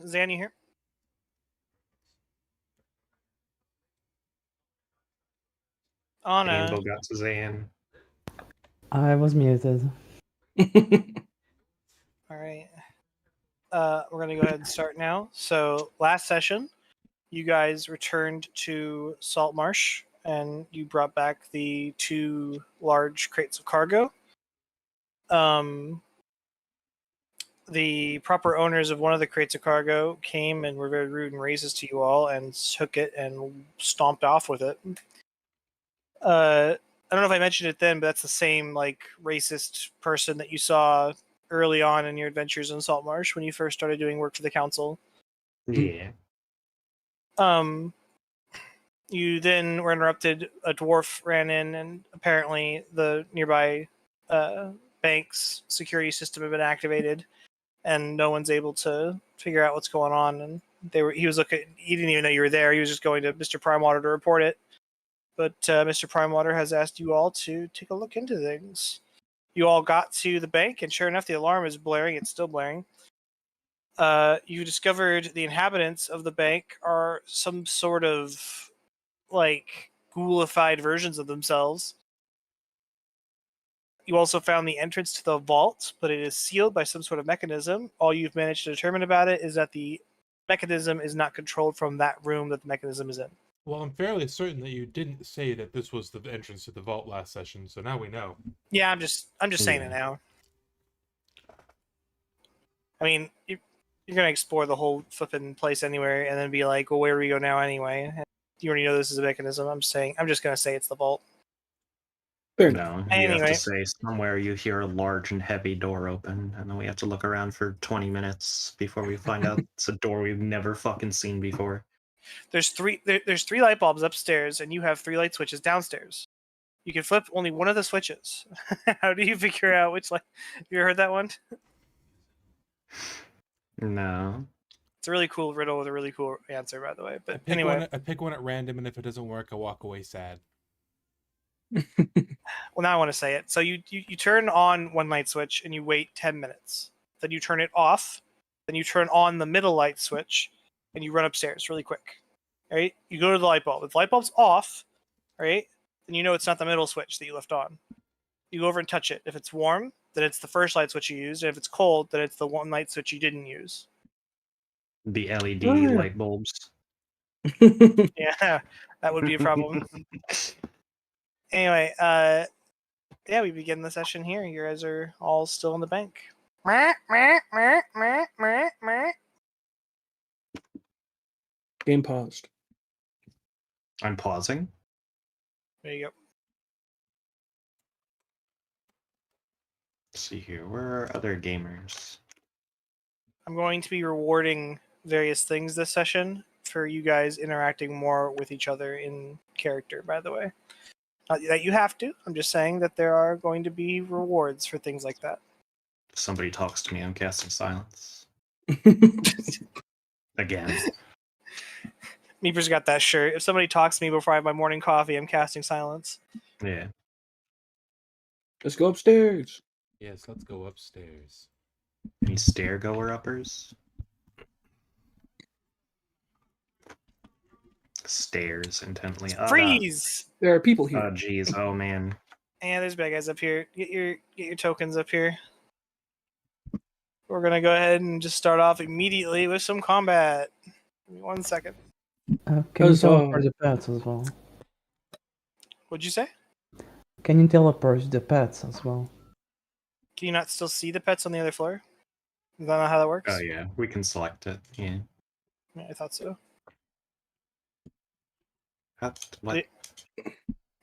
Zan, you here? Anna. Rainbow got Suzanne. I was muted. All right. We're going to go ahead and start now. So, last session, you guys returned to Saltmarsh and you brought back the 2 large crates of cargo. The proper owners of one of the crates of cargo came and were very rude and racist to you all and took it and stomped off with it. I don't know if I mentioned it then, but that's the same racist person that you saw early on in your adventures in Saltmarsh when you first started doing work for the council. Yeah. You then were interrupted. A dwarf ran in, and apparently the nearby bank's security system had been activated, and no one's able to figure out what's going on. And he was looking. He didn't even know you were there. He was just going to Mr. Primewater to report it. But Mr. Primewater has asked you all to take a look into things. You all got to the bank, and sure enough, the alarm is blaring. It's still blaring. You discovered the inhabitants of the bank are some sort of ghoulified versions of themselves. You also found the entrance to the vault, but it is sealed by some sort of mechanism. All you've managed to determine about it is that the mechanism is not controlled from that room that the mechanism is in. Well, I'm fairly certain that you didn't say that this was the entrance to the vault last session, so now we know. Yeah, I'm just saying it now. I mean, you're gonna explore the whole flipping place anywhere, and then be like, "Well, where do we go now anyway?" And you already know this is a mechanism. I'm just gonna say it's the vault. Fair no, you anyway. have to say somewhere you hear a large and heavy door open, and then we have to look around for 20 minutes before we find out it's a door we've never fucking seen before. There's 3 light bulbs upstairs, and you have 3 light switches downstairs. You can flip only one of the switches. How do you figure out which light? Have you ever heard that one? No. It's a really cool riddle with a really cool answer, by the way. But I pick one at random, and if it doesn't work, I walk away sad. Well, now I want to say it. So you turn on one light switch, and you wait 10 minutes. Then you turn it off. Then you turn on the middle light switch, and you run upstairs really quick. All right? You go to the light bulb. If the light bulb's off, all right, then you know it's not the middle switch that you left on. You go over and touch it. If it's warm, then it's the first light switch you used. And if it's cold, then it's the one light switch you didn't use. The LED light bulbs. Yeah, that would be a problem. Anyway, yeah, we begin the session here. You guys are all still in the bank. Game paused. I'm pausing. There you go. Let's see here. Where are other gamers? I'm going to be rewarding various things this session for you guys interacting more with each other in character, by the way. Not that you have to. I'm just saying that there are going to be rewards for things like that. If somebody talks to me, I'm casting silence. Again. Meeper's got that shirt. If somebody talks to me before I have my morning coffee, I'm casting silence. Yeah. Let's go upstairs. Yes, let's go upstairs. Any stair-goer-uppers? Stares intently. Freeze! There are people here. Oh, jeez. Oh, man. And there's bad guys up here. Get your tokens up here. We're gonna go ahead and just start off immediately with some combat. Give me 1 second. Can you teleport the pets as well? What'd you say? Can you teleport the pets as well? Can you not still see the pets on the other floor? Is that not how that works? Oh, yeah. We can select it. Yeah. Yeah, I thought so. What?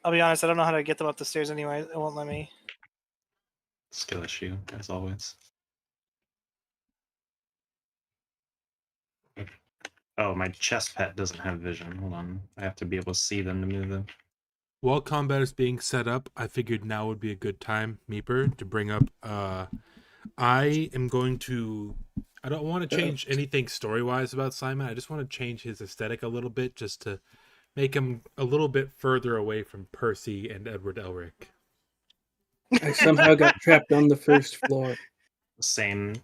I'll be honest, I don't know how to get them up the stairs anyway. It won't let me. Skill issue, as always. Oh, my chest pet doesn't have vision. Hold on. I have to be able to see them to move them. While combat is being set up, I figured now would be a good time, Meeper, to bring up. I am going to. I don't want to change anything story-wise about Simon. I just want to change his aesthetic a little bit, just to make him a little bit further away from Percy and Edward Elric. I somehow got trapped on the first floor. Same.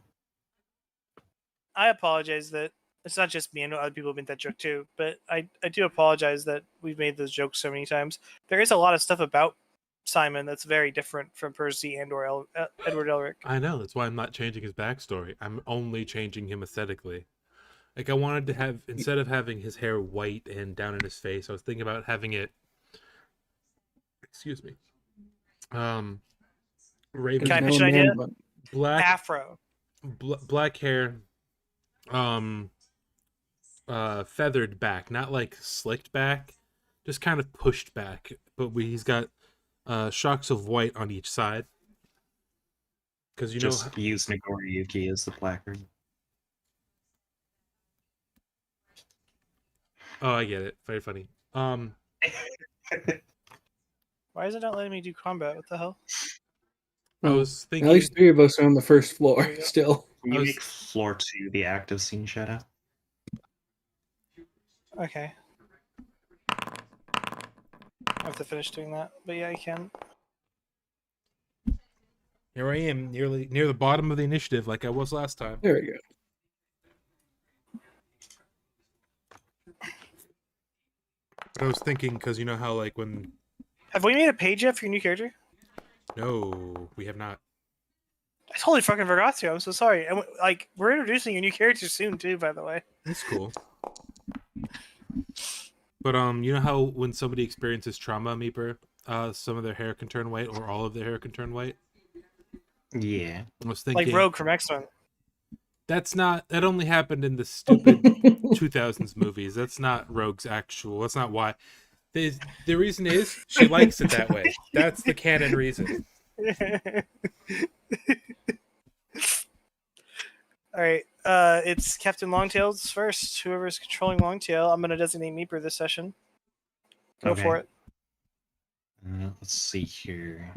I apologize that it's not just me. I know other people have made that joke too, but I do apologize that we've made those jokes so many times. There is a lot of stuff about Simon that's very different from Percy and or Edward Elric. I know, that's why I'm not changing his backstory. I'm only changing him aesthetically. Like, I wanted to have, instead of having his hair white and down in his face, I was thinking about having it, excuse me, raven, Can I Now pitch a an man idea? bun. black, Afro. black hair, feathered back, not like slicked back, just kind of pushed back. But he's got shocks of white on each side. Because Just use Nagoriyuki as the placard. Oh, I get it. Very funny. Why is it not letting me do combat? What the hell? I was At thinking. least 3 of us are on the first floor There you go. still. Can you I was- make floor 2 the active scene shadow? Okay. I have to finish doing that, but yeah, I can. Here I am, near the bottom of the initiative, like I was last time. There we go. I was thinking, because you know how, like, when. Have we made a page yet for your new character? No, we have not. I totally fucking forgot to. I'm so sorry. And like, we're introducing your new character soon too, by the way. That's cool. But you know how when somebody experiences trauma, Meeper, some of their hair can turn white, or all of their hair can turn white. Yeah. I was thinking, Like Rogue from X-Men. that only happened in the stupid 2000s movies. That's not Rogue's actual. That's not why. The reason is she likes it that way. That's the canon reason. All right, it's Captain Longtail's first. Whoever's controlling Longtail, I'm gonna designate Meeper this session. Go Okay. for it. Let's see here.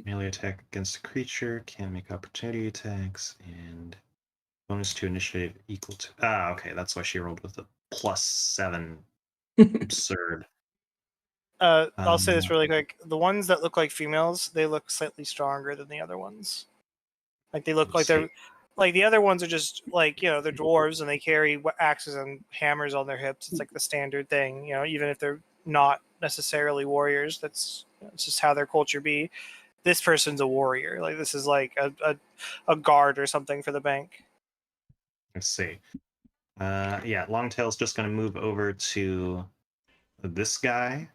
Melee attack against a creature, can make opportunity attacks, and bonus to initiative equal to. Okay, that's why she rolled with a +7. Absurd. I'll say this really quick. The ones that look like females, they look slightly stronger than the other ones. Like they look like they're like the other ones are just like, you know, they're dwarves and they carry axes and hammers on their hips. It's like the standard thing, you know, even if they're not necessarily warriors. That's it's just how their culture be. This person's a warrior. Like this is like a guard or something for the bank. Let's see. Yeah, Longtail's just going to move over to this guy,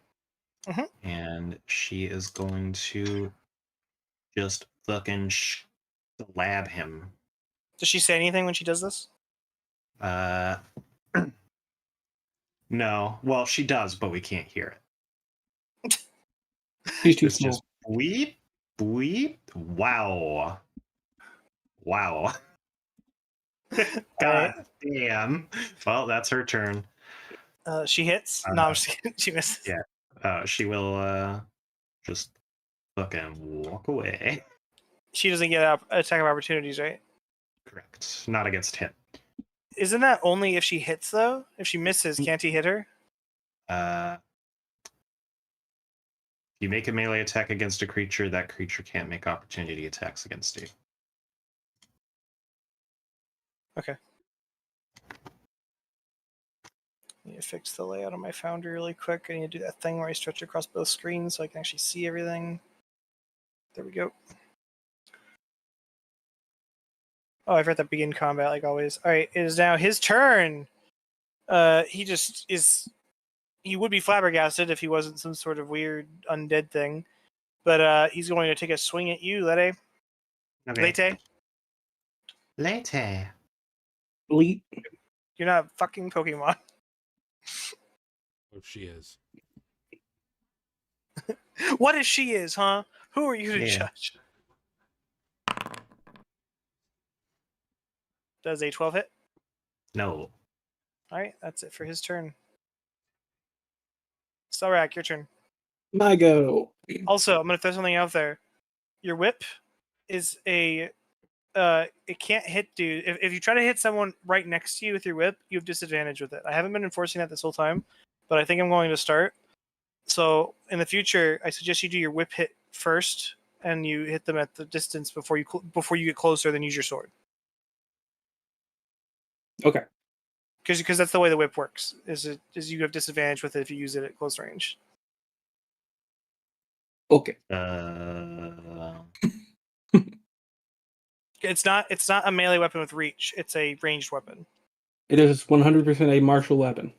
and she is going to just fucking stab him. Does she say anything when she does this? No. Well, she does, but we can't hear it. She's too It's small. just bleep, bleep. Wow. Wow. God damn. Well, that's her turn. She hits. No, I'm just kidding. She misses. Yeah. She will just fucking walk away. She doesn't get attack of opportunities, right? Correct. Not against him. Isn't that only if she hits though? If she misses, can't he hit her? You make a melee attack against a creature, that creature can't make opportunity attacks against you. Okay. I need to fix the layout of my Foundry really quick. I need to do that thing where I stretch across both screens so I can actually see everything. There we go. Oh, I forgot to begin combat like always. All right, it is now his turn. He just is. He would be flabbergasted if he wasn't some sort of weird undead thing. But he's going to take a swing at you, Lete. Okay. Lete, Later. Bleep. you're not a fucking Pokemon. Oh, she is. What if she is, huh? Who are you to Yeah. judge? Does a 12 hit? No. All right, that's it for his turn. Stelrak, your turn. My go. Also, I'm going to throw something out there. Your whip is a... it can't hit dude. If you try to hit someone right next to you with your whip, you have disadvantage with it. I haven't been enforcing that this whole time, but I think I'm going to start. So in the future, I suggest you do your whip hit first, and you hit them at the distance before you get closer, then use your sword. Okay. Because that's the way the whip works. Is you have disadvantage with it if you use it at close range. Okay. It's not a melee weapon with reach. It's a ranged weapon. It is 100% a martial weapon.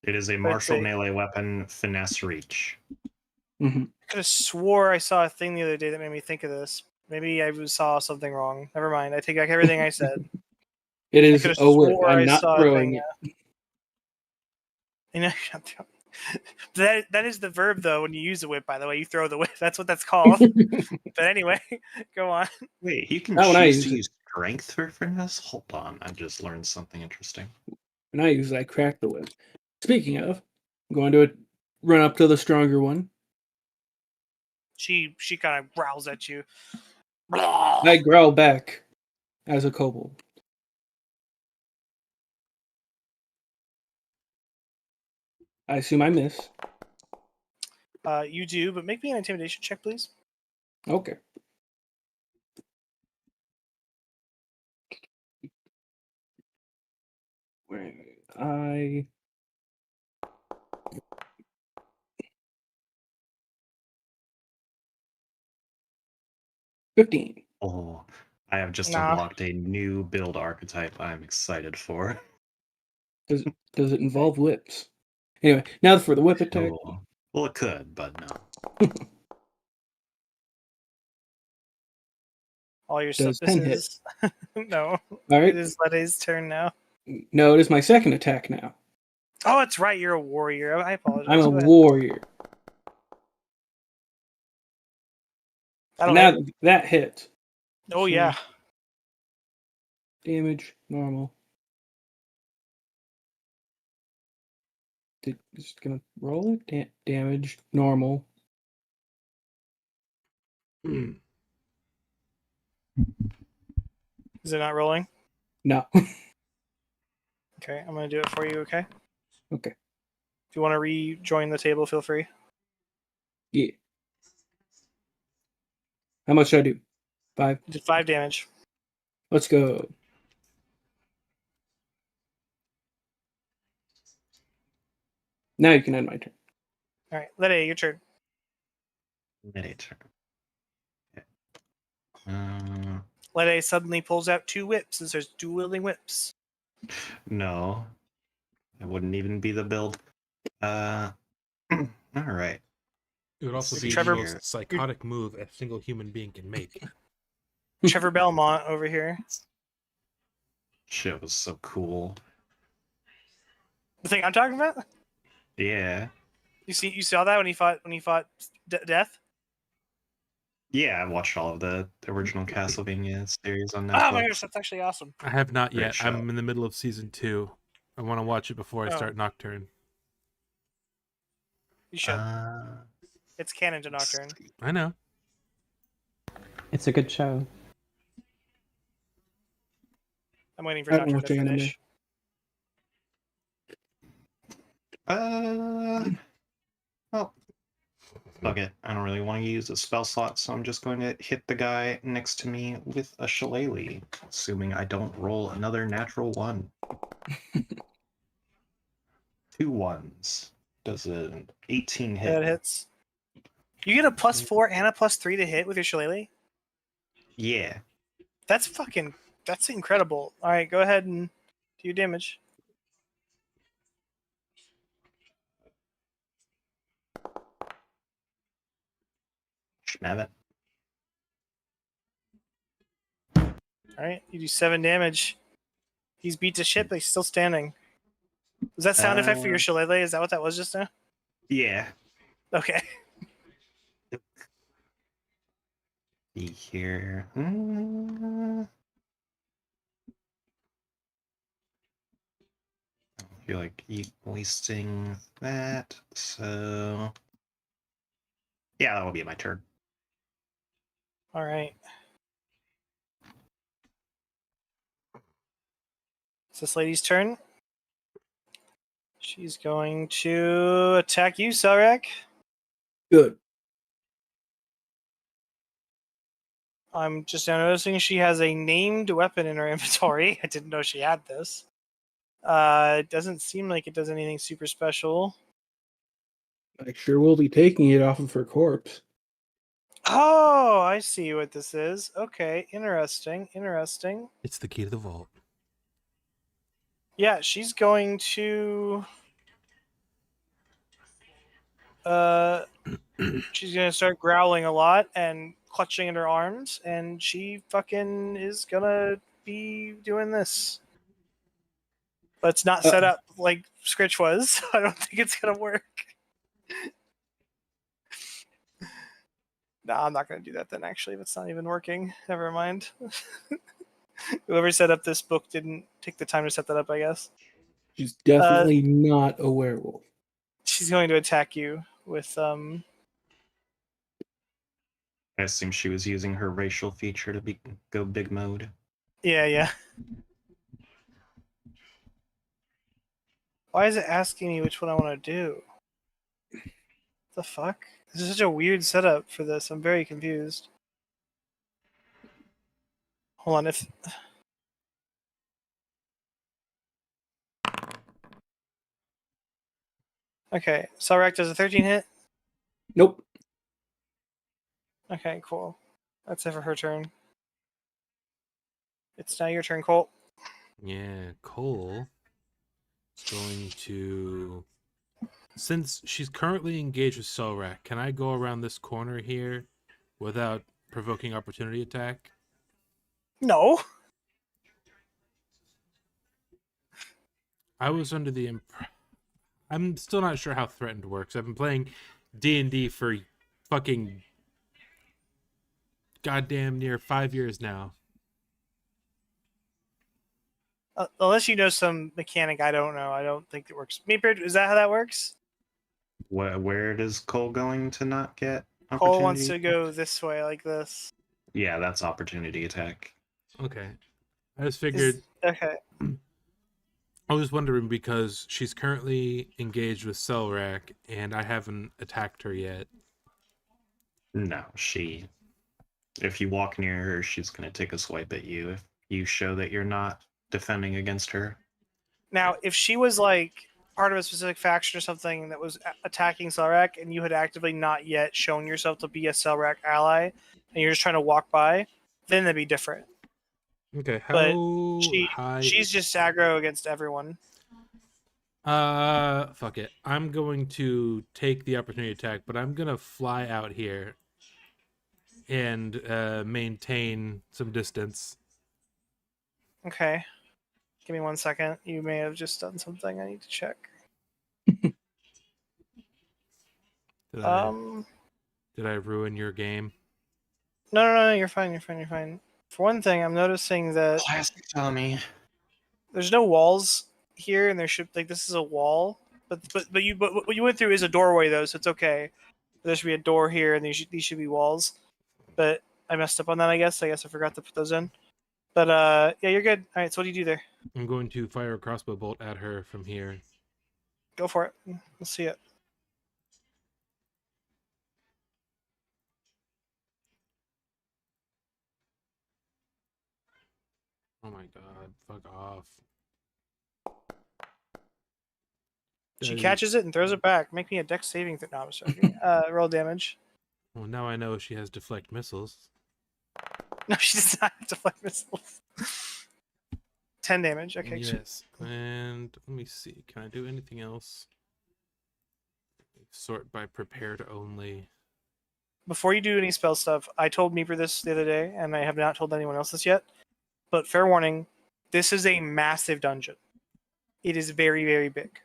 It is a But martial melee weapon, finesse reach. Hmm. I could have swore I saw a thing the other day that made me think of this. Maybe I saw something wrong. Never mind. I take back everything I said. It I is could have a whip. swore I'm I not saw a throwing thing. it. You know, that is the verb though. When you use a whip, by the way, you throw the whip. That's what that's called. But anyway, go on. Wait, you can Not when I choose to use it. use strength for finesse? Hold on, I just learned something interesting. When I use it, I crack the whip. Speaking of, I'm going to run up to the stronger one. She kind of growls at you. I growl back as a kobold. I assume I miss. You do, but make me an intimidation check, please. Okay. Where I 15. Oh, I have just Nah. unlocked a new build archetype I'm excited for. Does it involve whips? Anyway, now for the whip attack. Oh, well, it could, but no. All your Does stuff. 10 hit? Is no. All It right. is Lede's turn now. No, it is my second attack now. Oh, that's right. You're a warrior. I apologize. I'm a Go ahead. warrior. That'll And now hit. that hit. Oh So, yeah. Damage, normal. Just gonna roll it. Damage, normal. Is it not rolling? No. Okay, I'm gonna do it for you. Okay. Okay. If you want to rejoin the table, feel free. Yeah. How much should I do? 5. You did 5 damage. Let's go. Now you can end my turn. All right, Lede, your turn. Mid turn. Okay. Lede suddenly pulls out 2 whips and starts dueling whips. No, it wouldn't even be the build. All right. It would also Let's be see the Trevor- here. most psychotic move a single human being can make. Trevor Belmont over here. Shit was so cool. The thing I'm talking about. Yeah. You saw that when he fought death. Yeah, I watched all of the original Castlevania series on Netflix. Oh my gosh, that's actually awesome. I have not Great yet. show. I'm in the middle of season 2. I want to watch it before I Oh. start Nocturne. You should. Uh, It's canon to Nocturne. I know. It's a good show. I'm waiting for I don't Nocturne watch to anime. finish. Well, fuck it. I don't really want to use a spell slot, so I'm just going to hit the guy next to me with a shillelagh, assuming I don't roll another natural 1. 2 1s. Does an 18 hit? That hits. You get a +4 and a +3 to hit with your shillelagh. Yeah. That's incredible. All right, go ahead and do your damage. Schmab it. All right, you do 7 damage. He's beat to shit, but he's still standing. Was that sound effect for your shillelagh? Is that what that was just now? Yeah. Okay. See here. I feel like wasting that, so yeah, that will be my turn. All right. It's this lady's turn. She's going to attack you, Selrak. Good. I'm just now noticing she has a named weapon in her inventory. I didn't know she had this. It doesn't seem like it does anything super special. I sure will be taking it off of her corpse. Oh, I see what this is. Okay, interesting. It's the key to the vault. Yeah, she's going to she's gonna start growling a lot and clutching at her arms, and she fucking is gonna be doing this. But it's not set up like Scritch was, so I don't think it's gonna work. No, I'm not gonna do that then, actually, if it's not even working. Never mind. Whoever set up this book didn't take the time to set that up, I guess. She's definitely not a werewolf. She's going to attack you with I assume she was using her racial feature to go big mode. yeah. Why is it asking me which one I want to do? The fuck? This is such a weird setup for this. I'm very confused. Hold on, if okay, Selrak does a 13 hit. Nope. Okay, cool. That's it for her turn. It's now your turn, Colt. Yeah, Cole is going to. Since she's currently engaged with Selrak, can I go around this corner here without provoking opportunity attack? No. I was under the I'm still not sure how threatened works. I've been playing D&D for fucking goddamn near 5 years now. Unless you know some mechanic I don't know. I don't think it works. Meeper, is that how that works? Where does Cole going to not get opportunity? Cole wants to go this way, like this. Yeah, that's opportunity attack. Okay. I just figured... Okay. I was wondering because she's currently engaged with Selrak and I haven't attacked her yet. No, if you walk near her, she's going to take a swipe at you if you show that you're not defending against her. Now, if she was like part of a specific faction or something that was attacking Selrak and you had actively not yet shown yourself to be a Selrak ally and you're just trying to walk by, then that'd be different. Okay, But high... she's just aggro against everyone. Fuck it. I'm going to take the opportunity attack, but I'm gonna fly out here and maintain some distance. Okay. Give me 1 second. You may have just done something I need to check. Did I ruin your game? No, you're fine. For one thing, I'm noticing that Classic Tommy. there's no walls here, and there should this is a wall, but what you went through is a doorway though, so it's okay. There should be a door here, and these should be walls. But I messed up on that. I guess I forgot to put those in. But yeah, you're good. All right. So what do you do there? I'm going to fire a crossbow bolt at her from here. Go for it. We'll see it. Oh my god! Fuck off. She catches it and throws it back. Make me a dex saving throw. No, I'm sorry. Roll damage. Well, now I know she has deflect missiles. No, she does not have deflect missiles. 10 damage. Okay. Yes. And let me see. Can I do anything else? Sort by prepared only. Before you do any spell stuff, I told Meeper this the other day, and I have not told anyone else this yet. But fair warning, this is a massive dungeon. It is very, very big.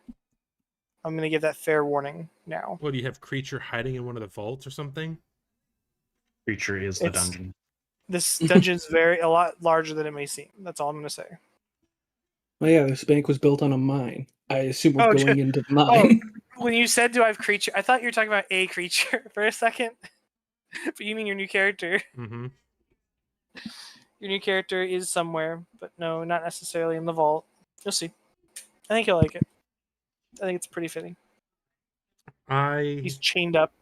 I'm going to give that fair warning now. What, do you have creature hiding in one of the vaults or something? Creature is the dungeon. This dungeon's a lot larger than it may seem. That's all I'm going to say. Oh yeah, this bank was built on a mine. I assume we're going into the mine. When you said, do I have creature, I thought you were talking about a creature for a second. But you mean your new character. Mm-hmm. Your new character is somewhere, but no, not necessarily in the vault. You'll see. I think you'll like it. I think it's pretty fitting. He's chained up.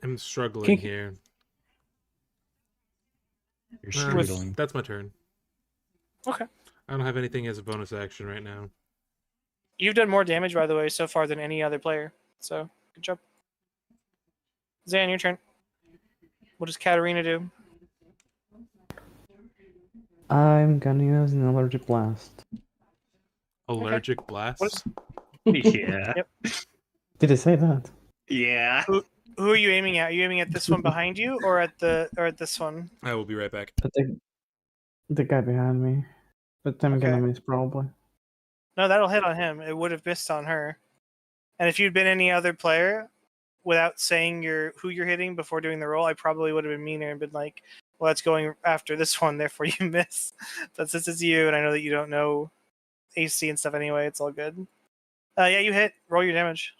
I'm struggling here. You're With- strudling. That's my turn. Okay. I don't have anything as a bonus action right now. You've done more damage, by the way, so far than any other player. So, good job. Zan, your turn. What does Katarina do? I'm gonna use an allergic blast. Allergic blast. What is- Yeah. Yep. Did I say that? Yeah. Who are you aiming at? Are you aiming at this one behind you, or at this one? I will be right back. But the guy behind me. But I'm gonna Okay. miss probably. No, that'll hit on him. It would have missed on her. And if you'd been any other player, without saying who you're hitting before doing the roll, I probably would have been meaner and been like, "Well, that's going after this one, therefore you miss." But since it's you, and I know that you don't know AC and stuff anyway, it's all good. Yeah, you hit. Roll your damage.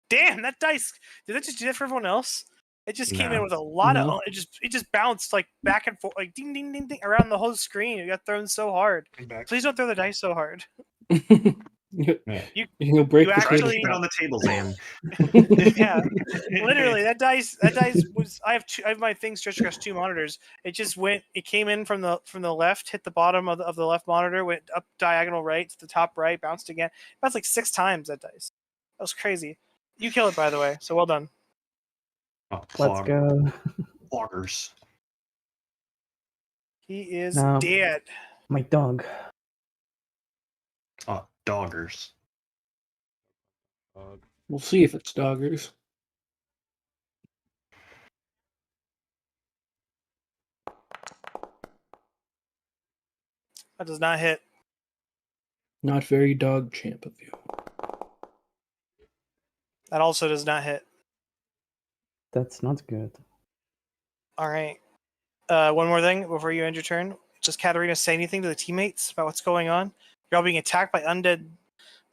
Damn, that dice! Did that just do that for everyone else? It just came in No. with a lot No. of. It just bounced like back and forth, like ding ding ding ding around the whole screen. It got thrown so hard. Please don't throw the dice so hard. Yeah. You'll break You the Try to table. actually- keep it on the table, Zan. Yeah, literally, that dice was. I have my thing stretched across 2 monitors. It just went. It came in from the left, hit the bottom of the left monitor, went up diagonal right to the top right, bounced again. Bounced like 6 times. That dice. That was crazy. You kill it, by the way. So well done. Oh, Let's go. Cloggers. He is No. dead. My dog. Oh, doggers. We'll see if it's doggers. That does not hit. Not very dog champ of you. That also does not hit. That's not good. All right. One more thing before you end your turn. Does Katarina say anything to the teammates about what's going on? You're all being attacked by undead,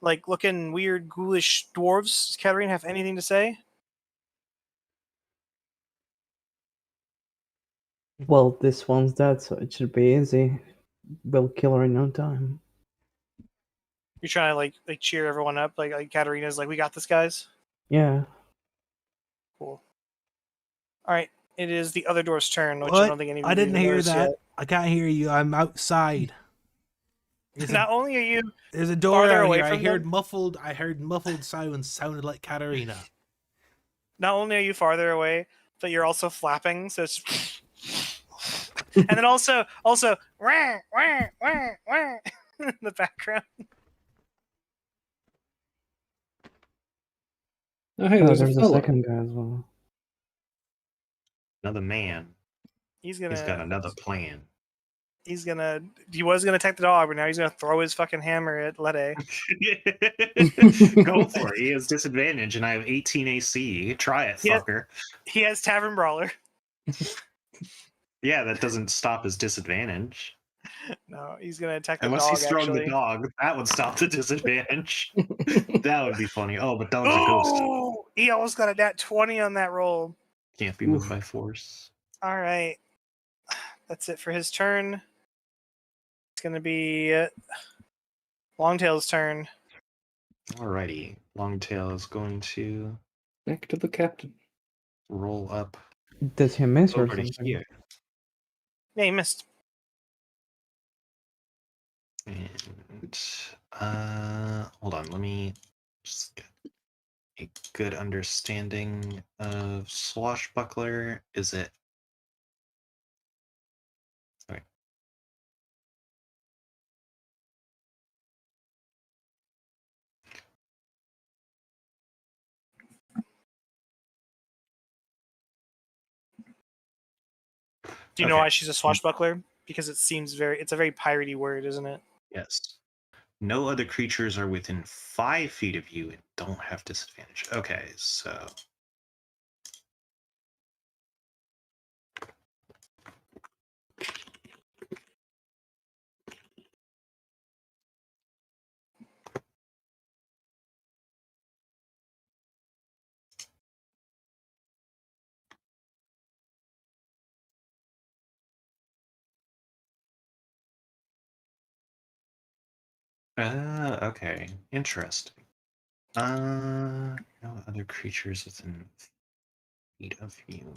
like looking weird, ghoulish dwarves. Does Katarina have anything to say? Well, this one's dead, so it should be easy. We'll kill her in no time. You're trying to like cheer everyone up. Like Katarina's like, we got this, guys. Yeah. Cool. All right. It is the other door's turn, which I What? don't think any of you I didn't even hear noticed that. I can't hear you. I'm outside. Yet. Not only are you There's a door farther out away here. from them? I heard muffled sounds. Sounded like Katarina. not only are you farther away, but you're also flapping. So it's and then also wah, wah, wah, wah, in the background. Oh, hey, Oh, there's, there's a a fellow. second guy as well. Another man. He's He's got gonna another plan. he was gonna attack the dog, but now he's gonna throw his fucking hammer at Lede. Go for it. He has disadvantage, and I have 18 AC. Try it, Yeah. fucker. He has Tavern Brawler. Yeah, that doesn't stop his disadvantage. No, he's gonna attack the Unless dog. he's throwing Actually, the dog, that would stop the disadvantage. That would be funny. Oh, but dogs are ghosts. oh, he almost got a nat 20 on that roll. Can't be moved Oof. by force. All right, that's it for his turn. It's gonna be Longtail's turn. Alrighty. Longtail is going to Back to the captain. roll up Does he miss or over to something? here. Yeah, he missed. And hold on, let me just get a good understanding of swashbuckler. Is it okay? Do you know Okay. why she's a swashbuckler? Because it's a very piratey word, isn't it? Yes. No other creatures are within 5 feet of you and don't have disadvantage. Okay, so Okay. Interesting. No other creatures within feet of you.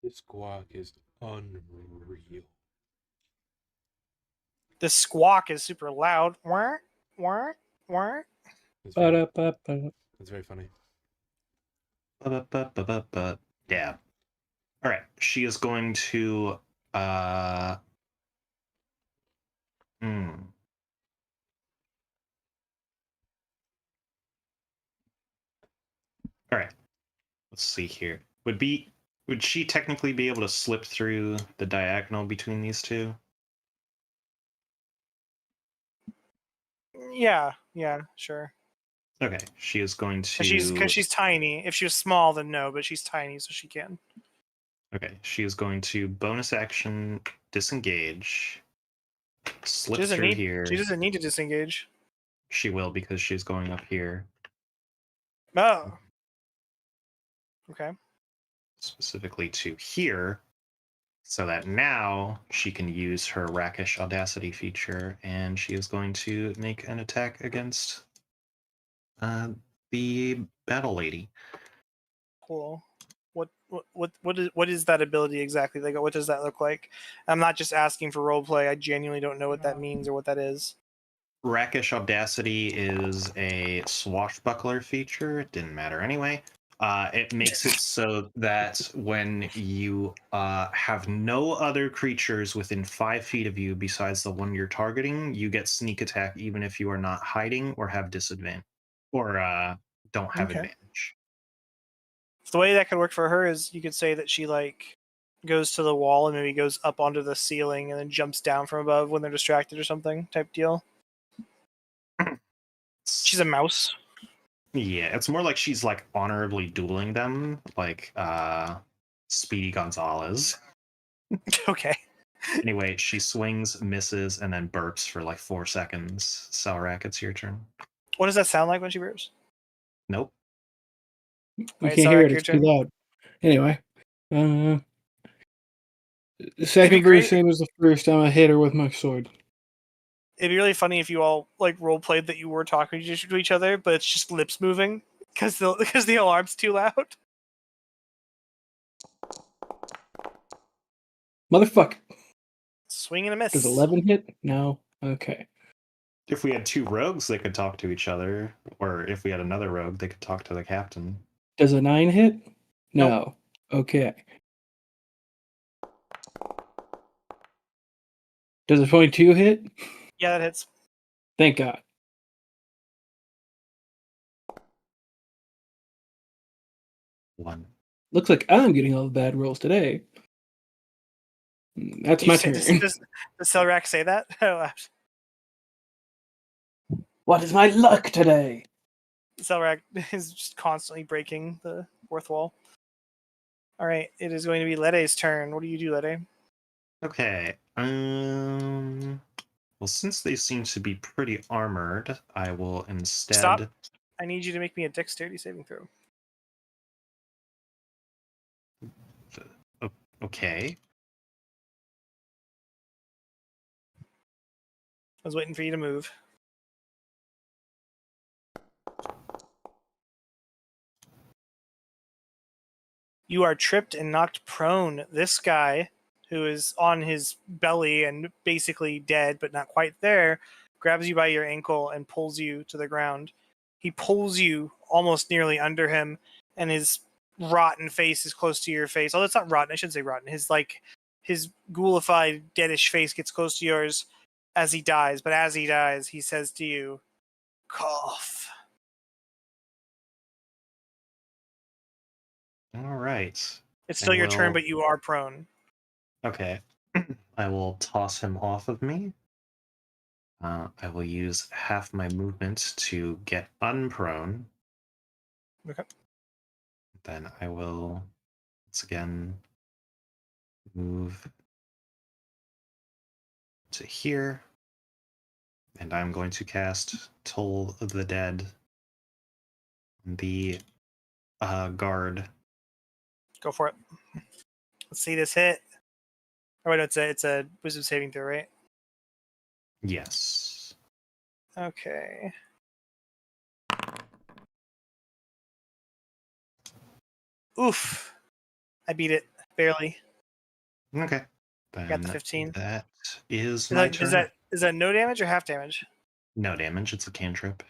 This squawk is unreal. The squawk is super loud. Wah, wah, wah. It's very, Ba-da-ba-ba. it's very funny. Yeah. All right. She is going to. Hmm. All right. Let's see here. Would she technically be able to slip through the diagonal between these two? Yeah, sure. Okay. She is going Because to. she's tiny. If she was small, then no, but she's tiny, so she can. Okay. She is going to bonus action disengage. Slip She doesn't through need. here. She doesn't need to disengage. She will because she's going up here. Oh. Okay. Specifically to here, so that now she can use her Rakish Audacity feature, and she is going to make an attack against the Battle Lady. Cool. What is that ability exactly? Like, what does that look like? I'm not just asking for roleplay. I genuinely don't know what that means or what that is. Rakish Audacity is a swashbuckler feature. It didn't matter anyway. It makes it so that when you have no other creatures within 5 feet of you besides the one you're targeting, you get sneak attack even if you are not hiding or have disadvantage or don't have Okay. advantage. So the way that could work for her is you could say that she like goes to the wall and maybe goes up onto the ceiling and then jumps down from above when they're distracted or something type deal. She's a mouse. Yeah, it's more like she's like honorably dueling them, like Speedy Gonzalez. Okay. Anyway, she swings, misses, and then burps for like 4 seconds. Salrak, it's your turn. What does that sound like when she burps? Nope. We Wait, can't sorry, hear it. your It's too turn. loud. Anyway. The It'd be second great- verse, same as the first time I hit her with my sword. It'd be really funny if you all like role played that you were talking to each other, but it's just lips moving because the alarm's too loud. Motherfucker. Swing and a miss. Does 11 hit? No. Okay. If we had 2 rogues, they could talk to each other, or if we had another rogue, they could talk to the captain. Does a 9 hit? No. Okay. Does a 22 hit? Yeah, that hits. Thank God. One. Looks like I'm getting all the bad rolls today. That's my turn. Does Selrak say that? What is my luck today? Selrak is just constantly breaking the fourth wall. All right, it is going to be Lede's turn. What do you do, Lede? Okay. Well, since they seem to be pretty armored, I will instead. Stop. I need you to make me a dexterity saving throw. Okay. I was waiting for you to move. You are tripped and knocked prone. This guy, who is on his belly and basically dead, but not quite there, grabs you by your ankle and pulls you to the ground. He pulls you almost nearly under him, and his rotten face is close to your face. Although it's not rotten, I shouldn't say rotten. His ghoulified, deadish face gets close to yours as he dies. But as he dies, he says to you, "Cough." All right. It's still And your turn, will- but you are prone. Okay. I will toss him off of me. I will use half my movement to get unprone. Okay. Then I will once again move to here. And I'm going to cast Toll of the Dead on the guard. Go for it. Let's see this hit. Oh wait, no, it's a wisdom saving throw, right? Yes. Okay. Oof. I beat it barely. Okay. Got the Then 15. that is Is my that, turn. is that no damage or half damage? No damage. It's a cantrip.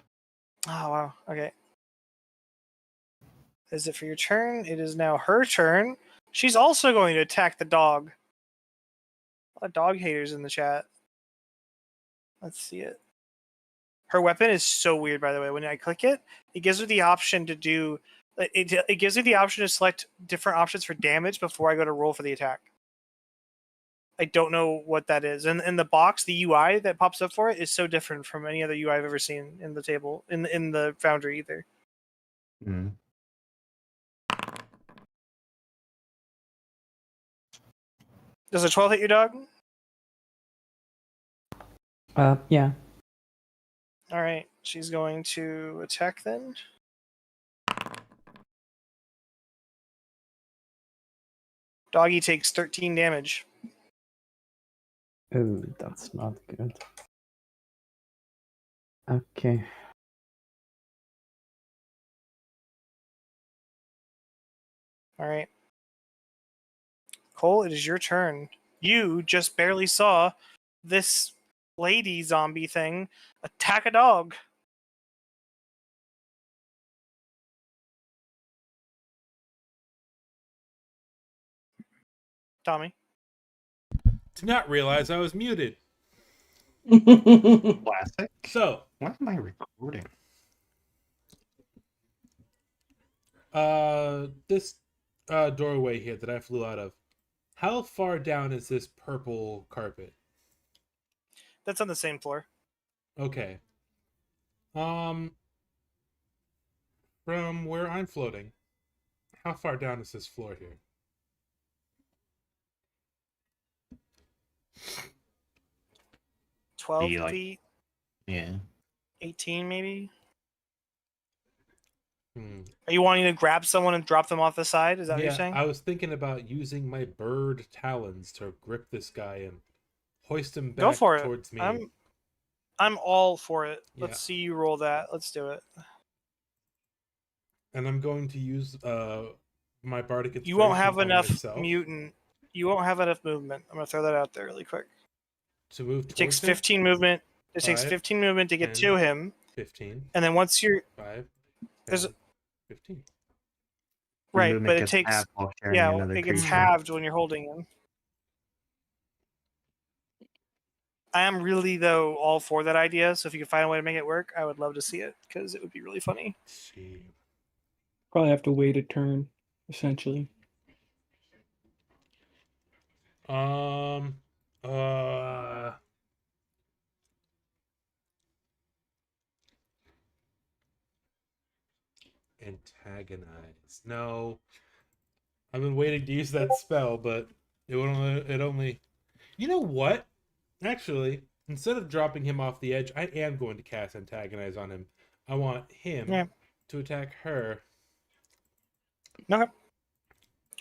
Oh wow. Okay. Is it for your turn? It is now her turn. She's also going to attack the dog. A lot of dog haters in the chat. Let's see it. Her weapon is so weird, by the way. When I click it, it gives her the option to do. It gives me the option to select different options for damage before I go to roll for the attack. I don't know what that is. And in the box, the UI that pops up for it is so different from any other UI I've ever seen in the table in the Foundry either. Mm. Does a 12 hit your dog? Yeah. All right, she's going to attack then. Doggy takes 13 damage. Oh, that's not good. Okay. All right. Cole, it is your turn. You just barely saw this lady zombie thing attack a dog. Tommy. Did not realize I was muted. Classic. So, Why am I recording? this doorway here that I flew out of, how far down is this purple carpet? That's on the same floor. Okay. From where I'm floating, how far down is this floor here? Twelve Be like- feet, Yeah. 18 maybe. Hmm. Are you wanting to grab someone and drop them off the side? Is that what you're Yeah, saying? I was thinking about using my bird talons to grip this guy and hoist him back Go for it. towards me. I'm all for it. Yeah. Let's see you roll that. Let's do it. And I'm going to use my bardic inspiration You won't have on enough myself mutant. You won't have enough movement. I'm gonna throw that out there really quick. to move It towards takes him. 15 movement. It takes 5, 15 movement to get 10, to him, 15, and then once you're 5, There's 10, 15. Your right, movement but it gets takes halved while carrying another it gets creature. halved when you're holding him. I am really though all for that idea. So if you can find a way to make it work, I would love to see it because it would be really funny. Let's see. Probably have to wait a turn, essentially. Uh Antagonize. No. I've been waiting to use that spell, but it only You know what? Actually, instead of dropping him off the edge, I am going to cast Antagonize on him. I want him Yeah. to attack her. Okay.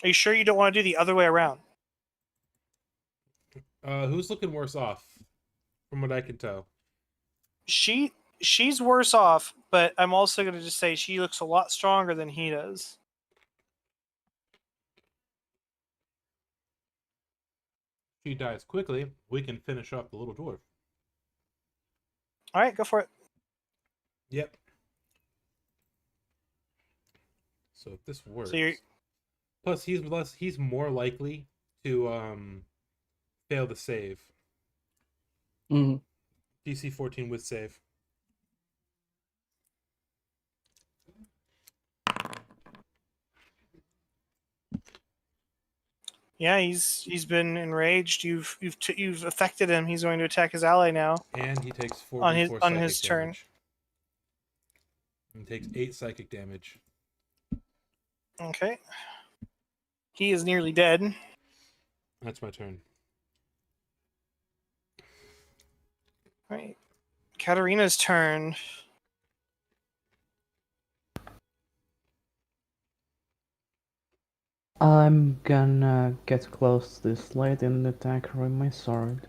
Are you sure you don't want to do the other way around? Who's looking worse off, from what I can tell? She's worse off, but I'm also going to just say she looks a lot stronger than he does. If she dies quickly, we can finish off the little dwarf. All right, go for it. Yep. So if this works, So you're plus he's more likely to fail the save. Mm-hmm. DC 14 with save. yeah, he's been enraged. You've affected him. He's going to attack his ally now. And he takes 4 On his- d4 on psychic his turn. damage. And takes 8 psychic damage. Okay. He is nearly dead. That's my turn. All right. Katarina's turn. I'm gonna get close to this lady and attack her with my sword.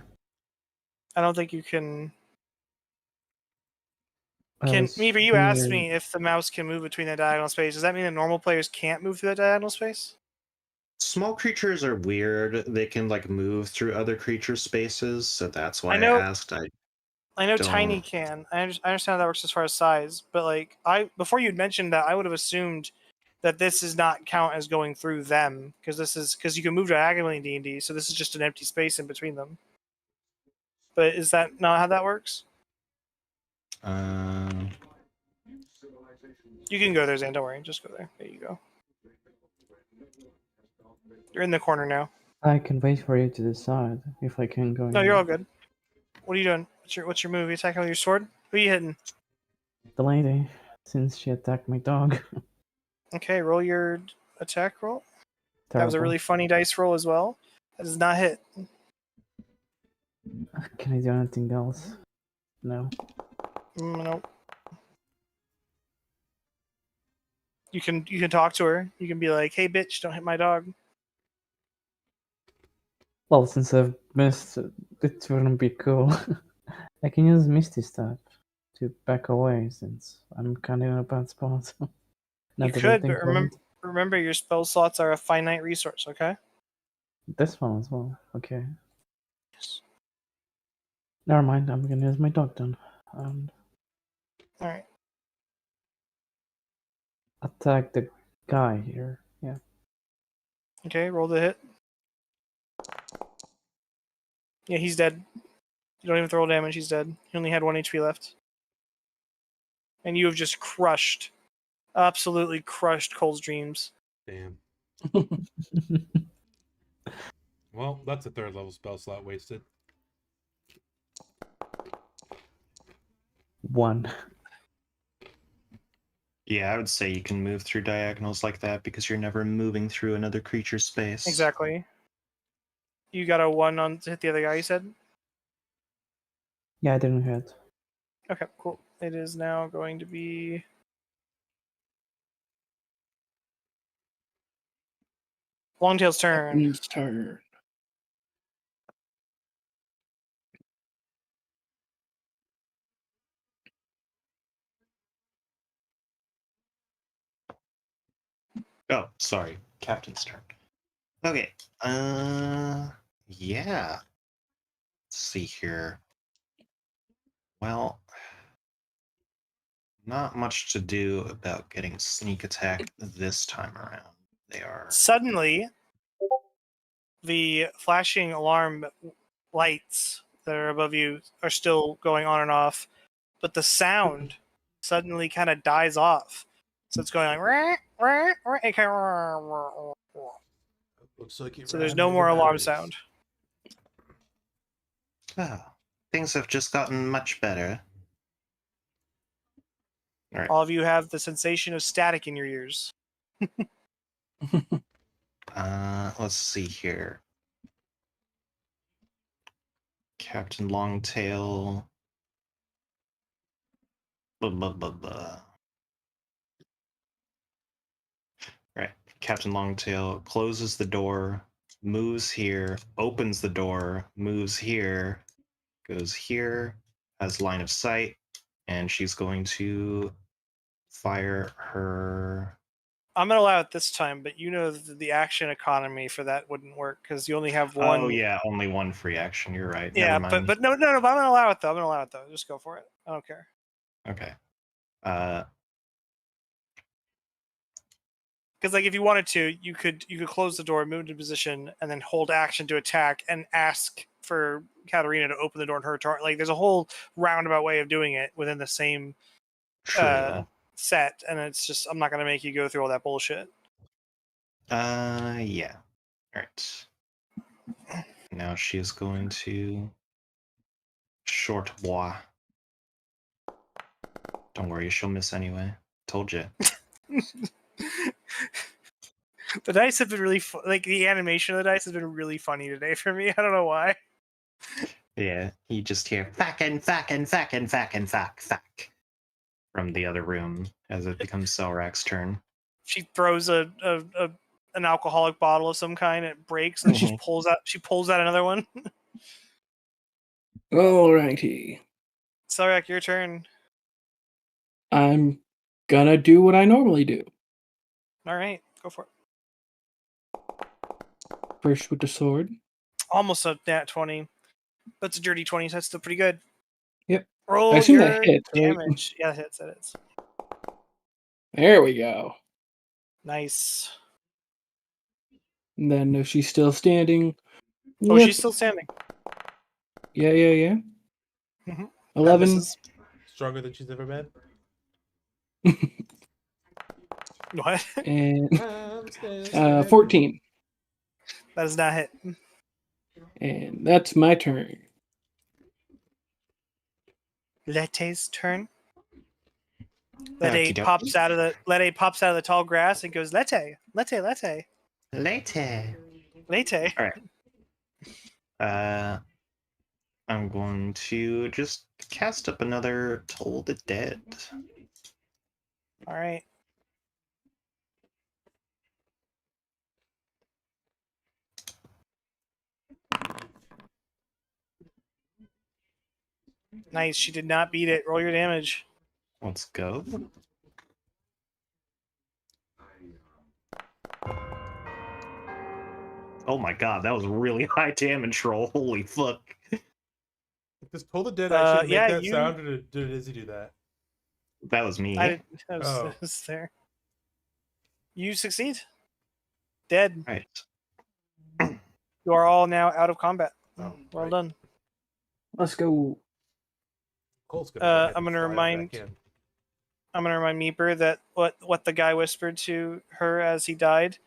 I don't think you can. Can was Meeper, you asked here- me if the mouse can move between the diagonal space. Does that mean that normal players can't move through that diagonal space? Small creatures are weird. They can like move through other creature spaces, so that's why I know- asked. I know Don't- tiny can. I understand how that works as far as size, but like before you'd mentioned that, I would have assumed that this does not count as going through them because you can move diagonally in D&D, so this is just an empty space in between them. But is that not how that works? You can go there, Zan. Don't worry. Just go there. There you go. You're in the corner now. I can wait for you to decide if I can go. No, in. you're all good. What are you doing? What's your move? You attacking with your sword? Who are you hitting? The lady, since she attacked my dog. Okay, roll your attack roll. That was a Terrible. really funny dice roll as well. That does not hit. Can I do anything else? No. Nope. You can talk to her. You can be like, "Hey, bitch, don't hit my dog." Well, since I've missed, it wouldn't be cool. I can use Misty Step to back away since I'm kind of in a bad spot. You Not that I could, think but of it. remember your spell slots are a finite resource. Okay. This one as well. Okay. Never mind. I'm gonna use my dog then. And All right. attack the guy here. Yeah. Okay. Roll the hit. Yeah, he's dead. You don't even throw damage. He's dead. He only had 1 HP left. And you have just absolutely crushed Cole's dreams. Damn. Well, that's a third level spell slot wasted. 1. Yeah, I would say you can move through diagonals like that because you're never moving through another creature's space. Exactly. You got a 1 on to hit the other guy, you said? Yeah, I didn't hit. Okay, cool. It is now going to be... Longtail's turn. Captain's turn. Oh, sorry. Captain's turn. Okay. Yeah. Let's see here. Well, not much to do about getting sneak attack this time around. They are... Suddenly, the flashing alarm lights that are above you are still going on and off, but the sound suddenly kind of dies off. So it's going like... "Rah, rah, rah," it kind of... Looks like you So there's ran no out of more alarm batteries. sound. Oh, things have just gotten much better. All right. All of you have the sensation of static in your ears. Let's see here. Captain Longtail. Blah, blah, blah, blah. Right. Captain Longtail closes the door, moves here, opens the door, moves here, goes here, has line of sight, and she's going to fire her. I'm gonna allow it this time, but you know that the action economy for that wouldn't work because you only have one. Oh yeah, only one free action. You're right. Yeah, Never mind. but no. But I'm gonna allow it though. I'm gonna allow it though. Just go for it. I don't care. Okay. Because like if you wanted to, you could close the door, move into position, and then hold action to attack and ask for Katarina to open the door in her turn. Like there's a whole roundabout way of doing it within the same True. set, and it's just I'm not gonna make you go through all that bullshit. Yeah. All right. Now she is going to short bois. Don't worry, she'll miss anyway. Told you. The dice have been really like the animation of the dice has been really funny today for me. I don't know why. Yeah, you just hear fucking from the other room as it becomes Selrak's turn. She throws an alcoholic bottle of some kind, it breaks, and she pulls out another one. Alrighty. Sarak, your turn. I'm gonna do what I normally do. All right, go for it. First with the sword. Almost a nat 20. That's a dirty 20, so that's still pretty good. Yep. I Roll assume your that hits, right? damage. Yeah, that hits. There we go. Nice. And then if she's still standing. Oh, yep. she's still standing. Yeah. Mhm. 11. misses. Stronger than she's ever been. What? And 14. That does not hit. And that's my turn. Lette's turn. Okey Lette pops out of the tall grass and goes, Lette. Later. Lette. All right. I'm going to just cast up another Toll the Dead. All right. Nice. She did not beat it. Roll your damage. Let's go. Oh my god, that was a really high damage roll. Holy fuck. Does Toll the Dead actually make yeah, that you- sound, or did Izzy do that? That was me. I was there. You succeed. Dead. Right. You are all now out of combat. Oh, Well right. done. Let's go. Cole's gonna go ahead I'm and gonna fly remind- back in. I'm gonna remind Meeper that what the guy whispered to her as he died.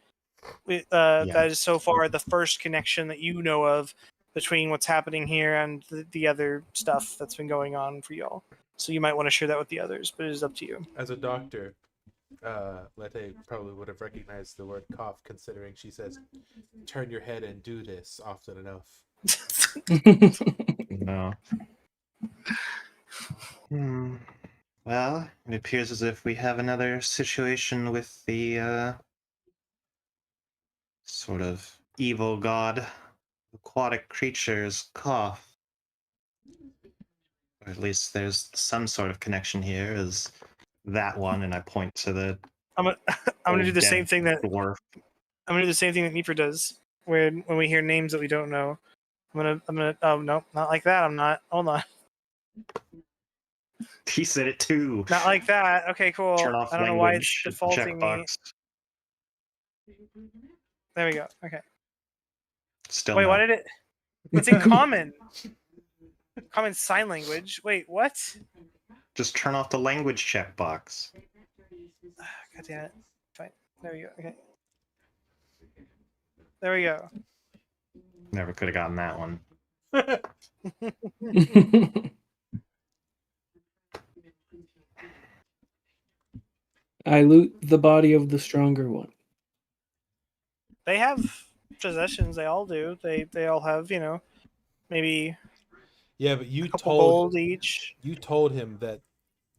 That is so far the first connection that you know of between what's happening here and the other stuff that's been going on for y'all. So you might want to share that with the others, but it is up to you. As a doctor, Lette probably would have recognized the word cough, considering she says, "Turn your head and do this" often enough. No. Well, it appears as if we have another situation with the sort of evil god aquatic creature's cough. Or at least there's some sort of connection here, as that one, and I point to the I'm gonna do the dead same thing that dwarf. I'm gonna do the same thing that Meeper does, where when we hear names that we don't know, I'm gonna oh no, not like that. I'm not. Hold on. He said it too. Not like that. Okay, cool. Turn off I don't know why it's language defaulting me. checkbox. There we go. Okay. Still Wait, no. why did it? It's in common. Common sign language. Wait, what? Just turn off the language checkbox. God damn it. Fine. There we go. Okay. There we go. Never could have gotten that one. I loot the body of the stronger one. They have possessions. They all do. They all have, maybe Yeah, but a couple gold each. you told him that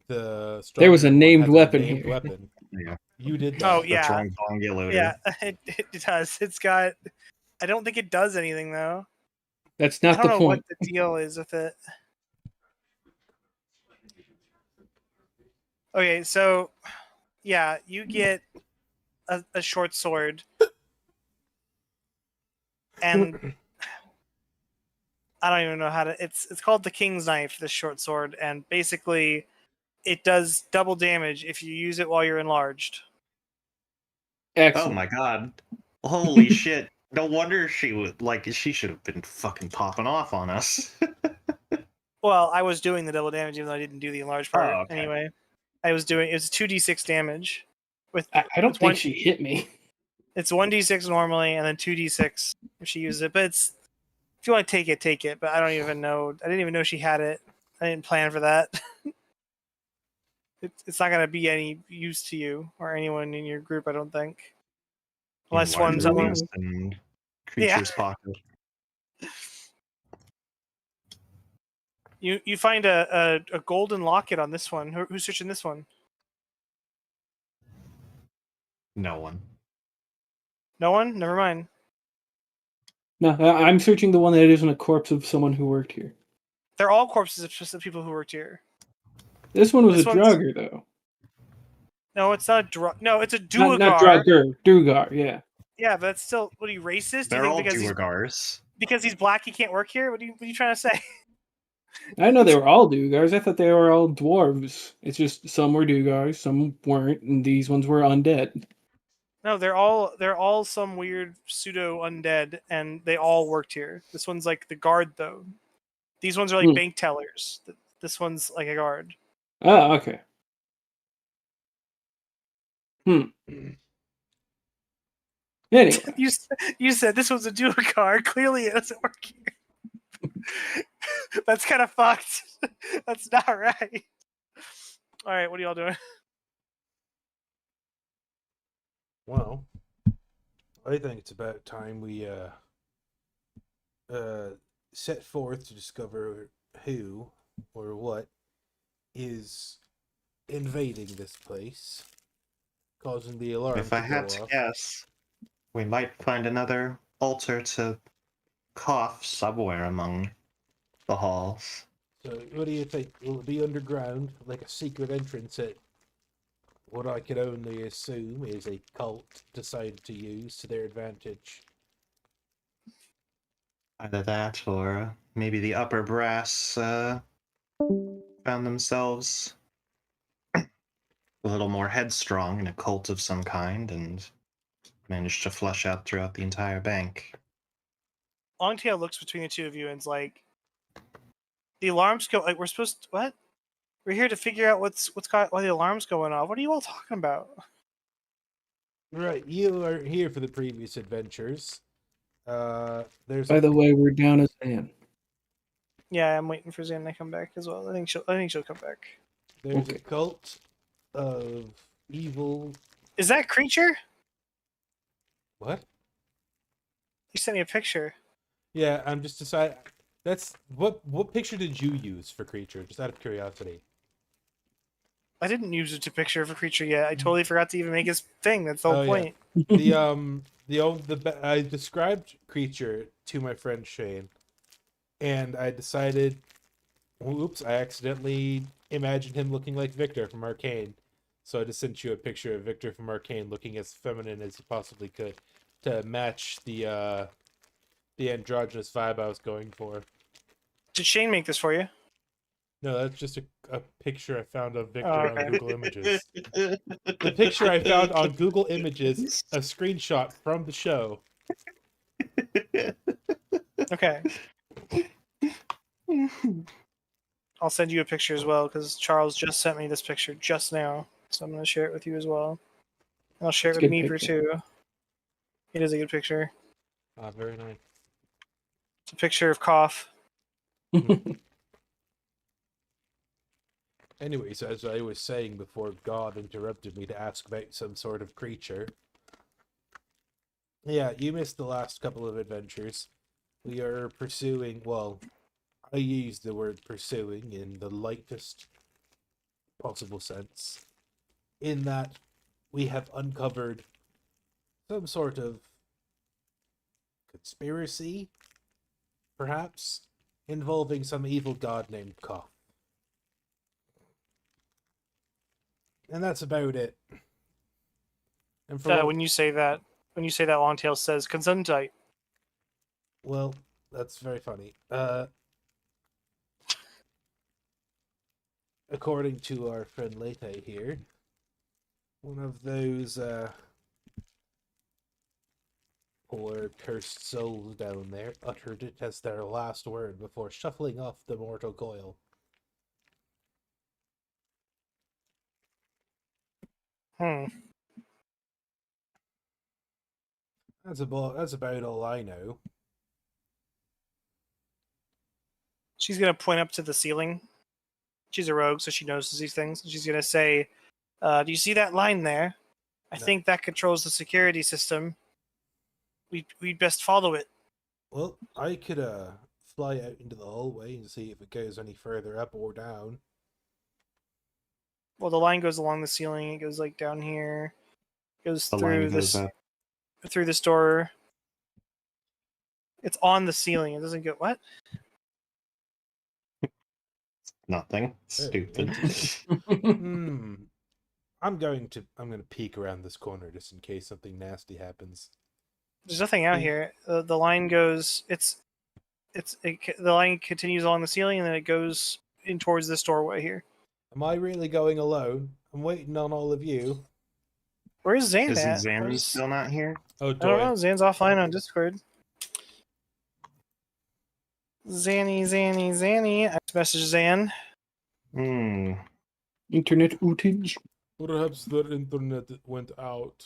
the There was a stronger one named has weapon named here. weapon. Yeah. You did that. Oh, The yeah. throwing bonga loader. Yeah, it does. It's got. I don't think it does anything though. That's I not don't the know point. what the deal is with it. Okay, so yeah, you get a short sword, and I don't even know how to. It's called the King's Knife, this short sword, and basically, it does double damage if you use it while you're enlarged. Excellent. Oh my god. Holy shit. No wonder she should have been fucking popping off on us. Well, I was doing the double damage even though I didn't do the enlarged part. Oh, okay. Anyway, it was 2d6 damage. With I don't with think one- she hit me. It's 1d6 normally, and then 2d6 if she uses it. But if you want to take it, take it. But I don't even know. I didn't even know she had it. I didn't plan for that. It's not gonna be any use to you or anyone in your group, I don't think. Unless In larger someone. ways than creature's pocket. You find a golden locket on this one. Who's searching this one? No one. No one. Never mind. No, I'm searching the one that isn't a corpse of someone who worked here. They're all corpses of just the people who worked here. This one was This a one's- drugger, though. No, it's not. No, it's a Not Duergar. Draugr, Duergar, yeah. Yeah, but that's still. What are you racist? Do you They're all think Duergars. because he's black he can't work here? What are you trying to say? I know they were all Duergars. I thought they were all dwarves. It's just some were Duergars, some weren't, and these ones were undead. No, they're all some weird pseudo undead, and they all worked here. This one's like the guard though. These ones are like bank tellers. This one's like a guard. Oh, okay. Anyway, You said this was a dual card. Clearly, it doesn't work here. That's kind of fucked. That's not right. All right, what are y'all doing? Well, I think it's about time we set forth to discover who or what is invading this place, causing the alarm If I to had go to off. guess, we might find another altar to cough somewhere among the halls. So, what do you think? Will it be underground, like a secret entrance at what I could only assume is a cult decided to use to their advantage? Either that, or maybe the upper brass found themselves a little more headstrong in a cult of some kind and managed to flush out throughout the entire bank. Longtail looks between the two of you and's like, the alarms go. Like we're supposed to, what? We're here to figure out why the alarm's going off. What are you all talking about? Right, you are here for the previous adventures. There's by the way, we're down as man. Yeah, I'm waiting for Zan to come back as well. I think she'll come back. there's Okay. a cult of evil. Is that creature? What? You sent me a picture. Yeah, I'm just deciding. That's what picture did you use for creature? Just out of curiosity. I didn't use it to picture of a creature yet. I totally forgot to even make his thing. That's the whole Oh, yeah. point. I described creature to my friend Shane, and I decided, oops, I accidentally imagined him looking like Victor from Arcane, so I just sent you a picture of Victor from Arcane looking as feminine as he possibly could to match the androgynous vibe I was going for. Did Shane make this for you? No, that's just a picture I found of Victor Oh, okay. on Google Images. The picture I found on Google Images, a screenshot from the show. Okay. I'll send you a picture as well because Charles just sent me this picture just now, so I'm going to share it with you as well. I'll share It's it a with good Meeper picture. too. It is a good picture. Ah, very nice. It's a picture of Cough. Anyways, as I was saying before God interrupted me to ask about some sort of creature. Yeah, you missed the last couple of adventures. We are pursuing, well, I use the word pursuing in the lightest possible sense, in that we have uncovered some sort of conspiracy, perhaps, involving some evil god named Koth. And that's about it. And for When you say that, Longtail says Gesundheit. well, that's very funny. According to our friend Lete here, one of those poor cursed souls down there uttered it as their last word before shuffling off the mortal coil. That's about all I know. She's going to point up to the ceiling. She's a rogue, so she knows these things. She's going to say, do you see that line there? I No. think that controls the security system. We'd best follow it. Well, I could fly out into the hallway and see if it goes any further up or down. Well, the line goes along the ceiling. It goes like down here. Goes The through line goes up. through this door. It's on the ceiling. It doesn't go what? Nothing. Stupid. Hmm. I'm going to peek around this corner just in case something nasty happens. There's nothing out here. The line goes. The line continues along the ceiling, and then it goes in towards this doorway here. Am I really going alone? I'm waiting on all of you. Where's Zane Isn't at? Xan still not here? Oh, I don't know. Doy. Zane's offline on Discord. Zanny. I just messaged Zan. Hmm. Internet outage. Perhaps their internet went out.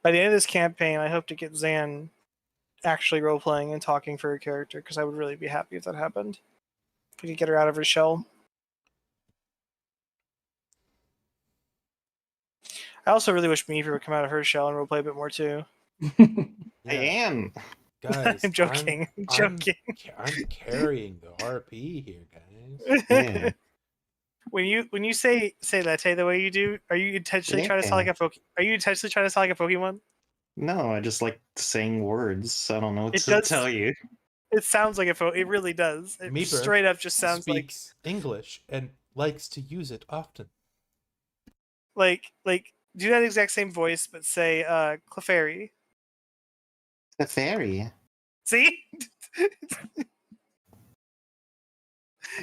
By the end of this campaign, I hope to get Zan actually role playing and talking for her character, because I would really be happy if that happened. If we could get her out of her shell. I also really wish Meaver would come out of her shell and roleplay a bit more too. I Yeah, am. guys, I'm joking. I'm joking. I'm carrying the RP here, guys. Yeah. When you say latte the way you do, are you intentionally trying to sound like a Are you intentionally trying to sound like a Pokemon? No, I just like saying words. I don't know what It to does- tell you. It sounds like a It really does. It Meeper straight up just sounds Speaks English and likes to use it often. like do that exact same voice, but say Clefairy. The fairy. See?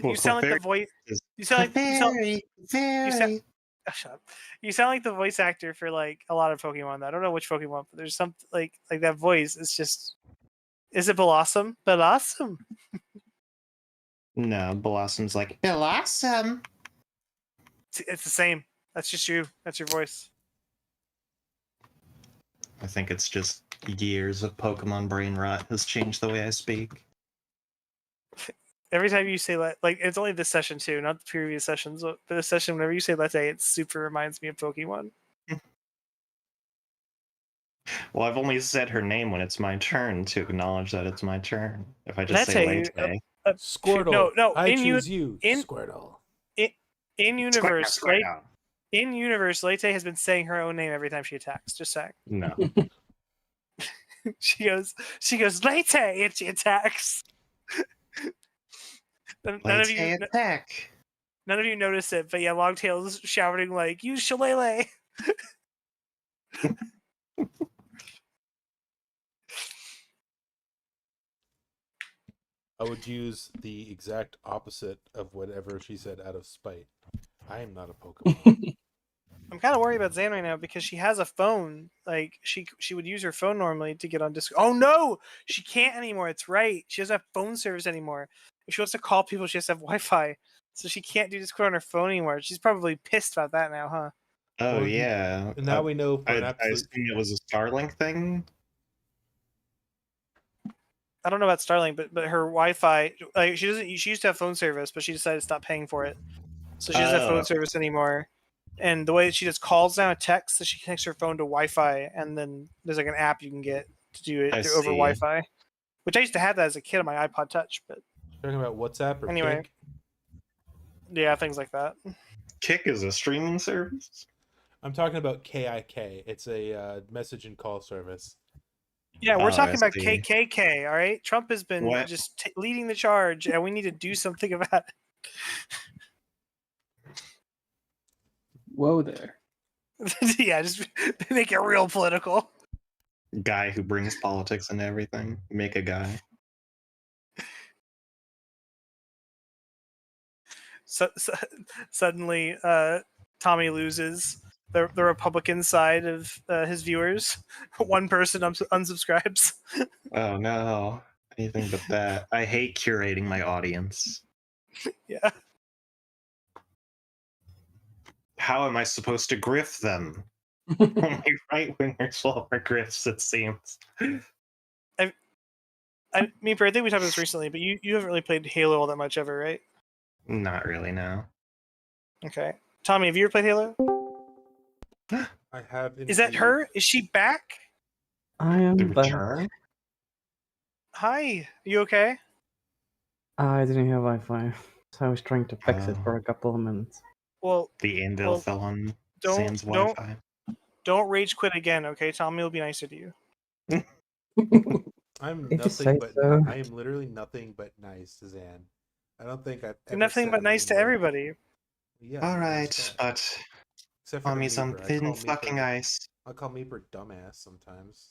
You sound like the voice. You sound like Fairy. oh, shut up. You sound like the voice actor for like a lot of Pokemon. I don't know which Pokemon, but there's some like that voice. It's just. Is it Blossom? Blossom. No, Blossom's like Blossom. It's the same. That's just you. That's your voice. I think it's just years of Pokemon brain rot has changed the way I speak. Every time you say like it's only this session too, not the previous sessions, but this session, whenever you say latte, it super reminds me of Pokemon. Well, I've only said her name when it's my turn to acknowledge that it's my turn. If I just say Latte, Latte. Squirtle. No. I in choose you, in- Squirtle. in universe, Squirtle. in universe, Latte has been saying her own name every time she attacks. Just saying. No. she goes, Latte, and she attacks. None of Latte you, attack. none of you notice it, but yeah, Longtail's shouting like, "Use Shillelagh." I would use the exact opposite of whatever she said out of spite. I am not a Pokemon. I'm kind of worried about Zan right now because she has a phone. Like she would use her phone normally to get on Discord. Oh no, she can't anymore. It's right. She doesn't have phone service anymore. If she wants to call people, she has to have Wi-Fi, so she can't do Discord on her phone anymore. She's probably pissed about that now, huh? Oh, Well, yeah. And now we know for an I absolute. assume it was a Starlink thing. I don't know about Starlink, but her Wi-Fi, like she doesn't. She used to have phone service, but she decided to stop paying for it, so she doesn't have Oh. phone service anymore. And the way that she just calls now, texts, so she connects her phone to Wi-Fi, and then there's like an app you can get to do it I over see. Wi-Fi. Which I used to have that as a kid on my iPod Touch, but Talking about WhatsApp or Anyway. Kik? yeah, things like that. Kick is a streaming service. I'm talking about KIK. It's a message and call service. Yeah, we're Oh, talking I about see. KKK. All right, Trump has been What? just leading the charge, and we need to do something about Whoa there. it. Yeah, just make it real political. Guy who brings politics into everything. Make a guy. So suddenly, Tommy loses the Republican side of his viewers. One person unsubscribes. Oh no. Anything but that. I hate curating my audience. Yeah. How am I supposed to grift them? Only right wingers will are grifts, it seems. I think we talked about this recently, but you haven't really played Halo all that much ever, right? Not really, no. Okay. Tommy, have you ever played Halo? I have. Is that her? Is she back? I am The back. return? Hi. You okay? I didn't have Wi-Fi, so I was trying to fix it for a couple of minutes. Well, The anvil Well, fell on don't- Sans don't- Wi-Fi. don't rage quit again, okay? Tommy will be nicer to you. I'm If you nothing say but. so. I am literally nothing but nice to Zan. I don't think I've Do ever nothing said but a nice mean to word. everybody. Yeah, All I right, respect. but Except for to Tommy's on Meeper. thin fucking ice. I call Meeper dumbass sometimes.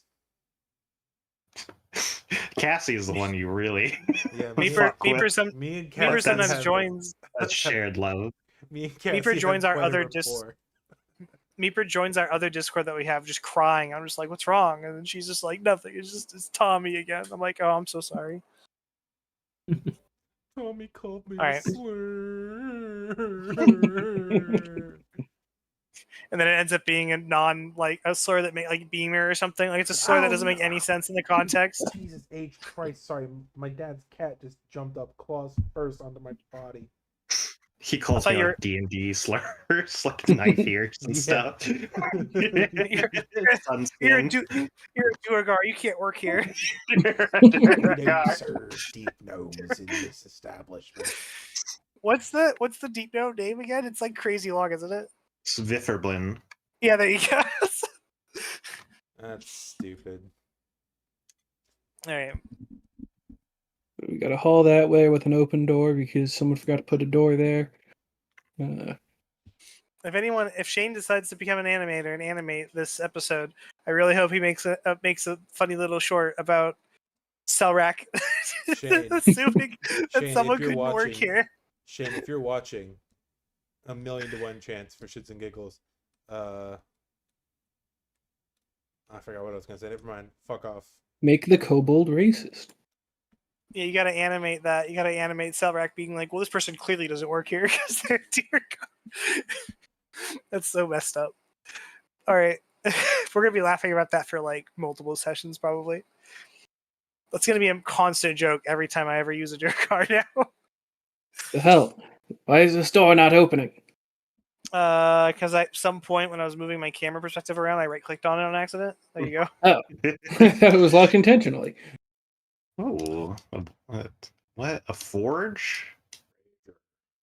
Cassie's the one you really Yeah, Meeper, fuck with. me and Meeper Cassie sometimes have, joins. That's shared love. me and Cassie Meeper joins have our quite a other rapport. Meeper joins our other Discord that we have, just crying. I'm just like, "What's wrong?" And then she's just like, "Nothing. It's Tommy again." I'm like, "Oh, I'm so sorry." Tommy called me All a right. slur. And then it ends up being a slur that make like beamer or something. Like it's a slur that doesn't make any sense in the context. Jesus H Christ! Sorry, my dad's cat just jumped up claws first onto my body. He calls thought me you like D&D slurs, like knife ears and Yeah. stuff. You're a Sunskin. you're a Duergar. You can't work here. We don't serve deep gnomes in this establishment. What's the deep note name again? It's like crazy long, isn't it? Svitherblin. Yeah, there you go. That's stupid. All right. We got a hall that way with an open door because someone forgot to put a door there. If Shane decides to become an animator and animate this episode, I really hope he makes a funny little short about Selrak Shane. assuming that Shane, someone if you're couldn't work watching, here. Shane, if you're watching, 1,000,000 to 1 chance for shits and giggles. I forgot what I was gonna say. Never mind. Fuck off. Make the kobold racist. Yeah, you got to animate that. You got to animate Selrak being like, "Well, this person clearly doesn't work here because they're Duergar." That's so messed up. All right, we're gonna be laughing about that for like multiple sessions probably. That's gonna be a constant joke every time I ever use a Duergar now. The hell? Why is this door not opening? Because at some point when I was moving my camera perspective around, I right-clicked on it on accident. There you go. Oh, I thought it was locked intentionally. Oh, what? A forge?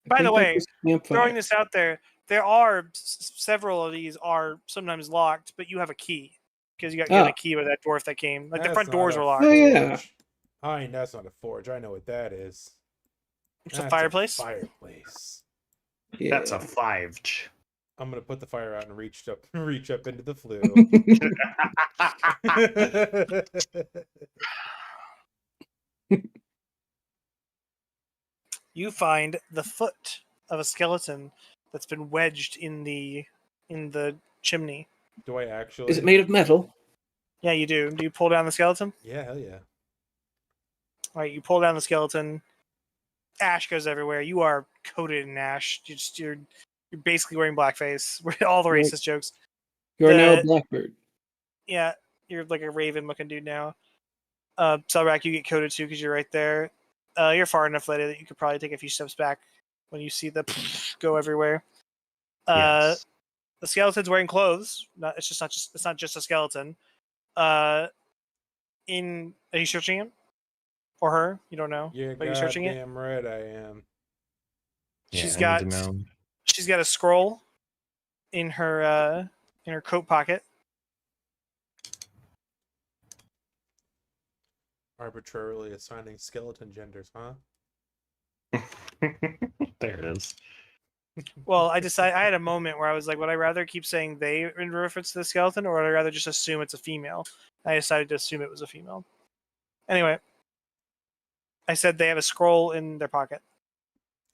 By the way, throwing Throwing this out there, there are several of these are sometimes locked, but you have a key because you got a key with that dwarf that came. Like the That's front not doors a were locked. Oh, yeah. forge. That's not a forge. I know what that is. It's That's a fireplace. Fireplace. Yeah. That's a 5. I'm gonna put the fire out and reach up into the flue. You find the foot of a skeleton that's been wedged in the chimney. Do I actually? Is it made of metal? Yeah, you do. Do you pull down the skeleton? Yeah, hell yeah. All right, you pull down the skeleton. Ash goes everywhere. You are coated in ash. You're basically wearing blackface. All the racist jokes. You are now a blackbird. Yeah, you're like a raven looking dude now. Selrak, you get coated too because you're right there. You're far enough later that you could probably take a few steps back when you see the go everywhere. Yes. The skeleton's wearing clothes. It's not just a skeleton. Are you searching him or her? You don't know. You're Are you searching it? goddamn right I am. Yeah, She's I got need to know. she's got a scroll in her coat pocket. Arbitrarily assigning skeleton genders, huh? There it is. Well, I had a moment where I was like, would I rather keep saying they in reference to the skeleton, or would I rather just assume it's a female? I decided to assume it was a female. Anyway, I said they have a scroll in their pocket.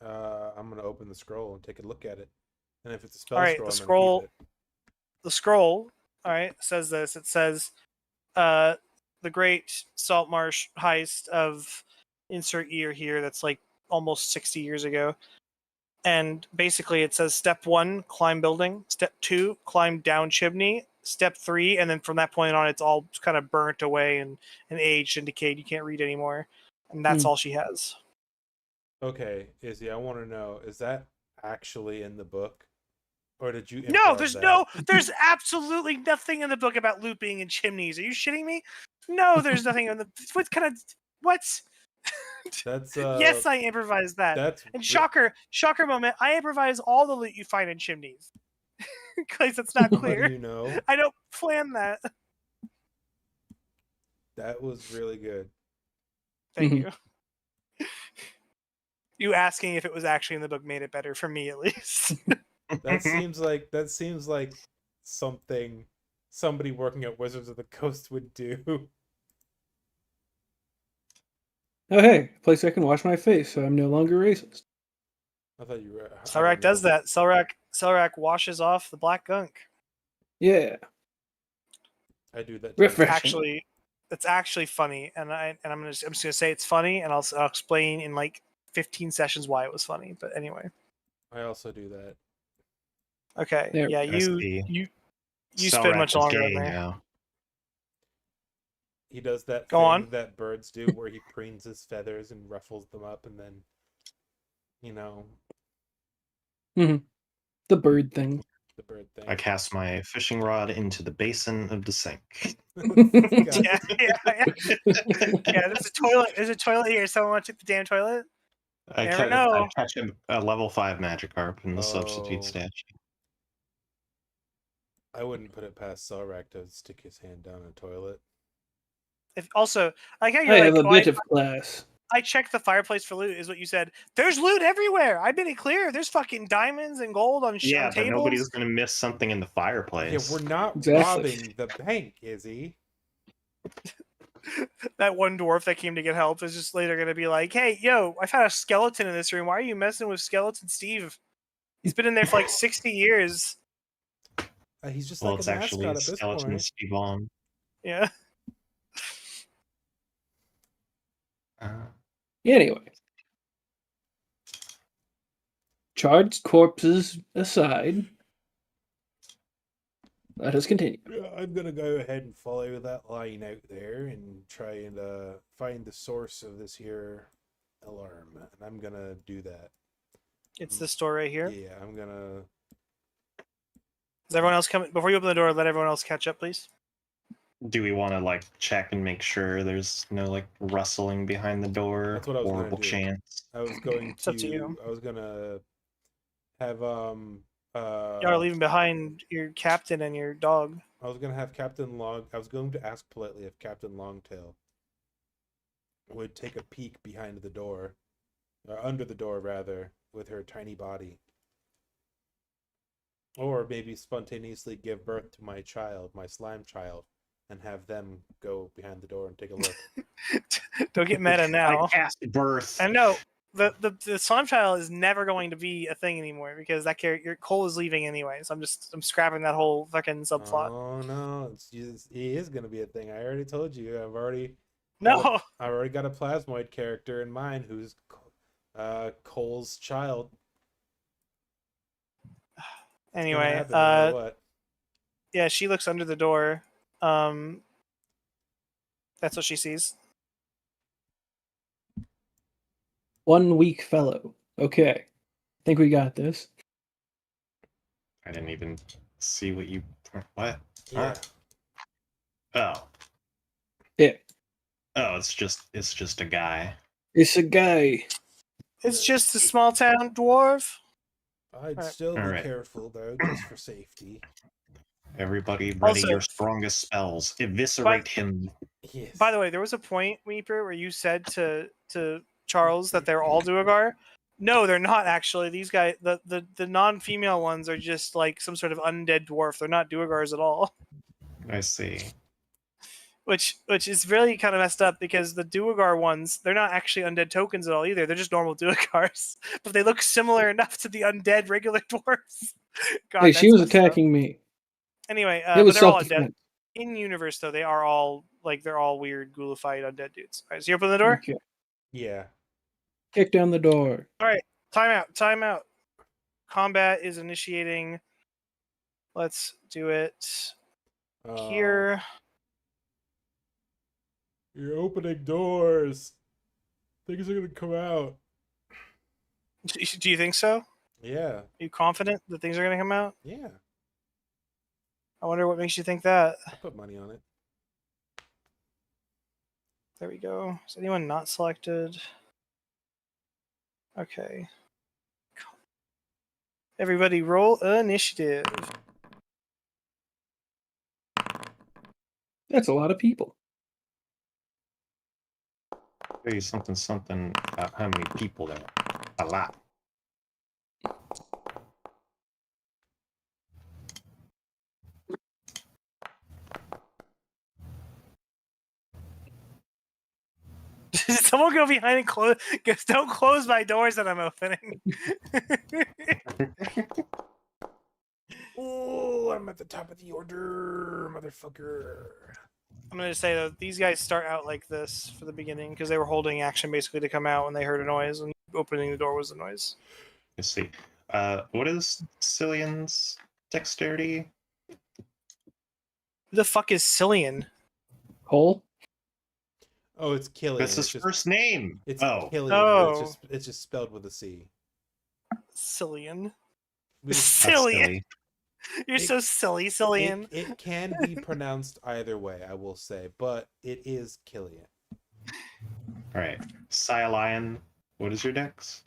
I'm gonna open the scroll and take a look at it. And if it's a spell All right, scroll, the I'm scroll. gonna keep it. The scroll, all right, says this. It says, the great Saltmarsh heist of insert year here. That's like almost 60 years ago. And basically it says step 1, climb building. Step 2, climb down chimney. Step 3, and then from that point on, it's all kind of burnt away and aged and decayed. You can't read anymore. And that's all she has. Okay, Izzy, I want to know, is that actually in the book? Or did you No, improv that? there's absolutely nothing in the book about loot being in chimneys. Are you shitting me? No, there's nothing in the what? That's Yes, I improvised that. And shocker moment, I improvise all the loot you find in chimneys. Because it's not How clear. do you know? I don't plan that. That was really good. Thank you. You asking if it was actually in the book made it better for me, at least. That seems like something somebody working at Wizards of the Coast would do. Oh, hey, a place I can wash my face, so I'm no longer racist. I thought you were. I Selrak don't does know. that. Selrak washes off the black gunk. Yeah, I do that. Too. refreshing. It's actually funny, and I'm just gonna say it's funny, and I'll explain in like 15 sessions why it was funny. But anyway, I also do that. okay, There yeah, we go. you spend Selrak much is longer gay in there. now. He does that Go thing on. that birds do, where he preens his feathers and ruffles them up, and then, The bird thing. the bird thing. I cast my fishing rod into the basin of the sink. God. Yeah. There's a toilet. There's a toilet here. Someone want to take the damn toilet? Never know. I catch a level 5 Magikarp in the substitute Oh. statue. I wouldn't put it past Selrak to stick his hand down a toilet. If also, like how I you're have like, a "Oh, bit of class. I checked the fireplace for loot," is what you said. There's loot everywhere. I've been clear. There's fucking diamonds and gold on Yeah, on but tables. nobody's gonna miss something in the Yeah, fireplace. we're not Exactly. robbing the bank, Izzy. That one dwarf that came to get help is just later going to be like, "Hey, yo, I found a skeleton in this room. Why are you messing with Skeleton Steve? He's been in there for like 60 years." He's just Well, like it's a actually mascot at this Skeleton point. Steve on. Yeah. Anyway. Charred corpses aside, let us continue. Yeah, I'm gonna go ahead and follow that line out there and try and find the source of this here alarm, and I'm gonna do that. It's this door right here. Yeah, I'm gonna. Is everyone else coming? Before you open the door, let everyone else catch up, please. Do we want to like check and make sure there's no like rustling behind the door? That's what I was gonna Horrible do. chance. I was going It's up to you. I was gonna have Y'all are leaving behind your captain and your dog. I was gonna have Captain Long. I was going to ask politely if Captain Longtail would take a peek behind the door, or under the door rather, with her tiny body, or maybe spontaneously give birth to my child, my slime child, and have them go behind the door and take a look. Don't get meta now. I cast birth. And no, the slime child is never going to be a thing anymore because that character Cole is leaving anyway. So I'm scrapping that whole fucking subplot. Oh no, he is gonna be a thing. I already told you. I've already No. got a plasmoid character in mind who's Cole's child. Anyway, Happen, no matter what. yeah, she looks under the door. That's what she sees. 1 weak fellow. Okay. Think we got this. I didn't even see what you. What? Yeah. Oh. Yeah. Oh, it's just a guy. It's a guy. It's just a small town dwarf. I'd Alright. still be Alright. careful though, just for safety. Everybody ready Also- your strongest spells. Eviscerate him. Yes. By the way, there was a point, Weeper, where you said to Charles that they're all Duergar. No, they're not actually. These guys, the non-female ones, are just like some sort of undead dwarf. They're not Duergars at all. I see. Which is really kind of messed up because the Duergar ones, they're not actually undead tokens at all either. They're just normal Duergars, but they look similar enough to the undead regular dwarves. God, Hey, that's she was messed up. attacking me. Anyway, It but was they're all undead. self-defense. In universe, though, they are all like they're all weird, ghoulified undead dudes. All right, so you open the door. Okay. Yeah. Kick down the door. All right, time out. Combat is initiating. Let's do it here. You're opening doors. Things are gonna come out. Do you think so? Are Yeah. you confident that things are going to come out? Yeah. I wonder what makes you think that. I put money on it. There we go. Is anyone not selected? Okay. Everybody roll initiative. That's a lot of people. Tell you something about how many people there are. A lot. Someone go behind and close. Don't close my doors that I'm opening. Oh, I'm at the top of the order, motherfucker. I'm gonna say though, these guys start out like this for the beginning because they were holding action basically to come out when they heard a noise, and opening the door was the noise. Let's see. What is Cillian's dexterity? Who the fuck is Cillian? Hole? Oh, it's Killian. That's his first name. It's Oh, Killian. Oh. But it's just spelled with a C. Cillian. We just- that's Cillian. silly. You're It- so silly, Cillian. It can be pronounced either way, I will say, but it is Killian. All right, Lion. What is your dex?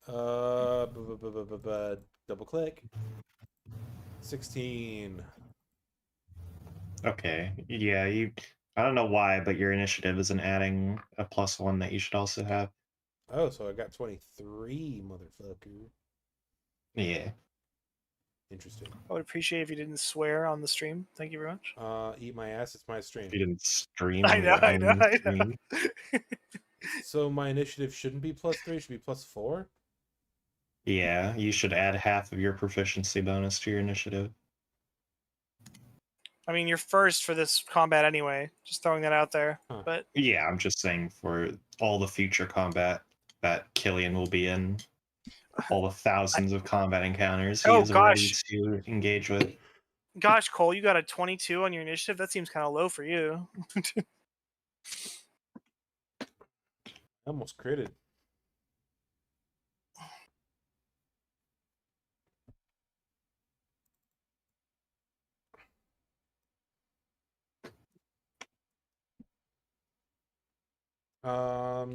Double click. 16. Okay, yeah, you. I don't know why, but your initiative isn't adding a +1 that you should also have. Oh, so I got 23, motherfucker. Yeah. Interesting. I would appreciate if you didn't swear on the stream. Thank you very much. Eat my ass. It's my stream. If you didn't stream. I know, your I know, own I know. stream. So my initiative shouldn't be +3. It should be +4. Yeah, you should add half of your proficiency bonus to your initiative. I mean, you're first for this combat anyway. Just throwing that out there. Huh. But Yeah, I'm just saying for all the future combat that Killian will be in, all the thousands of combat encounters he Oh, is ready gosh. to engage with. gosh, Cole, you got a 22 on your initiative. That seems kind of low for you. I almost critted.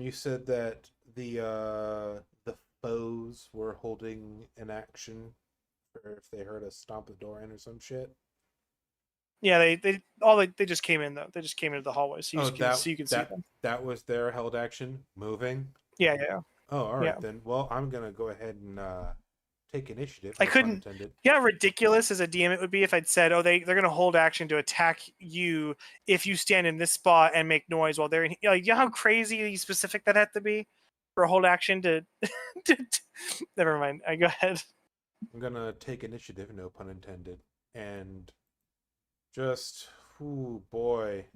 You said that the foes were holding an action for if they heard us stomp the door in or some shit. Yeah, they just came in though. They just came into the hallway, so you can see them. That was their held action, moving. Yeah, yeah. Oh, all right Yeah. then. Well, I'm gonna go ahead and take initiative. I no pun couldn't- intended. You know how ridiculous as a DM it would be if I'd said, "Oh, they're going to hold action to attack you if you stand in this spot and make noise while they're in." You know how crazy specific that had to be for a hold action to. Never mind. I go ahead. I'm gonna take initiative, no pun intended, and just, ooh boy.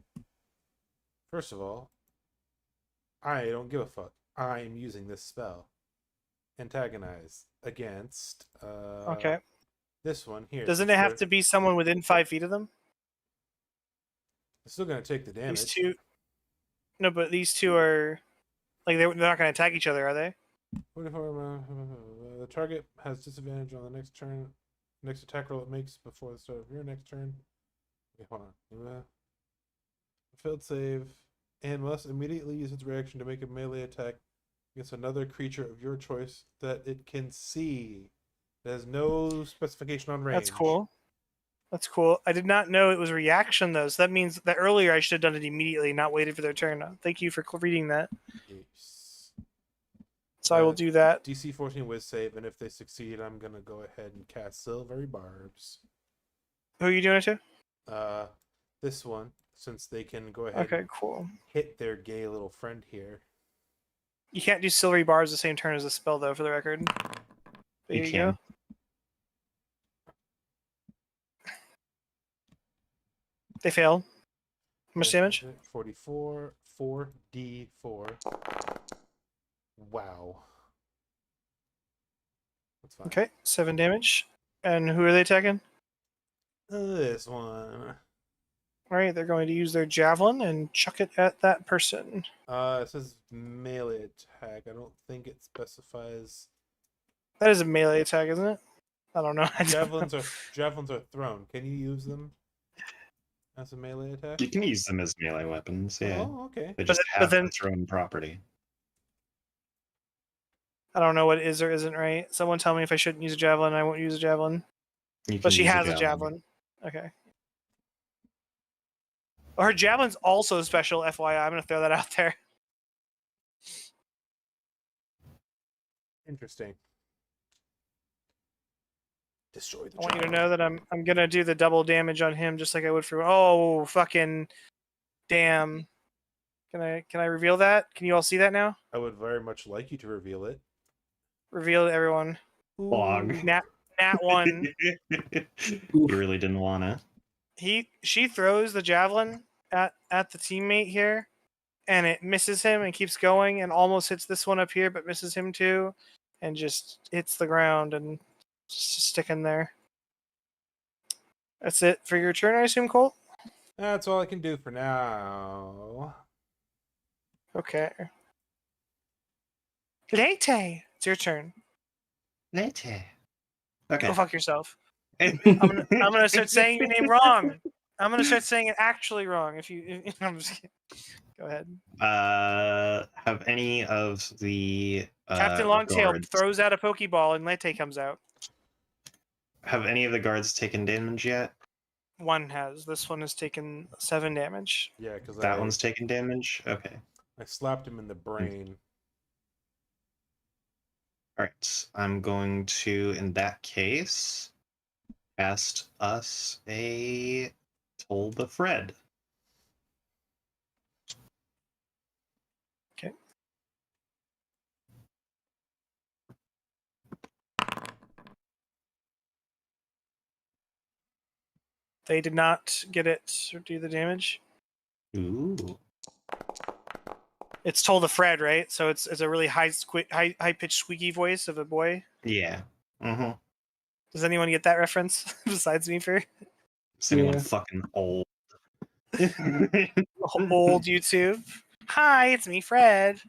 First of all, I don't give a fuck. I'm using this spell. Antagonize against Okay. this one here. Doesn't it have to be someone within 5 feet of them? I'm still gonna take the damage. These two. No, but these two are like they're not going to attack each other, are they? The target has disadvantage on the next turn. Next attack roll it makes before the start of your next turn. Okay, hold on. Failed save, and must immediately use its reaction to make a melee attack against another creature of your choice that it can see. There's no specification on range. That's cool. That's cool. I did not know it was a reaction though, so that means that earlier I should have done it immediately, not waited for their turn. Thank you for reading that. Yes. So I will do that. DC 14 whiz save, and if they succeed, I'm gonna go ahead and cast Silvery Barbs. Who are you doing it to? This one, since they can go ahead Okay, and cool. hit their gay little friend here. You can't do silvery bars the same turn as the spell though, for the record. There you can. go. They failed. How much damage? 44, 4d4. Wow. That's fine. Okay, 7 damage. And who are they attacking? This one. Alright, they're going to use their javelin and chuck it at that person. It says melee attack. I don't think it specifies. That is a melee attack, isn't it? I don't know. Javelins are thrown. Can you use them as a melee attack? You can use them as melee weapons, yeah. Oh, okay. They just but have then- the thrown property. I don't know what is or isn't right. Someone tell me if I shouldn't use a javelin. I won't use a javelin. You But can she use has a javelin. Okay. Well, her javelin's also special, FYI. I'm going to throw that out there. Interesting. Destroy the I want you to javelin. know that I'm gonna do the double damage on him just like I would for. Oh fucking damn! Can I reveal that? Can you all see that now? I would very much like you to reveal it. Reveal to everyone. Blog. Nat 1. You really didn't want to. She throws the javelin at the teammate here, and it misses him and keeps going and almost hits this one up here, but misses him too, and just hits the ground and just sticking there. That's it for your turn, I assume, Colt? That's all I can do for now. Okay. Late, it's your turn. Later. Okay. Go fuck yourself. I'm gonna start saying your name wrong. I'm gonna start saying it actually wrong. I'm just kidding. Go ahead. Have any of the Captain Longtail guards, throws out a Pokeball and Lete comes out. have any of the guards taken damage yet? One has. This one has taken 7 damage. Yeah, because That one's taken damage? Okay. I slapped him in the brain. Alright. I'm going to, in that case, cast us a Toll the Fred. Okay. They did not get it or do the damage. Ooh. It's Toll the Fred, right? So it's a really high pitched squeaky voice of a boy. Yeah. Mm-hmm. Does anyone get that reference besides me? For Is anyone Yeah. fucking old? old YouTube. Hi, it's me, Fred.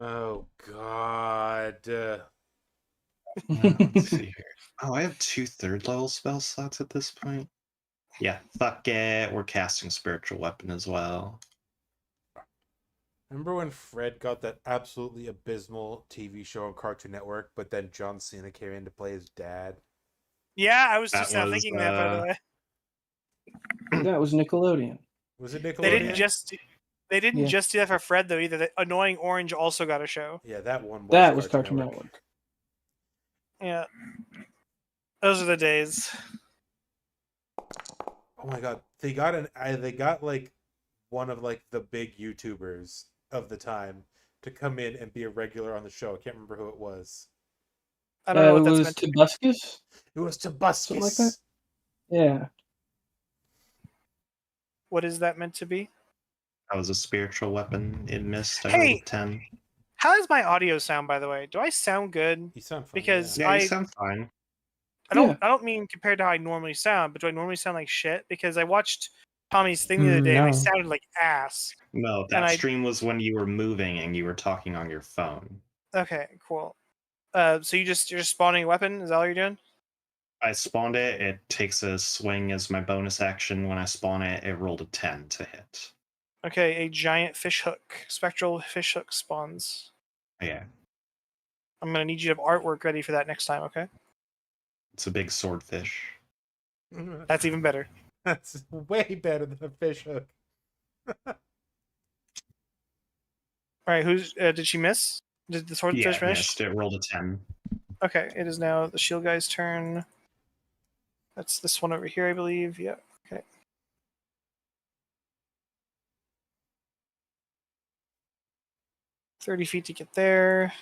Oh God. Let's see here. Oh, I have 2 third-level spell slots at this point. Yeah, fuck it. We're casting Spiritual Weapon as well. Remember when Fred got that absolutely abysmal TV show on Cartoon Network, but then John Cena came in to play his dad? Yeah, I was That just now was, thinking that, by the way. That was Nickelodeon. Was it Nickelodeon? They didn't Yeah. just do that for Fred though either. The Annoying Orange also got a show. Yeah, that one was That was Cartoon Network. Yeah. Those are the days. Oh my God, they got like one of like the big YouTubers of the time to come in and be a regular on the show. I can't remember who it was. I don't know what it that's was meant to be. Tobuscus? It was Tobuscus. Something like that? Yeah. What is that meant to be? That was a Spiritual Weapon. It missed. I Hey! rolled a 10. How does my audio sound, by the way? Do I sound good? You sound fine. Because Yeah, you I- sound fine. Yeah. I don't mean compared to how I normally sound, but do I normally sound like shit? Because I watched Tommy's thing the other day and I No. sounded like ass. No, And that I- stream was when you were moving and you were talking on your phone. Okay, cool. So you're just spawning a weapon? Is that all you're doing? I spawned it. It takes a swing as my bonus action. When I spawn it, it rolled a 10 to hit. Okay, a giant fish hook, spectral fish hook spawns. Yeah, I'm gonna need you to have artwork ready for that next time. Okay, it's a big swordfish. that's even better. That's way better than a fish hook. All right, who's did she miss? Did the swordfish Yeah, it finish? missed. It rolled a 10. Okay, it is now the shield guy's turn. That's this one over here, I believe. Yeah. Okay. $30 feet to get there.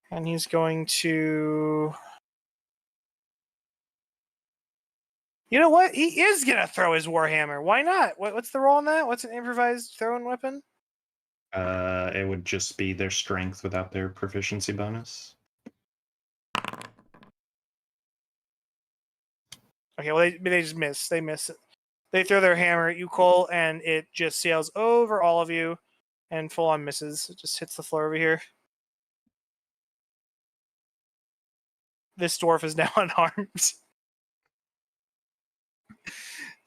And he's going to. You know what? He is gonna throw his warhammer. Why not? What's the roll on that? What's an improvised throwing weapon? It would just be their strength without their proficiency bonus. Okay, well they just miss. They miss it. They throw their hammer at you, Cole, and it just sails over all of you, and full on misses. It just hits the floor over here. This dwarf is now unharmed.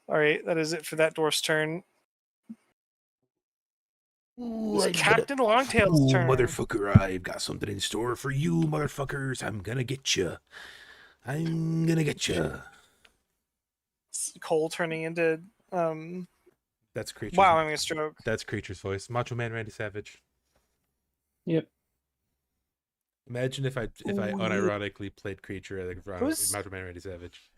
All right, that is it for that dwarf's turn. It's Captain Longtail's turn. Motherfucker, I've got something in store for you, motherfuckers. I'm gonna get you. I'm gonna get you. Cole turning into That's creature's. wow, I'm having a stroke. That's creature's voice. Macho Man Randy Savage. Yep. Imagine if I unironically played creature like Who's- Macho Man Randy Savage.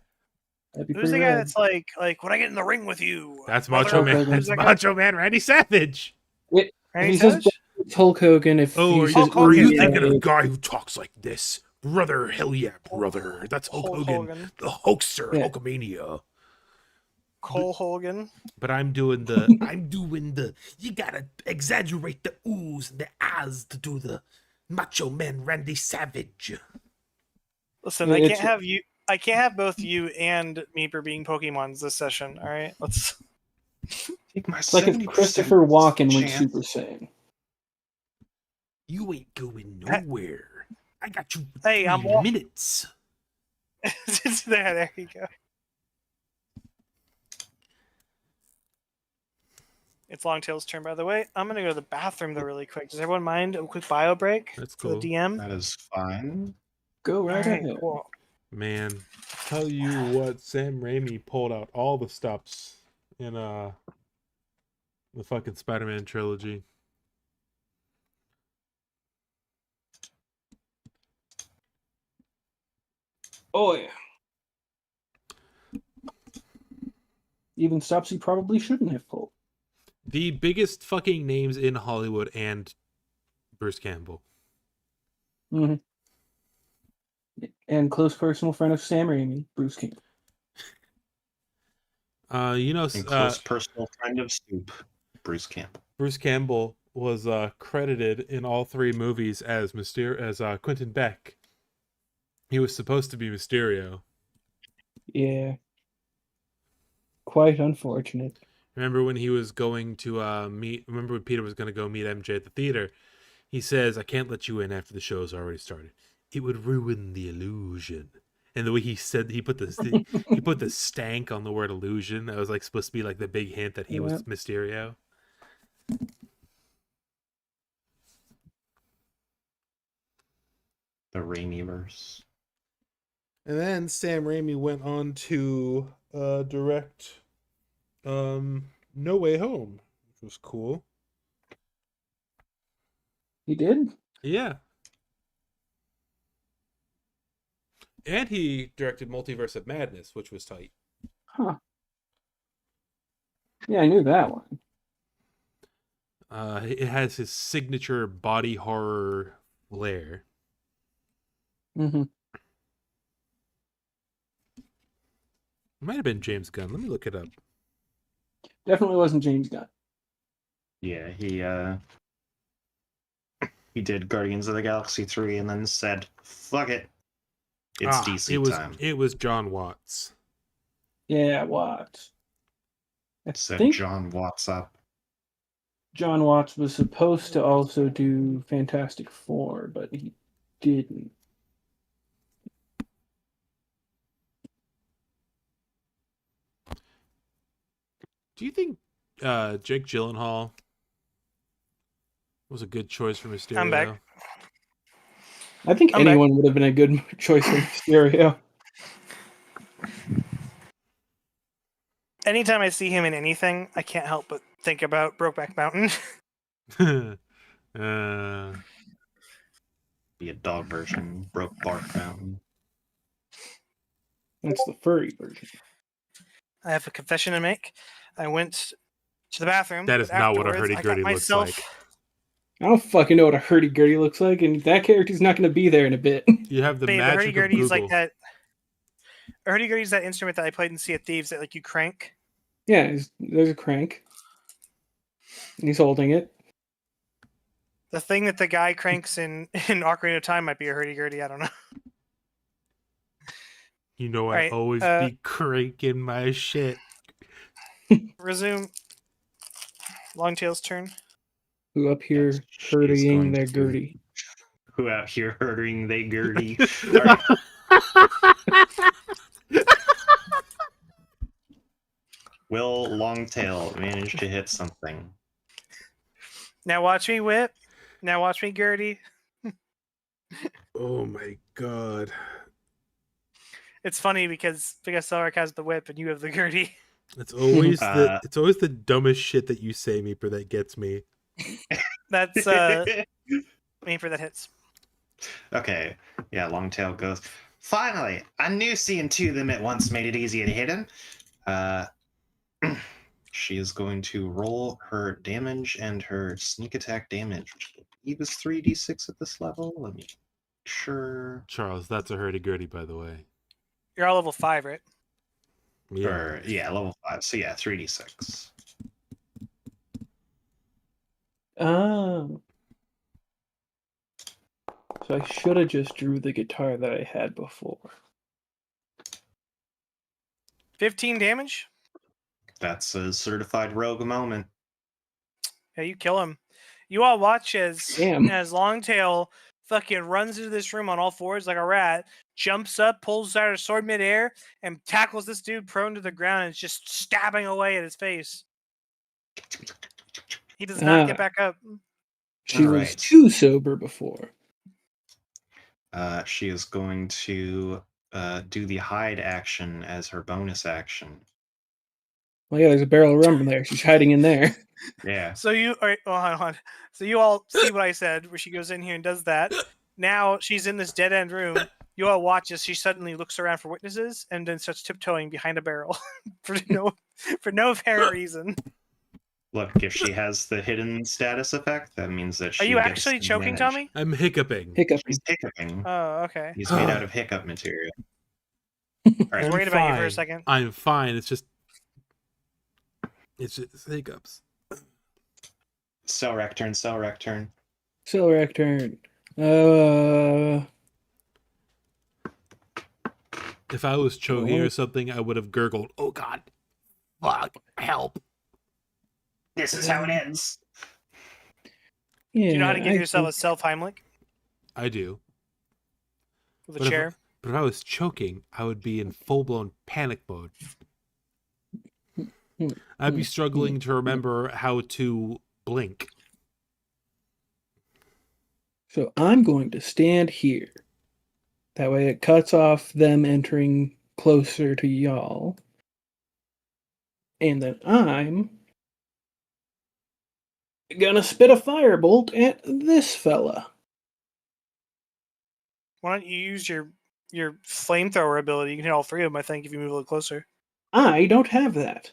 That'd be Who's pretty the guy rad. that's like when I get in the ring with you? That's brother?" Macho Man. Hogan. Who's That's that guy? Macho Man Randy Savage. If Randy he says Savage? it's Hulk Hogan, if Oh, he are says, you, Hulk Hogan, are you yeah. thinking of a guy who talks like this? Brother, hell yeah, brother. That's Hulk Hogan. The Hulkster, Yeah. Hulkamania. Cole Hogan. But I'm doing the, you gotta exaggerate the oohs and the ahs to do the Macho Man Randy Savage. Listen, Yeah, I it's- can't have you. I can't have both you and Meeper being Pokemons this session. All right, let's. Take my it's like if 70% Christopher Walken went chance. Super Saiyan. You ain't going nowhere. I got you for Hey, I'm 3 minutes. there you go. It's Longtail's turn, by the way. I'm gonna go to the bathroom though, really quick. Does everyone mind a quick bio break That's for cool. the DM? That is fine. Go All right right, ahead. cool. Man, tell you what, Sam Raimi pulled out all the stops in the fucking Spider-Man trilogy. Oh yeah. Even stops he probably shouldn't have pulled. The biggest fucking names in Hollywood and Bruce Campbell. Mm-hmm. And close personal friend of Sam Raimi, Bruce Campbell. And close personal friend of Soup, Bruce Campbell. Bruce Campbell was credited in all 3 movies as Quentin Beck. He was supposed to be Mysterio. Yeah. Quite unfortunate. Remember when he was going to remember when Peter was going to go meet MJ at the theater? He says, "I can't let you in after the show's already started. It would ruin the illusion." And the way he said, he put the stank on the word illusion. That was like supposed to be like the big hint that he was Mysterio. The Raimiverse. And then Sam Raimi went on to direct No Way Home, which was cool. He did? Yeah. And he directed Multiverse of Madness, which was tight. Huh. Yeah, I knew that one. It has his signature body horror flair. Mm-hmm. It might have been James Gunn. Let me look it up. Definitely wasn't James Gunn. Yeah, he did Guardians of the Galaxy 3 and then said, "Fuck it, it's DC time." It was John Watts. Yeah, what? I Said think John Watts up. John Watts was supposed to also do Fantastic Four, but he didn't. Do you think Jake Gyllenhaal was a good choice for Mysterio? I'm back. I think I'm anyone would have been a good choice for Mysterio. Anytime I see him in anything, I can't help but think about Brokeback Mountain. Be a dog version, Broke Bark Mountain. That's the furry version. I have a confession to make. I went to the bathroom. That is but not what a afterwards, I got hurdy-gurdy looks myself- like. I don't fucking know what a hurdy-gurdy looks like, and that character's not going to be there in a bit. You have the Babe, magic of hurdy-gurdy is Google. like that. A hurdy-gurdy is that instrument that I played in Sea of Thieves that like you crank. Yeah, there's a crank. And he's holding it. The thing that the guy cranks in Ocarina of Time might be a hurdy-gurdy. I don't know. You know, I Right, always be cranking my shit. Resume. Longtail's turn. Who up here Yes, she is hurdying going their to- Gertie? Who out here hurting they Gertie? Will Longtail manage to hit something? Now watch me whip. Now watch me Gertie. Oh my god. It's funny because Sarek has the whip and you have the Gertie. It's always the dumbest shit that you say, Meeper, that gets me. That's Meeper that hits. Okay, yeah, Longtail goes. Finally, I knew seeing two of them at once made it easier to hit him. She is going to roll her damage and her sneak attack damage, which I believe is 3d6 at this level. Let me make sure. Charles, that's a hurdy-gurdy, by the way. You're all level 5, right? Yeah. Or, yeah, level 5. So yeah, 3d6. Oh. So I should have just drew the guitar that I had before. 15 damage. That's a certified rogue moment. Yeah, you kill him. You all watch as Damn. Longtail fucking runs into this room on all fours like a rat, jumps up, pulls out her sword midair, and tackles this dude prone to the ground and is just stabbing away at his face. He does not get back up. She was Alright. too sober before. She is going to do the hide action as her bonus action. Well, yeah, there's a barrel of rum there. She's hiding in there. Yeah. So you, all right, well, hold on. So you all see what I said, where she goes in here and does that. Now she's in this dead end room. You all watch as she suddenly looks around for witnesses and then starts tiptoeing behind a barrel for no apparent reason. Look, if she has the hidden status effect, that means that she Are you gets actually choking, advantage. Tommy? I'm hiccuping. Hiccup. She's hiccuping. Oh, okay. He's made out of hiccup material. I was Alright, worried about you for a second. I'm fine. It's just hiccups. Selrek turn. Silverac turn. If I was choking Oh. or something, I would have gurgled, "Oh God, fuck, help!" This is how it ends. Yeah. Do you know how to give I yourself think- a self Heimlich I do. with a But chair? But if I was choking, I would be in full-blown panic mode. I'd be struggling to remember how to blink. So I'm going to stand here. That way it cuts off them entering closer to y'all. And then I'm gonna spit a firebolt at this fella. Why don't you use your flamethrower ability? You can hit all three of them, I think, if you move a little closer. I don't have that.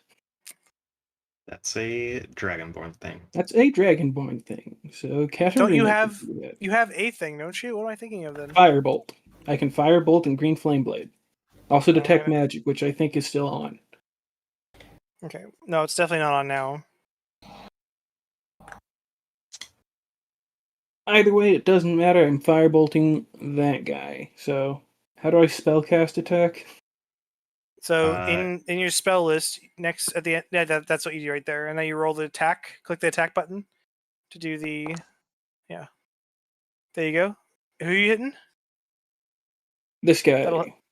That's a dragonborn thing. That's a dragonborn thing. So Katarina Don't you can have- do that. You have a thing, don't you? What am I thinking of then? Firebolt? I can firebolt and green flame blade. Also detect Okay. magic, which I think is still on. Okay. No, it's definitely not on now. Either way, it doesn't matter. I'm firebolting that guy. So how do I spellcast attack? So Uh, in your spell list, next at the end, yeah, that's what you do right there, and then you roll the attack. Click the attack button to do the, yeah. There you go. Who are you hitting? This guy.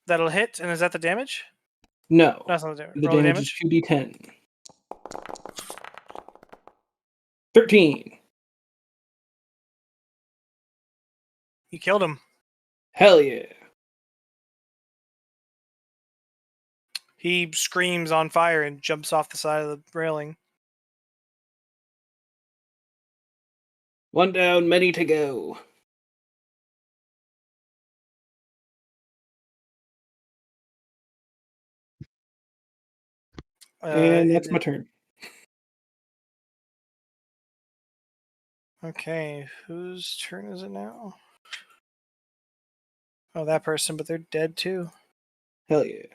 That'll hit, and is that the damage? No. That's not the damage. The Roll the damage is 2d10. 13. You killed him. Hell yeah. He screams on fire and jumps off the side of the railing. One down, many to go. And that's my turn. Okay, whose turn is it now? Oh, that person, but they're dead too. Hell yeah.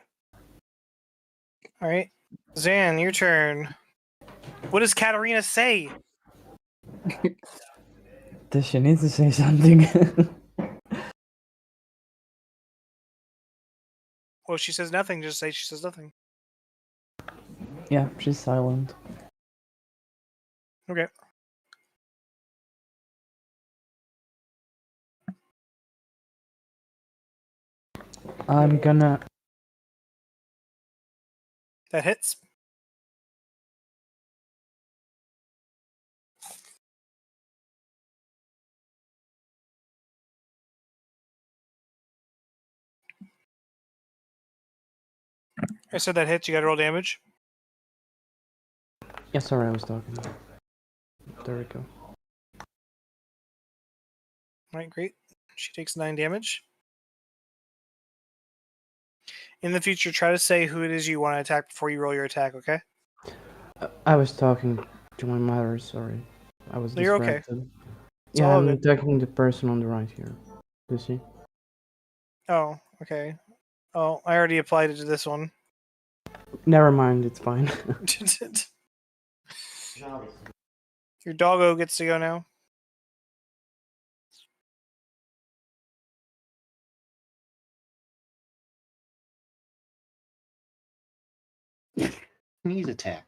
All right, Zan, your turn. What does Katarina say? Does she need to say something? Well, she says nothing. Just say she says nothing. Yeah, she's silent. Okay. I'm gonna. That hits. I said that hits. You got to roll damage. Yeah, sorry, I was talking. There we go. All right, great. She takes 9 damage. In the future, try to say who it is you want to attack before you roll your attack, okay? I was talking to my mother, sorry. I was No, you're okay. distracted. It's Yeah, all I'm good. talking to the person on the right here. You see? Oh, okay. Oh, I already applied it to this one. Never mind, it's fine. Your doggo gets to go now. Sneeze attack.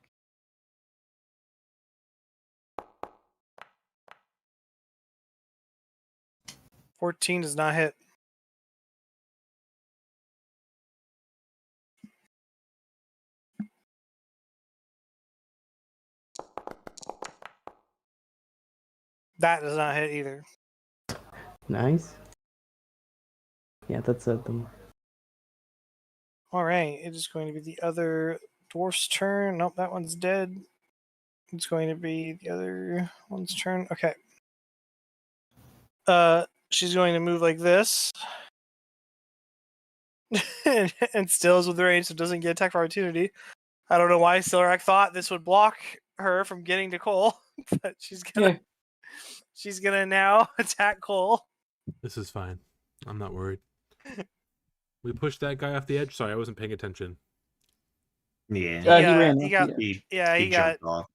14 does not hit. That does not hit either. Nice. Yeah, that's it then. All right, it is going to be the other dwarf's turn. Nope, that one's dead. It's going to be the other one's turn. Okay. She's going to move like this. and still is with range, so doesn't get attack for opportunity. I don't know why Silrak thought this would block her from getting to Cole, but she's gonna now attack Cole. This is fine. I'm not worried. We pushed that guy off the edge. Sorry, I wasn't paying attention. Yeah. He ran. He got. He He got. jumped off.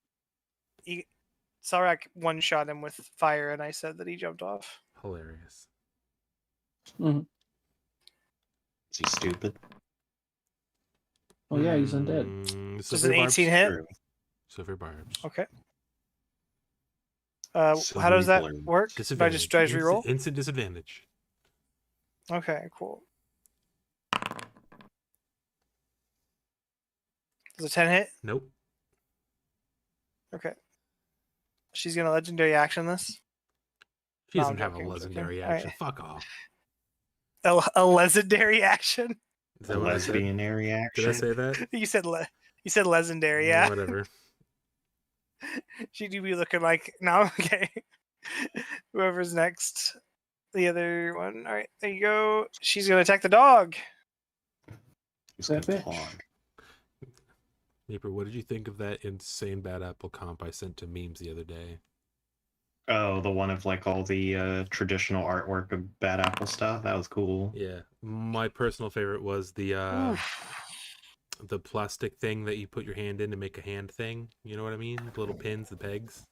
Silrak one shot him with fire, and I said that he jumped off. Hilarious. Is he stupid? Oh yeah, he's undead. Does an 18 hit? True. Silver barbs. Okay. How Silvery does that blue. work? Do I just reroll? Instant disadvantage. Okay, cool. Does a 10 hit? Nope. Okay. She's gonna legendary action this. She No, doesn't I'm have joking, a I'm legendary joking. action. Fuck off. A legendary action. Is A that what I said? lesbian reaction. Did I say that? You said legendary, yeah. Whatever. She do be looking like no. Okay. Whoever's next, the other one. All right, there you go. She's gonna attack the dog. He's That got a bitch. dog. Naper, what did you think of that insane bad apple comp I sent to memes the other day? Oh, the one of like all the traditional artwork of Bad Apple stuff. That was cool. Yeah, my personal favorite was the plastic thing that you put your hand in to make a hand thing. You know what I mean? The little pins, the pegs.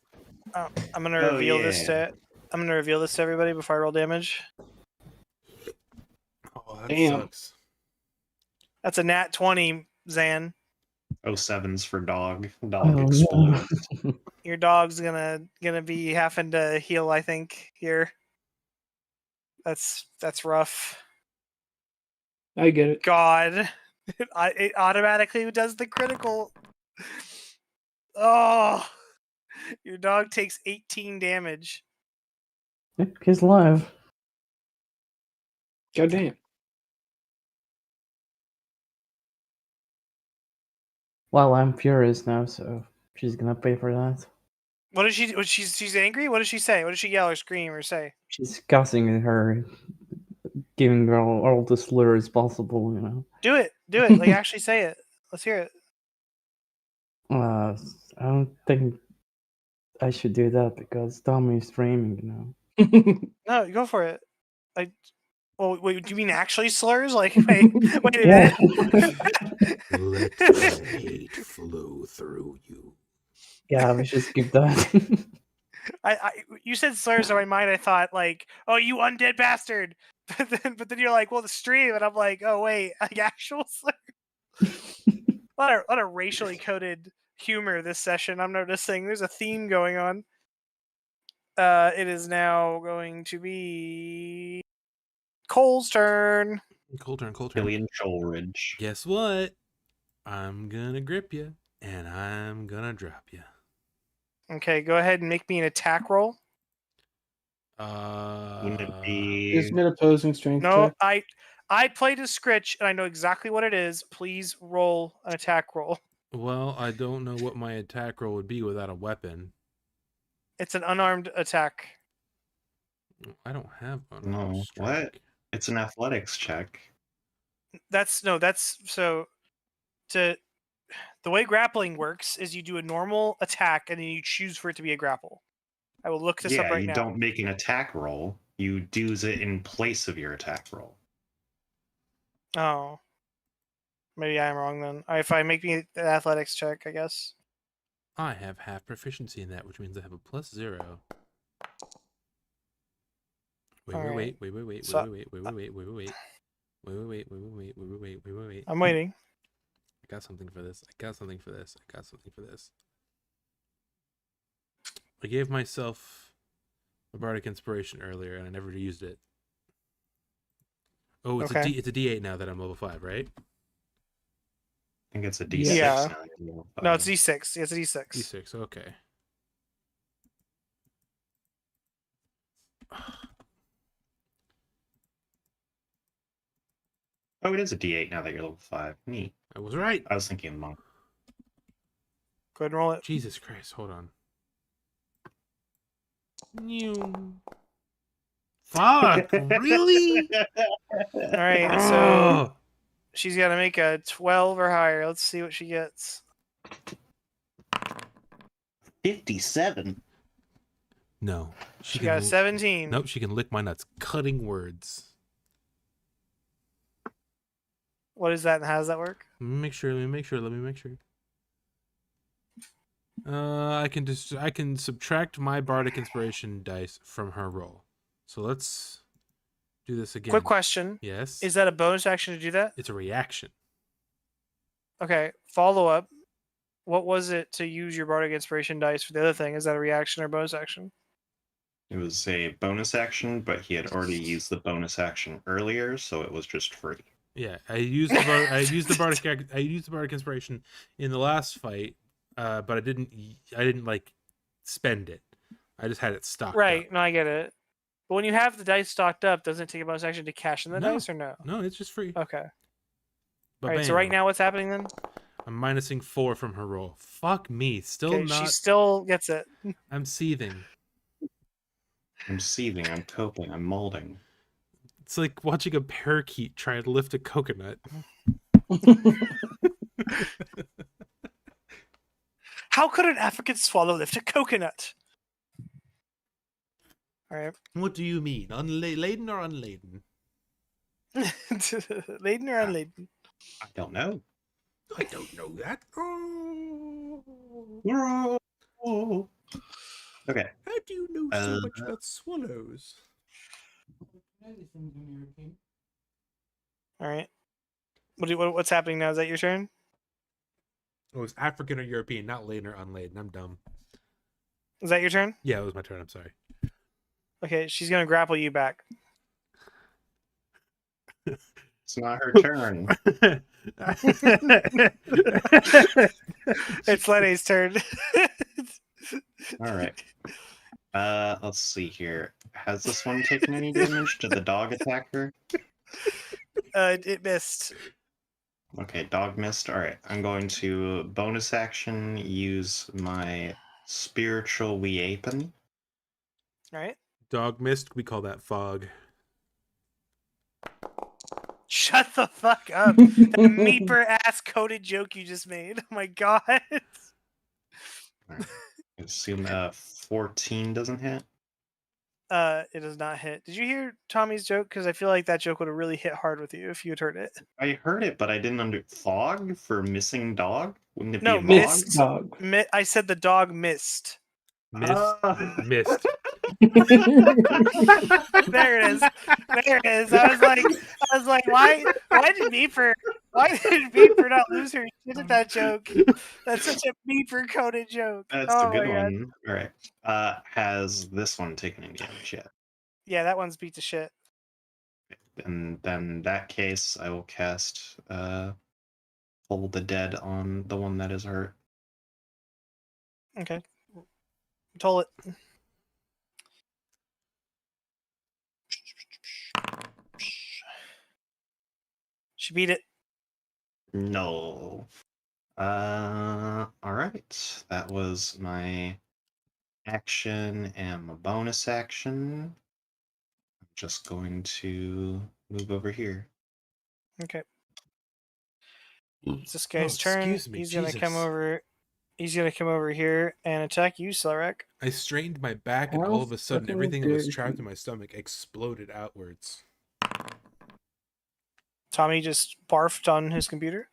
I'm gonna Oh, reveal this yeah. to. I'm gonna reveal this to everybody before I roll damage. Oh, that Damn. sucks. That's a nat 20, Zan. 07's for dog. Dog Oh, no. explodes. Your dog's gonna be having to heal, I think, here. That's rough. I get it. God. It automatically does the critical. Oh, your dog takes 18 damage. He's alive. Goddamn. Well, I'm furious now, so she's gonna pay for that. What does she? She's angry. What does she say? What does she yell or scream or say? She's cussing at her, giving her all the slurs possible, you know. Do it. Like actually say it. Let's hear it. I don't think I should do that because Tommy is streaming, you know. No, go for it. Well, wait. Do you mean actually slurs? Like, wait a Yeah. minute. Let the hate flow through you. Yeah, we should skip that. You said slurs in my mind. I thought like, oh, you undead bastard. But then you're like, well, the stream, and I'm like, oh wait, like actual slur. a lot of racially coded humor this session. I'm noticing there's a theme going on. It is now going to be Cole's turn. Cold turn. Killian Shoalridge. Guess what? I'm gonna grip you, and I'm gonna drop you. Okay, go ahead and make me an attack roll. Wouldn't it be... Isn't it opposing strength No, check? I played a Scritch, and I know exactly what it is. Please roll an attack roll. Well, I don't know what my attack roll would be without a weapon. It's an unarmed attack. I don't have bonus No, what? strike. It's an athletics check. That's so to the way grappling works is you do a normal attack and then you choose for it to be a grapple. I will look this up Yeah, right you now. don't make an attack roll. You do it in place of your attack roll. Oh, maybe I'm wrong then. If I make me an athletics check, I guess. I have half proficiency in that, which means I have a +0. Wait, All right. wait. So- Wait. I'm waiting. I got something for this. I gave myself a bardic inspiration earlier, and I never used it. Oh, it's Okay. it's a D8 now that I'm level 5, right? I think it's a D6 Yeah. now. No, it's D6. It's a D6. D6. Okay. Oh, it is a D8 now that you're level 5. Neat. I was right. I was thinking monk. Go ahead and roll it. Jesus Christ! Hold on. New. Fuck! Really? All right. So Oh! she's got to make a 12 or higher. Let's see what she gets. 57. No. She got a 17. Nope. She can lick my nuts. Cutting words. What is that and how does that work? Let me make sure. I can subtract my bardic inspiration dice from her roll. So let's do this again. Quick question. Yes. Is that a bonus action to do that? It's a reaction. Okay. Follow up. What was it to use your bardic inspiration dice for the other thing? Is that a reaction or bonus action? It was a bonus action, but he had already used the bonus action earlier, so it was just free. Yeah, I used the bardic inspiration in the last fight, but I didn't like spend it. I just had it stocked. Right. Up. No, I get it. But when you have the dice stocked up, doesn't it take a bonus action to cash in the No. dice or no? No, it's just free. Okay. But All right. So right now, what's happening then? I'm minusing 4 from her roll. Fuck me. Still Okay, not. she still gets it. I'm seething. I'm seething, I'm coping, I'm molding. It's like watching a parakeet try to lift a coconut. How could an African swallow lift a coconut? All right. What do you mean? Laden or unladen? Laden or unladen? I don't know. I don't know that. Oh. Okay. How do you know so much about swallows? All right. What's happening now? Is that your turn? Oh, it's African or European, not laden or unladen. I'm dumb. Is that your turn? Yeah, it was my turn. I'm sorry. Okay, she's gonna grapple you back. It's not her turn. It's Lenny's turn. All right. Let's see here. Has this one taken any damage? Did the dog attack her? It missed. Okay, dog missed. All right. I'm going to bonus action use my spiritual weapon. All right. Dog mist, we call that fog. Shut the fuck up. That meeper ass coded joke you just made. Oh my god. All right. I assume 14 doesn't hit. It does not hit. Did you hear Tommy's joke? Because I feel like that joke would have really hit hard with you if you had heard it. I heard it, but I didn't fog for missing dog? Wouldn't it No, be a missed. dog? Dog. I said the dog missed. Missed. There it is. There it is. I was like, why did Beeper not lose her shit at that joke? That's such a Beeper coded joke. That's Oh a good my God. one. All right. Has this one taken any damage yet? Yeah, that one's beat to shit. And then in that case, I will cast Hold the Dead on the one that is hurt. Okay. Toll it. She beat it. No. All right. That was my action and my bonus action. just going to move over here. Okay. It's this guy's Oh, turn. excuse me, He's gonna come Jesus. over. He's gonna come over here and attack you, Selrek. I strained my back, and How all of a sudden, fucking everything that was dare trapped you. in my stomach exploded outwards. Tommy just barfed on his computer.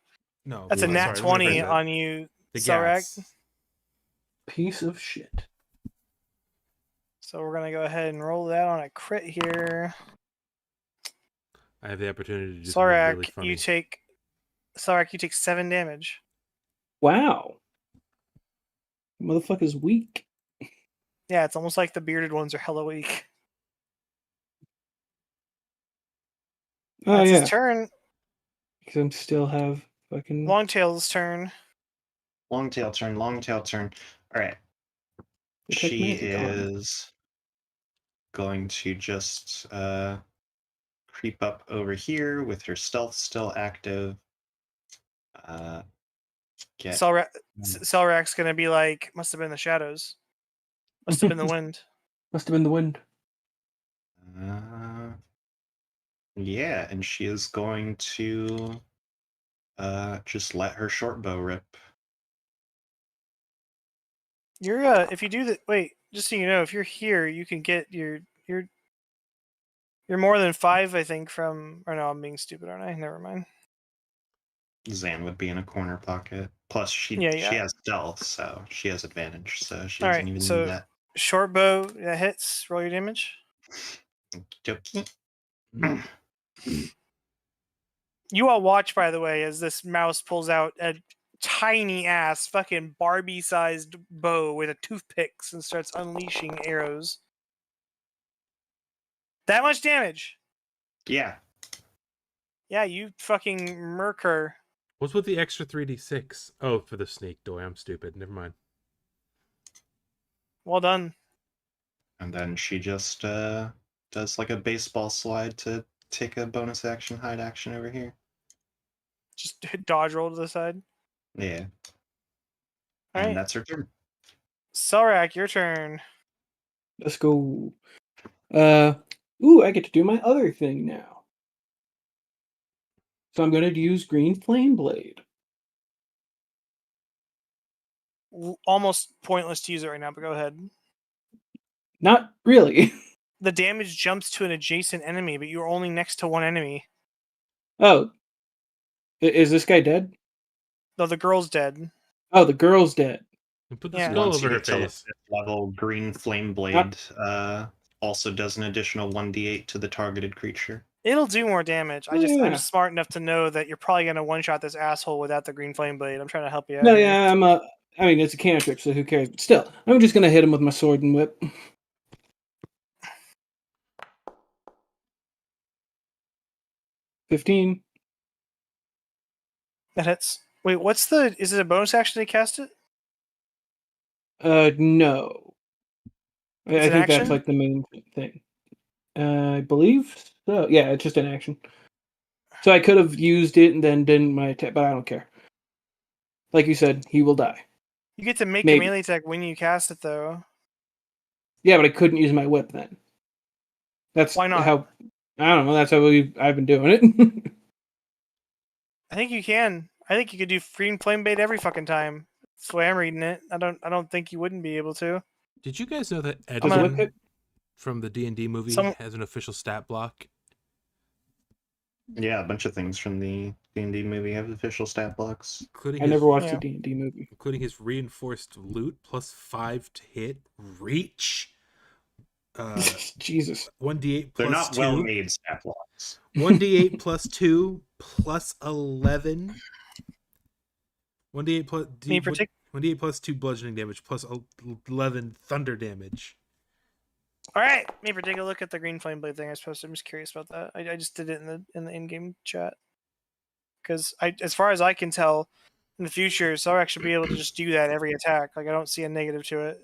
No, That's a Yeah, nat sorry, let me 20 rephrase that. on you, The Selrek. gas. Piece of shit. So we're gonna go ahead and roll that on a crit here. I have the opportunity to do something really Selrek, funny. you take 7 damage. Wow. Motherfucker's weak. Yeah, it's almost like the bearded ones are hella weak. Oh That's yeah, his turn. because I'm still have fucking. Longtail's turn. Longtail turn, Longtail turn. All right. Detect She magic on. is going to just creep up over here with her stealth still active. Get Selrak's gonna be like, must have been the shadows. Must have been the wind. Must have been the wind. yeah, and she is going to just let her short bow rip. You're if you do that, wait, just so you know, if you're here, you can get you're more than 5, I think, from. Or no, I'm being stupid, aren't I? Never mind. Zan would be in a corner pocket. Plus, she Yeah. has stealth, so she has advantage. So she All doesn't right, even so need that. short bow that hits. Roll your damage. Okey-dokey. You all watch, by the way, as this mouse pulls out a tiny ass fucking Barbie-sized bow with a toothpicks and starts unleashing arrows. That much damage. Yeah, Yeah, you fucking murk her. What's with the extra 3d6? Oh, for the snake door. I'm stupid. Never mind. Well done. and then she just does like a baseball slide to take a bonus action hide action over here. Just dodge roll to the side. Yeah, All and right, that's her turn. Selrak, your turn. Let's go. Ooh, I get to do my other thing now. So I'm gonna use Green Flame Blade. Almost pointless to use it right now, but go ahead. Not really. The damage jumps to an adjacent enemy, but you're only next to one enemy. Oh. Is this guy dead? No, the girl's dead. Oh, the girl's dead. And put the Yeah. skull Once over you her get to the face. 5th level, Green Flame Blade also does an additional 1d8 to the targeted creature. It'll do more damage. I'm Yeah. just smart enough to know that you're probably gonna one-shot this asshole without the green flame blade. I'm trying to help you out. No, here. yeah, I mean, it's a cantrip, so who cares? But still, I'm just gonna hit him with my sword and whip. 15. That hits. Wait, is it a bonus action to cast it? No. It's I an think that's action? like the main thing. I believe so. Yeah, it's just an action. So I could have used it and then didn't my attack, but I don't care. Like you said, he will die. You get to make a Maybe. melee attack when you cast it, though. Yeah, but I couldn't use my whip then. That's Why not? how. I don't know. That's how I've been doing it. I think you can. I think you could do green flame bait every fucking time. That's the way I'm reading it. I don't think you wouldn't be able to. Did you guys know that Does the whip Edwin hit? from the D&D movie Some- has an official stat block? Yeah, a bunch of things from the D&D movie have official stat blocks. Including I his, never watched Yeah. a D&D movie. including his reinforced loot, plus 5 to hit, reach, Jesus. 1d8 They're plus not 2. well-made stat blocks. 1d8 plus 2 plus 11. 1d8 plus Me partic- 1d8 plus 2 bludgeoning damage plus 11 thunder damage. All right, maybe take a look at the green flame blade thing I posted. I'm just curious about that. I just did it in the in-game chat because as far as I can tell, in the future, Selrak should be able to just do that every attack. Like I don't see a negative to it.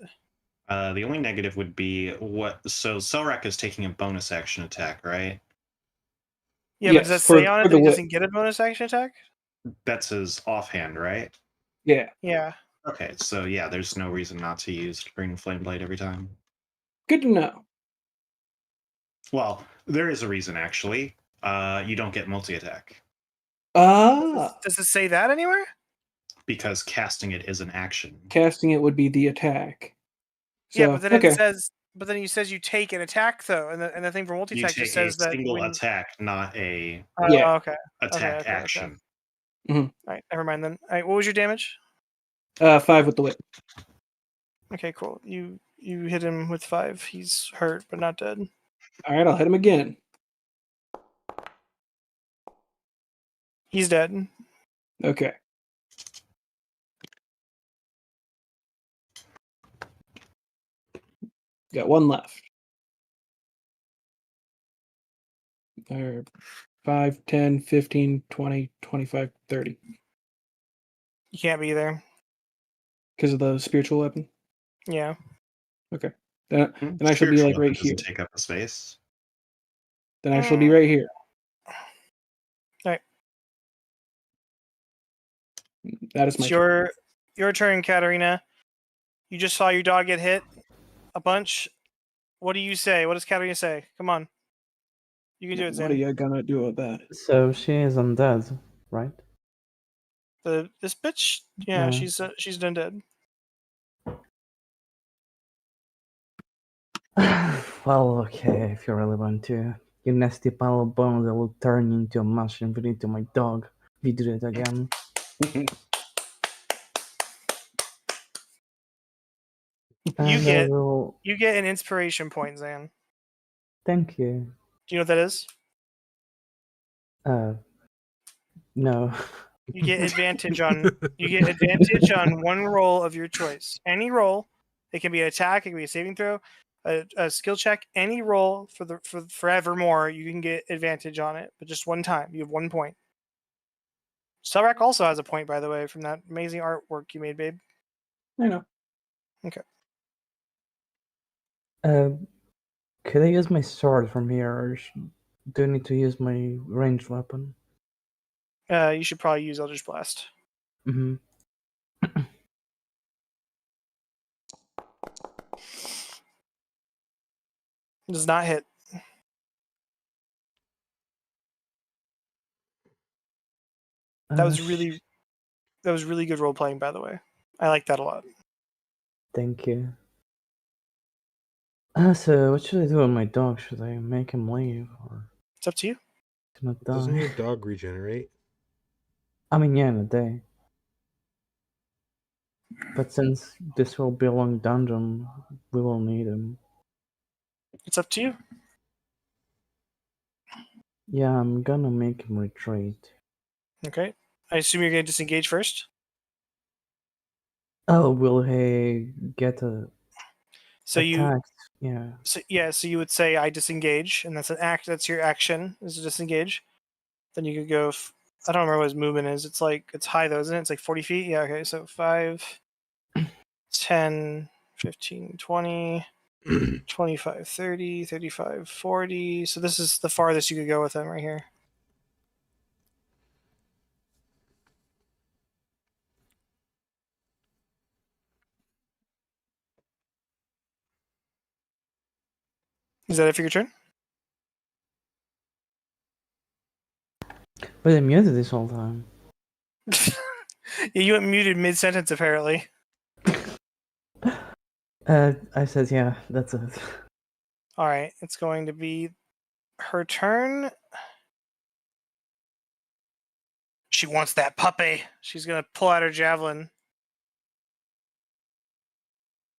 The only negative would be so Selrak is taking a bonus action attack, right? Yeah, but does that say on it for that the he whip. doesn't get a bonus action attack? That's his offhand, right? Yeah. Yeah. Okay, so yeah, there's no reason not to use Green Flame Blade every time. Good to know. Well, There is a reason, actually. You don't get multi-attack Ah, Does it say that anywhere? because casting it is an action. casting it would be the attack. So, Yeah, but then okay. it says, you take an attack though, and the thing for You multi-attack take just a says that single when. attack, not a Oh, Yeah. okay. attack okay. action. All right, never mind then. All right, what was your damage? 5 with the whip. Okay, cool. You hit him with 5. He's hurt but not dead. All right, I'll hit him again. He's dead. Okay. Got one left. 5, 10, 15, 20, 25, 30. You can't be there. Because of the spiritual weapon? Yeah. Okay. Then I shall be Spiritual like right weapon doesn't here. take up a space. Then I shall be right here. Alright. That is my It's turn. your turn, Katarina. You just saw your dog get hit a bunch. What do you say? What does Katarina say? Come on. You can do it, What are Zan. you gonna do about that? So she is undead, right? This bitch? Yeah, Yeah. she's done dead. Well, okay, if you really want to. You nasty pile of bones, I will turn you into a mushroom and into my dog. If you do it again. And I will... You get an inspiration point, Zan. Thank you. Do you know what that is? No. You get advantage on one roll of your choice. Any roll. It can be an attack, it can be a saving throw, a skill check. Any roll for forevermore, you can get advantage on it, but just one time. You have 1 point. Selrak also has a point, by the way, from that amazing artwork you made, babe. I know. Okay. Could I use my sword from here, or do I need to use my ranged weapon? You should probably use Eldritch Blast. Mm-hmm. Does not hit. That was really good role playing, by the way. I like that a lot. Thank you. So what should I do with my dog? Should I make him leave, or It's up to you. not die? Doesn't your dog regenerate? I mean, yeah, in a day. But since this will be a long dungeon, we will need him. It's up to you. Yeah, I'm gonna make him retreat. Okay. I assume you're going to disengage first. Oh, will he get So attacked? Yeah. So you would say I disengage, and that's an act. That's your action is to disengage. Then you could go. I don't remember what his movement is. It's high though, isn't it? It's like 40 feet. Yeah. Okay. So 5, 10, 15, 20, 25, 30, 35, 40. So this is the farthest you could go with him right here. Is that it for your turn? But I muted this whole time. Yeah, you went muted mid-sentence apparently. I said, yeah, that's it. All right, it's going to be her turn. She wants that puppy. She's gonna pull out her javelin.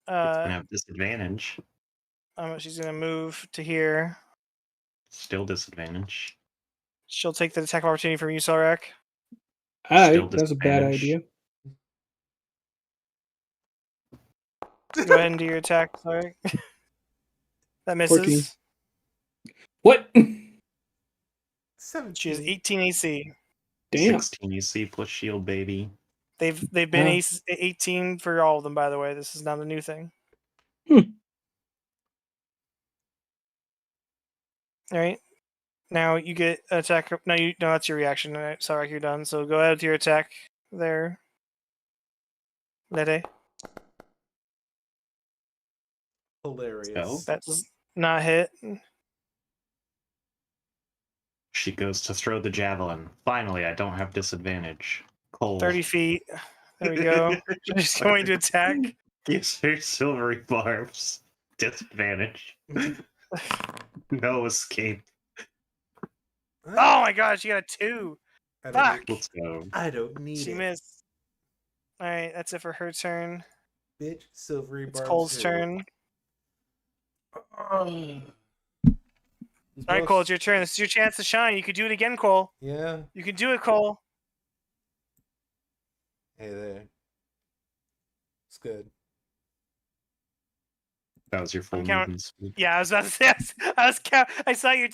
It's gonna have disadvantage. She's gonna move to here. Still disadvantage. She'll take the attack of opportunity from you, Selrak. Alright, that's a bad idea. Go ahead and do your attack, Selrak. That misses. 14. What? 17. She has 18 AC. Damn. 16 AC plus shield, baby. They've been 18 for all of them, by the way. This is not a new thing. Hmm. All right. Now you get an attack. No, that's your reaction. All right, Selrak, you're done. So go ahead with your attack there. Lede. Hilarious. So? That does not hit. She goes to throw the javelin. Finally, I don't have disadvantage. Cole. 30 feet. There we go. She's going to attack. Gives her silvery barbs. Disadvantage. No escape. Oh my god, she got a 2. I don't Fuck. need- Let's go. I don't need She it. missed. Alright, that's it for her turn. Bitch, silvery It's barbs. Cole's hurt. turn. These Alright, Cole, most- it's your turn. This is your chance to shine. You could do it again, Cole. Yeah. You can do it, Cole. Hey there. It's good. That was your full I'm count- movement speed. Yeah, I was about to say. I saw your.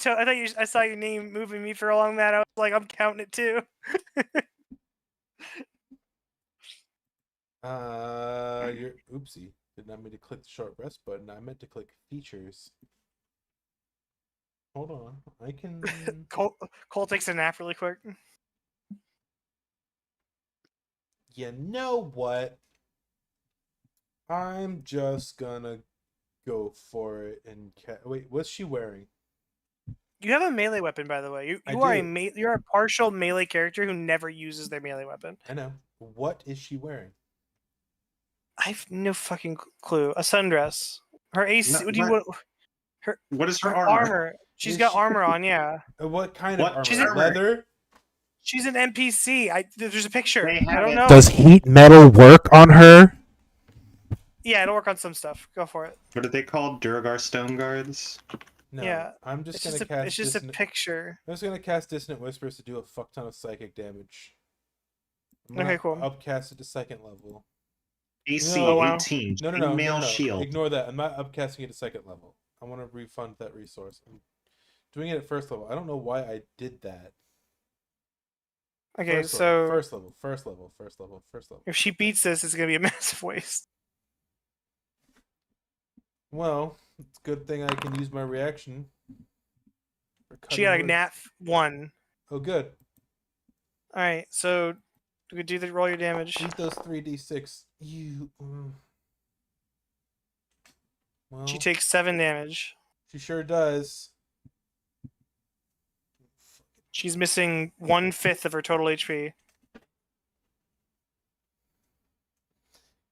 I saw your name moving me for along that. I was like, I'm counting it too. You're oopsie. Did not mean to click the short rest button. I meant to click features. Hold on. I can. Cole takes a nap really quick. You know what? I'm just gonna go for it and wait. What's she wearing? You have a melee weapon, by the way. You I are do. you're a partial melee character who never uses their melee weapon. I know. What is she wearing? I have no fucking clue. A sundress. Her AC. No, what do you what- want? What is her Her armor? armor. She's Is got she- armor on. Yeah. What kind What? of armor? She's in- Leather? She's an NPC. There's a picture. They I have don't it. know. Does heat metal work on her? Yeah, it'll work on some stuff. Go for it. What are they called? Duragar Stone Guards? No. Yeah, I'm just It's gonna just, cast. it's just a Dissonant- picture. I'm just gonna cast Dissonant Whispers to do a fuck ton of psychic damage. I'm Okay, gonna cool. Upcast it to second level. AC No. Oh, wow. 18. No. Female shield. Ignore that. I'm not upcasting it to second level. I want to refund that resource. I'm doing it at first level. I don't know why I did that. Okay, First so level, first level. if she beats this, it's gonna be a massive waste. Well, it's a good thing I can use my reaction. for She cutting got a wood. nat 1. Oh, good. All right, so you could do the roll your damage. Eat those 3d6. You. Well, She takes 7 damage. she sure does. She's missing 1/5 of her total HP.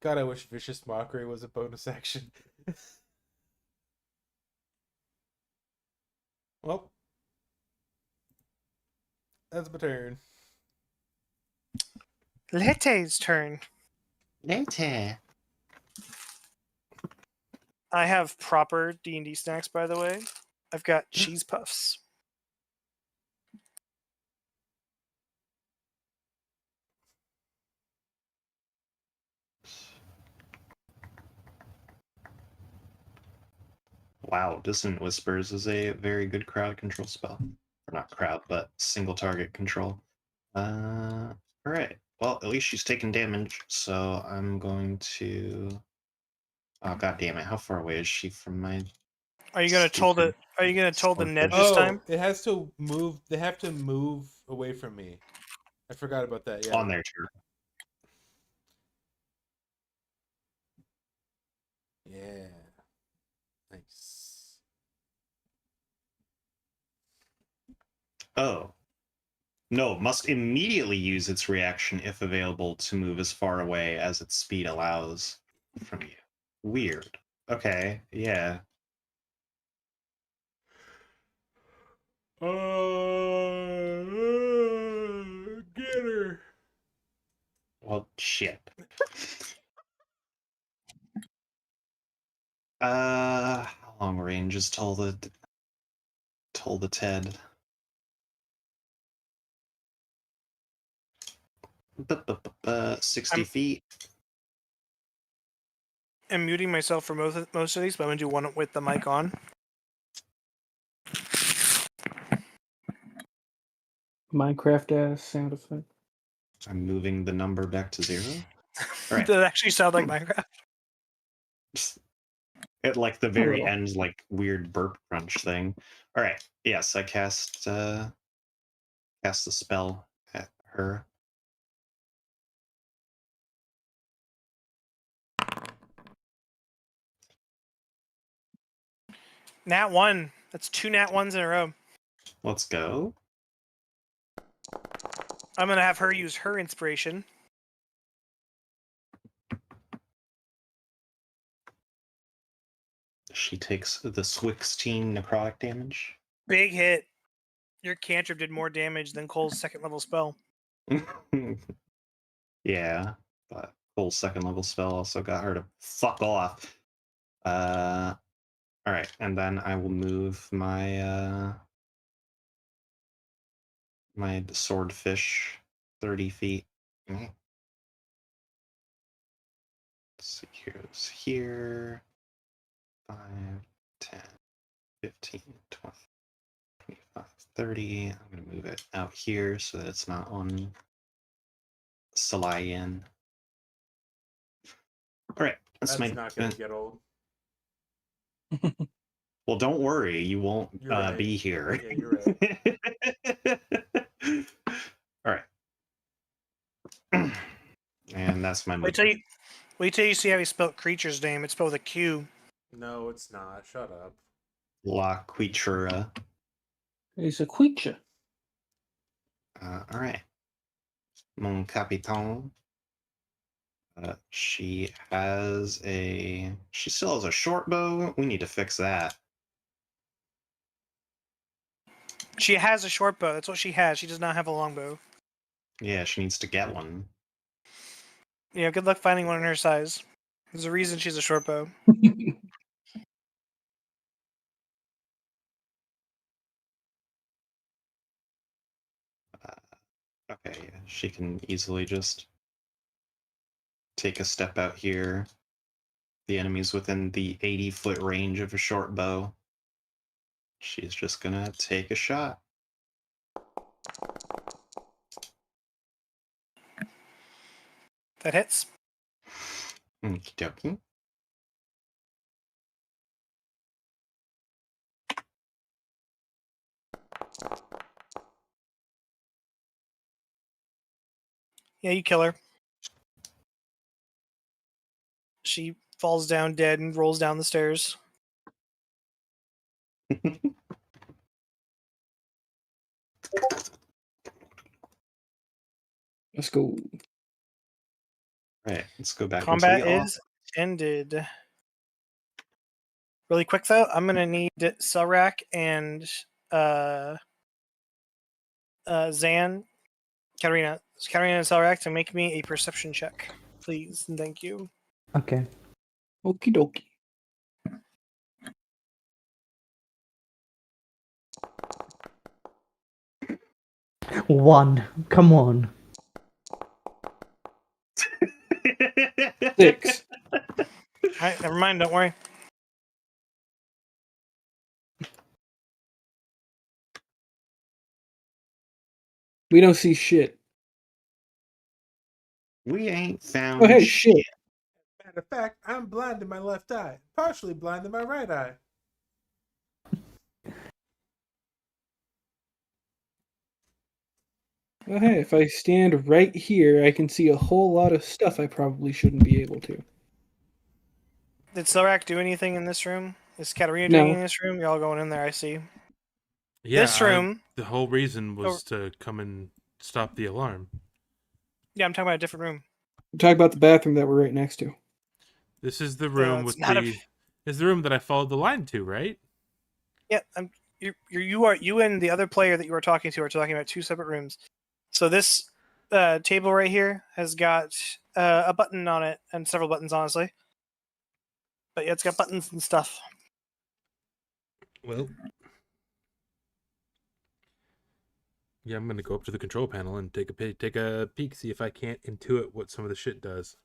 God, I wish Vicious Mockery was a bonus action. Well, that's my turn. Lette's turn. Later. I have proper D&D snacks, by the way. I've got cheese puffs. Wow, Dissonant Whispers is a very good crowd control spell. Or not crowd, but single target control. Alright. Well, at least she's taking damage, so I'm going to... Oh, god damn it. How far away is she from my... Are you gonna toll the? Are you gonna toll the Ned Swordfish. this time? It has to move. They have to move away from me. I forgot about that. Yeah. On their turn? Yeah. Nice. Oh. No, must immediately use its reaction if available to move as far away as its speed allows from you. Weird. Okay, yeah. Get her. Well, shit. How long range is Toll the Ted? 60 I'm- feet. I'm muting myself for most of these, but I'm gonna do one with the mic on. Minecraft ass sound effect. I'm moving the number back to 0. Alright. That actually sound like Minecraft. At like the very little. end, like weird burp crunch thing. All right. Yes, I cast the spell at her. Nat 1. That's 2 nat 1s in a row. Let's go. I'm gonna have her use her inspiration. She takes the 16 necrotic damage. Big hit. Your cantrip did more damage than Cole's second level spell. Yeah, but Cole's second level spell also got her to fuck off. All right, and then I will move my my swordfish 30 feet. Let's see, here's here. 5, 10, 15, 20, 25, 30. I'm going to move it out here so that it's not on Salayan. All right, That's not going to get old. Well, don't worry, you won't You're right. be here. Yeah, you're right. All right. And that's my Wait move. till you see how he spelled creature's name. It's spelled with a Q. No, it's not. Shut up. La Quitura. It's a creature. All right. Mon Capitan. She still has a short bow. We need to fix that. She has a short bow. That's what she has. She does not have a long bow. Yeah, she needs to get one. Yeah, good luck finding one in her size. There's a reason she's a short bow. Okay, yeah, she can easily just take a step out here. The enemy's within the 80-foot range of a short bow. She's just gonna take a shot. That hits. Okie dokie. Yeah, you kill her. She falls down dead and rolls down the stairs. Let's go. Right, let's go back Combat into the is ended. Really quick though, I'm gonna need Selrak and Zan, Katarina and Selrak to make me a perception check, please, and thank you. Okay. Okie dokie. One. Come on. 6. Alright, never mind, don't worry. We don't see shit. We ain't found Oh, hey, shit. Matter of fact, I'm blind in my left eye, partially blind in my right eye. Oh, hey, if I stand right here, I can see a whole lot of stuff I probably shouldn't be able to. Did Selrak do anything in this room? Is Katarina No. doing anything in this room? You're all going in there, I see. Yeah, This room. the whole reason was to come and stop the alarm. Yeah, I'm talking about a different room. I'm talking about the bathroom that we're right next to. This is the room it's with not the. Is the room that I followed the line to, right? Yeah, you and the other player that you were talking to are talking about two separate rooms. So this table right here has got a button on it, and several buttons, honestly. But yeah, it's got buttons and stuff. Well, yeah, I'm gonna go up to the control panel and take a peek, see if I can't intuit what some of the shit does.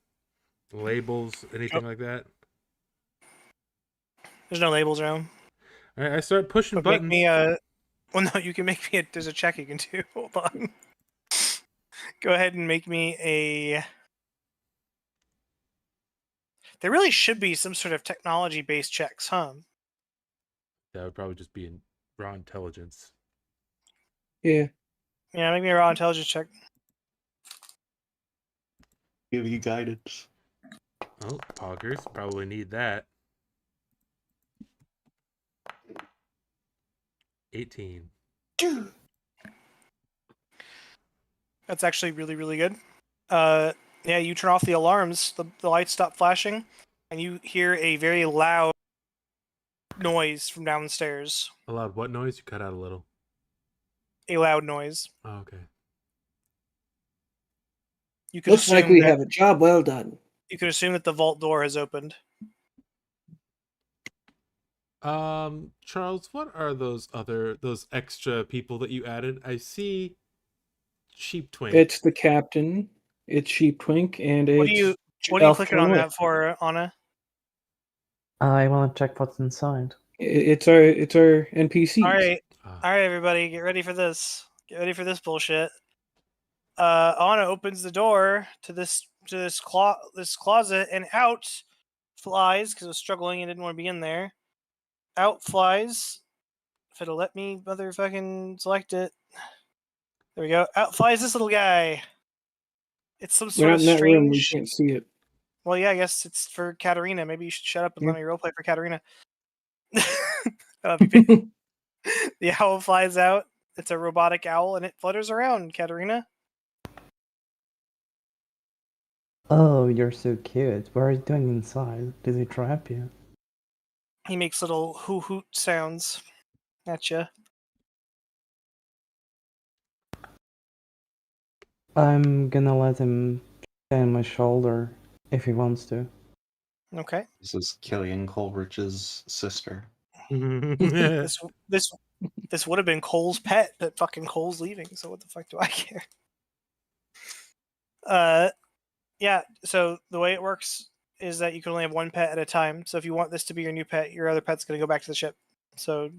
Labels, anything like that. There's no labels around. All right, I start pushing But buttons. make me well, no, you can make me there's a check you can do. Hold on. Go ahead and make me a. There really should be some sort of technology-based checks, huh? That would probably just be in raw intelligence. Yeah. Yeah, make me a raw intelligence check. Give you guidance. Oh, poggers, probably need that. 18. That's actually really, really good. Yeah, you turn off the alarms, the lights stop flashing, and you hear a very loud noise from downstairs. A loud what noise? You cut out a little. A loud noise. Oh, okay. You could Looks like assume we that have a job well done. you could assume that the vault door has opened. Charles, what are those extra people that you added? I see Sheep Twink. It's the captain, it's Sheep Twink, and What are it's you Elf clicking on Tournoy. that for, Anna? I want to check what's inside. It's our NPCs. All right, Ah. all right, everybody, get ready for this. Get ready for this bullshit. Anna opens the door to this closet, and out flies, because it was struggling and didn't want to be in there. Out flies. If it'll let me motherfucking select it. There we go. Out flies this little guy. It's some We're sort not of in that room. We strange. can't see it. Well, yeah, I guess it's for Katarina. Maybe you should shut up and Yeah. let me roleplay for Katarina. The owl flies out. It's a robotic owl, and it flutters around, Katarina. Oh, you're so cute. What are you doing inside? Did he trap you? He makes little hoot sounds at you. I'm gonna let him stand on my shoulder if he wants to. Okay. This is Killian Coleridge's sister. This would have been Cole's pet, but fucking Cole's leaving. So what the fuck do I care? Yeah. So the way it works is that you can only have one pet at a time. So if you want this to be your new pet, your other pet's gonna go back to the ship. So,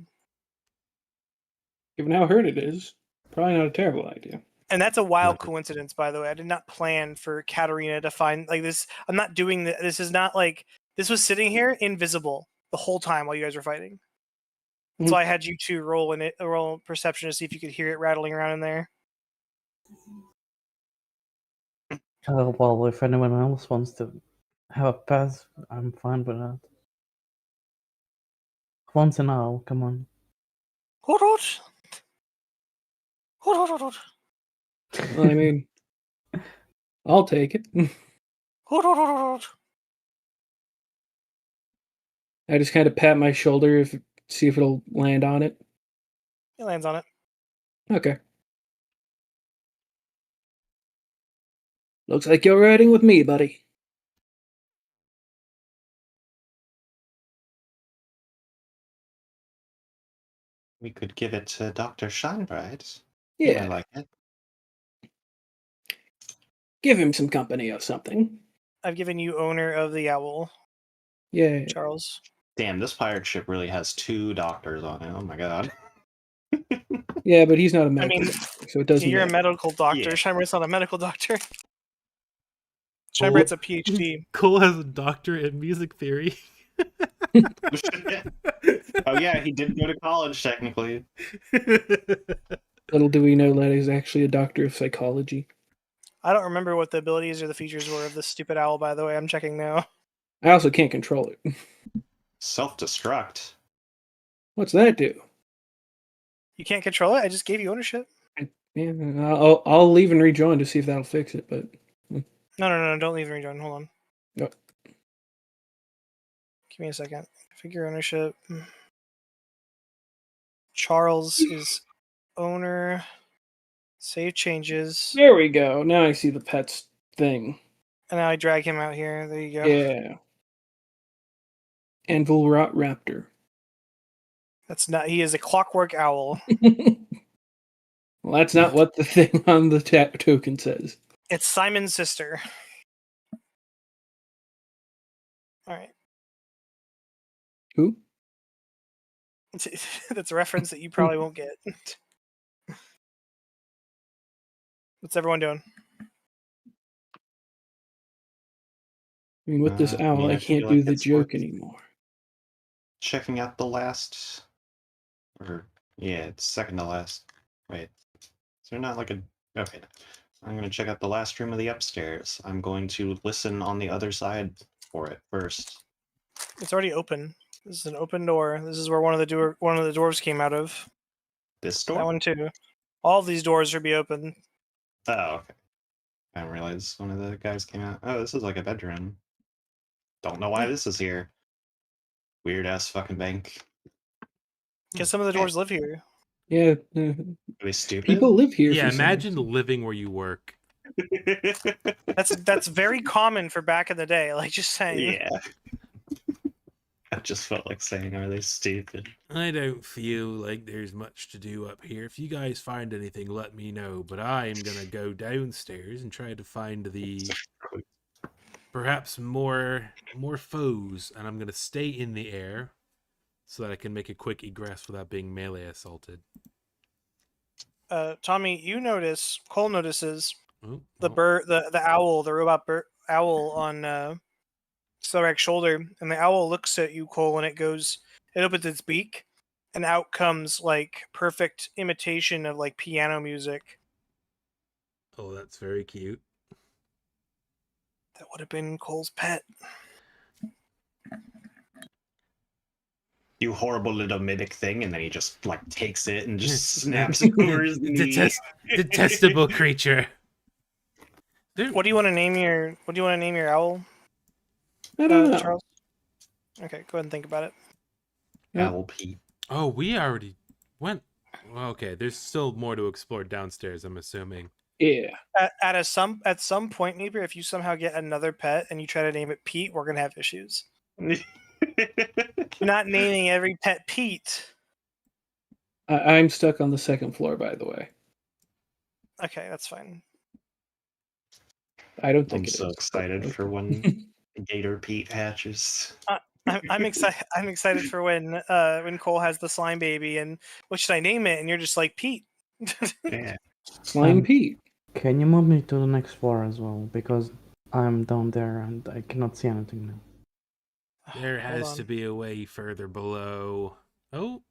Given how hurt it is, probably not a terrible idea. and that's a wild Right. coincidence, by the way. I did not plan for Katarina to find like this. I'm not doing this. This is not like this was sitting here invisible the whole time while you guys were fighting. So I had you two roll perception to see if you could hear it rattling around in there. Well, if anyone else wants to have a pet, I'm fine with that. Once an hour, come on. Hoot hoot. Hoot hoot hoot hoot. Well, I mean, I'll take it. Hoot hoot hoot hoot hoot. I just kind of pat my shoulder, see if it'll land on it. It lands on it. Okay. Looks like you're riding with me, buddy. We could give it to Dr. Shinebright. He Yeah, might like it. give him some company or something. I've given you owner of the owl, Yeah. Charles. Damn, this pirate ship really has 2 doctors on it. Oh my god. Yeah, but he's not a medical mean, doctor, so it doesn't You're a matter. medical doctor. Yeah. Shinebright's not a medical doctor. Shinebright's a PhD. Cole has a doctorate in music theory. Oh yeah, he did go to college technically. Little do we know that he's actually a doctor of psychology. I don't remember what the abilities or the features were of this stupid owl, by the way. I'm checking now. I also can't control it. Self-destruct. What's that do? You can't control it? I just gave you ownership. Yeah, I'll leave and rejoin to see if that'll fix it, but No, don't leave and rejoin. Hold on. Yep. Give me a second. Figure ownership. Charles is owner. Save changes. there we go. Now I see the pets thing. And now I drag him out here. There you go. Yeah. Anvil Rot Raptor. That's not. He is a clockwork owl. Well, that's not what the thing on the token says. It's Simon's sister. All right. Who? That's a reference that you probably won't get. What's everyone doing? I mean, with this I owl, mean, I I can't feel do like the it's joke worth- anymore. Checking out the last, or yeah, it's second to last. Wait, is there not like a? Okay, I'm gonna check out the last room of the upstairs. I'm going to listen on the other side for it first. It's already open. This is an open door. This is where one of the dwarves came out of. This That door. one too. All of these doors should be open. Oh, okay. I didn't realize one of the guys came out. Oh, this is like a bedroom. Don't know why this is here. Weird ass fucking bank. Because some of the dwarves live here. Yeah, Are they stupid? people live here. Yeah, for some imagine reason. living where you work. That's very common for back in the day. Like, just saying. Yeah. I just felt like saying, are they stupid? I don't feel like there's much to do up here. If you guys find anything, let me know. But I'm gonna go downstairs and try to find the perhaps more foes, and I'm gonna stay in the air so that I can make a quick egress without being melee assaulted. Tommy, you notice. Cole notices Oh, the bird, the owl, the robot owl on Silrak's shoulder, and the owl looks at you, Cole, and it opens its beak, and out comes like perfect imitation of like piano music. oh, that's very cute. That would have been Cole's pet. You horrible little mimic thing, and then he just like takes it and just snaps it over his knee. Detestable creature. What do you want to name your owl, I don't know. Charles? Okay, go ahead and think about it. Owl Pete. Oh, we already went. Well, okay, there's still more to explore downstairs, I'm assuming. Yeah. At some point, maybe if you somehow get another pet and you try to name it Pete, we're gonna have issues. You're not naming every pet Pete. I'm stuck on the second floor, by the way. Okay, that's fine. I don't think I'm it is. so excited for when Gator Pete hatches. I'm excited. I'm excited for when Cole has the slime baby and what should I name it? And you're just like Pete. Yeah. Slime Pete. Can you move me to the next floor as well? Because I'm down there and I cannot see anything now. There Hold has to on. be a way further below. Oh,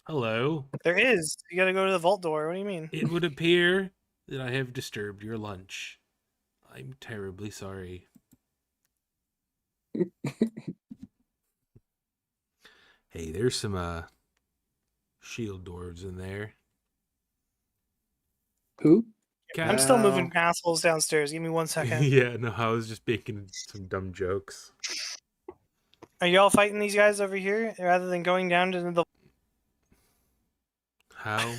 hello. There is. You gotta go to the vault door. What do you mean? It would appear that I have disturbed your lunch. I'm terribly sorry. Hey, there's some shield dwarves in there. Who? I'm still moving Wow. assholes downstairs. Give me 1 second. Yeah, no, I was just making some dumb jokes. Are y'all fighting these guys over here rather than going down to the? How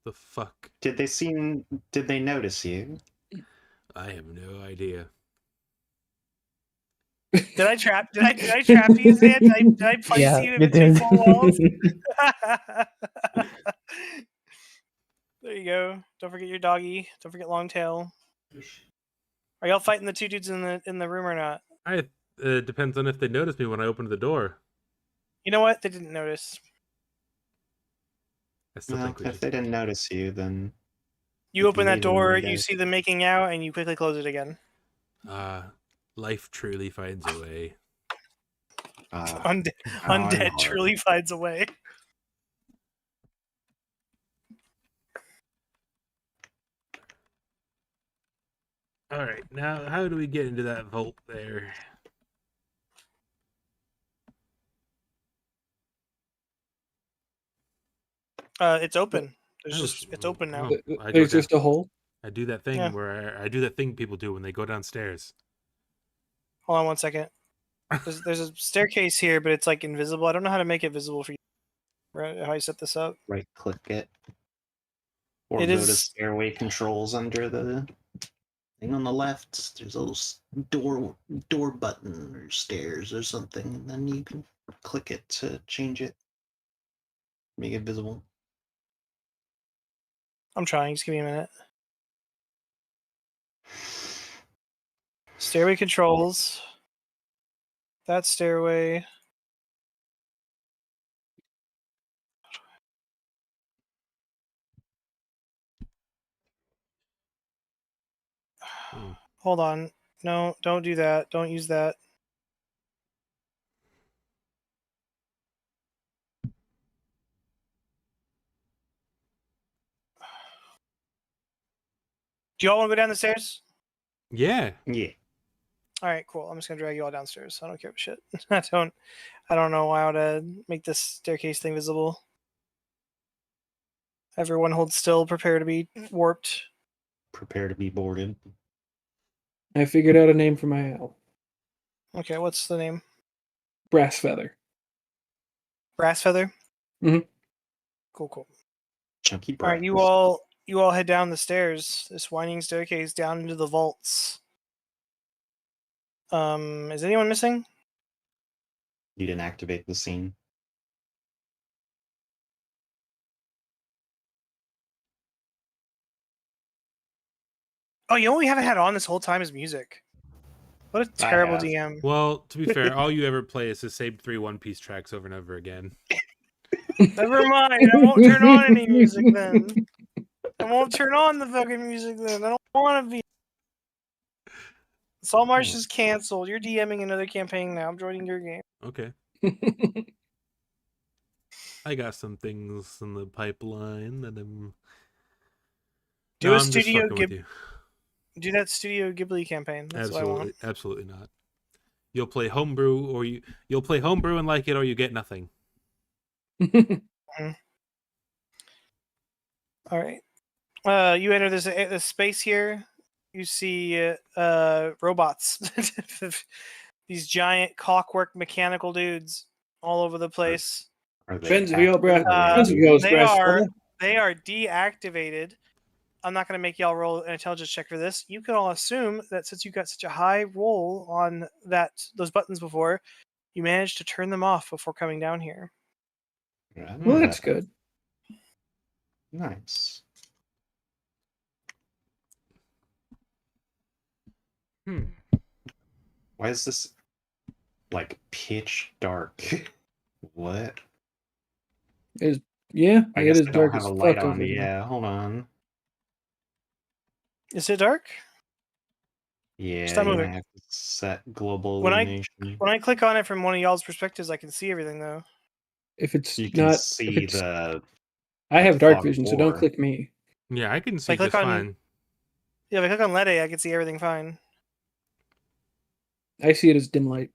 the fuck? Did they notice you? I have no idea. Did I trap? Did I trap you, Zan? Did I place Yeah, you in you between did. four walls? There you go. Don't forget your doggy. Don't forget Longtail. Are y'all fighting the two dudes in the room or not? Depends on if they notice me when I open the door. You know what? They didn't notice. I still Well, think we if should. they didn't notice you, then You open can that leave them door, right you there. see them making out, and you quickly close it again. Life truly finds a way. Undead hard. truly finds a way. All right, now how do we get into that vault there? It's open. Oh, It's open now. I go There's down. just a hole. I do that thing Yeah. where I do that thing people do when they go downstairs. Hold on 1 second. There's a staircase here, but it's like invisible. I don't know how to make it visible for you. Right? How I set this up. Right click it. Or It go to is- stairway controls under the thing on the left. There's a little door button or stairs or something, and then you can click it to change it. Make it visible. I'm trying. Just give me a minute. Stairway controls. That stairway. Hold on. No, don't do that. Don't use that. Do y'all want to go down the stairs? Yeah. Yeah. All right, cool. I'm just gonna drag you all downstairs. I don't care about shit. I don't know how to make this staircase thing visible. Everyone hold still. Prepare to be warped. prepare to be boarded. I figured out a name for my owl. Okay, what's the name? Brass Feather. Brass Feather? Mhm. Cool. Chunky All right, brass. you all head down the stairs, this winding staircase down into the vaults. Is anyone missing? You didn't activate the scene. Oh, you only haven't had on this whole time is music. What a I terrible have. DM. Well, to be fair, all you ever play is the same 3 One Piece tracks over and over again. Never mind, I won't turn on any music then. I won't turn on the fucking music then. I don't want to be. Saltmarsh is canceled. You're DMing another campaign now. I'm joining your game. Okay. I got some things in the pipeline that I'm. Do No, a I'm just Studio fucking with you. Do that Studio Ghibli campaign. That's what I want. Absolutely not. You'll play homebrew, or you'll play homebrew and like it, or you get nothing. All right. You enter this space here. You see robots. These giant clockwork mechanical dudes all over the place. Are they Friends of your active or friends of ready? yours, They Brass are Feather. they are deactivated. I'm not going to make y'all roll an intelligence check for this. You can all assume that since you got such a high roll on those buttons before, you managed to turn them off before coming down here. Yeah, Well, that's good. Nice. Why is this like pitch dark? What? Yeah, I it guess is I don't dark have as a light fuck on. over there. Yeah, hold on. Is it dark? Yeah, Stop you moving. might have to set global When illumination. I click on it from one of y'all's perspectives, I can see everything though. If it's You can not, see if it's, the I have dark fog vision, so war. don't click me. Yeah, I can see click just on- fine. Yeah, if I click on Lede, I can see everything fine. I see it as dim light.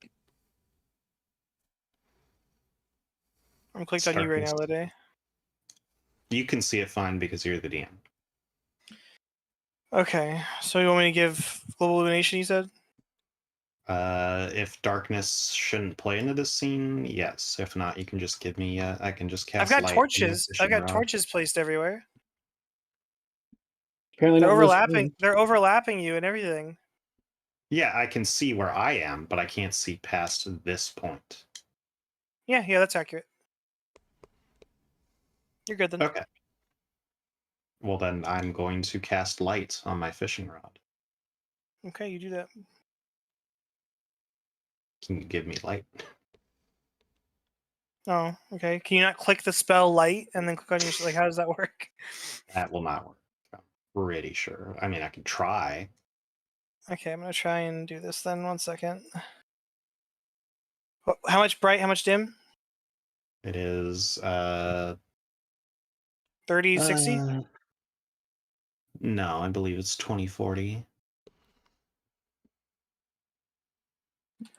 I'm clicked on you right now, Darkness. Lede. You can see it fine because you're the DM. Okay, so you want me to give global illumination? You said. If darkness shouldn't play into this scene, yes. If not, you can just give me. I can just cast I've got light. torches. I've got torches placed everywhere. Apparently, They're not most overlapping. rooms. They're overlapping you and everything. Yeah, I can see where I am, but I can't see past this point. Yeah, that's accurate. You're good then. Okay. Well, then I'm going to cast light on my fishing rod. Okay, you do that. Can you give me light? Oh, okay. Can you not click the spell light and then click on your like? How does that work? That will not work. I'm pretty sure. I mean, I can try. Okay, I'm gonna try and do this then. 1 second. How much bright? How much dim? It is 30, 60? No, I believe it's 2040.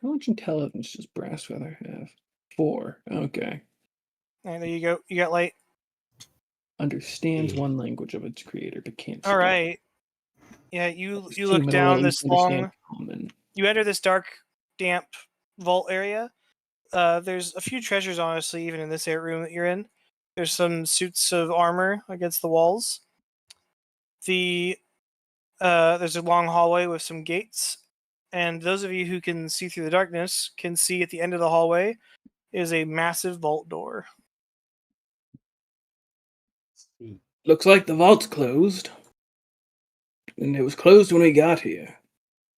How much intelligence does Brass Feather have? 4. Okay. All right, there you go. You got light. Understands Yeah. one language of its creator, but can't All speak. right. Yeah, you His look team at down all this understand long. common. You enter this dark, damp vault area. There's a few treasures, honestly, even in this room that you're in. There's some suits of armor against the walls. There's a long hallway with some gates, and those of you who can see through the darkness can see at the end of the hallway is a massive vault door. Looks like the vault's closed. And it was closed when we got here.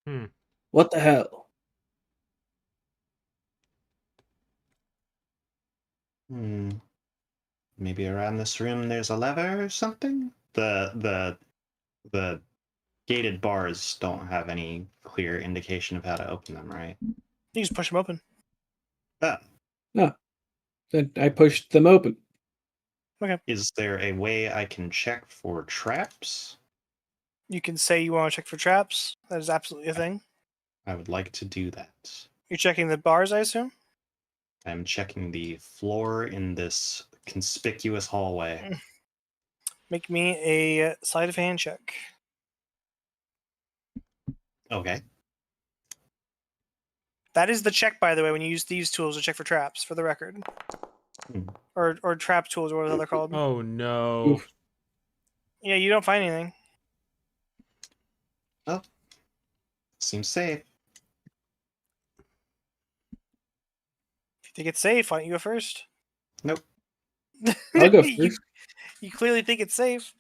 Hmm. What the hell? Maybe around this room there's a lever or something? The gated bars don't have any clear indication of how to open them, right? You just push them open. Ah, Then I pushed them open. is there a way I can check for traps? You can say you want to check for traps. That is absolutely a thing. I would like to do that. You're checking the bars, I assume? I'm checking the floor in this conspicuous hallway. Make me a sleight of hand check. Okay. That is the check, by the way, when you use these tools to check for traps, for the record. Hmm. Or trap tools, or whatever they're called. Oh no. Oof. Yeah, you don't find anything. Seems safe. If you think it's safe, why don't you go first? Nope. I'll go you, first. you clearly think it's safe.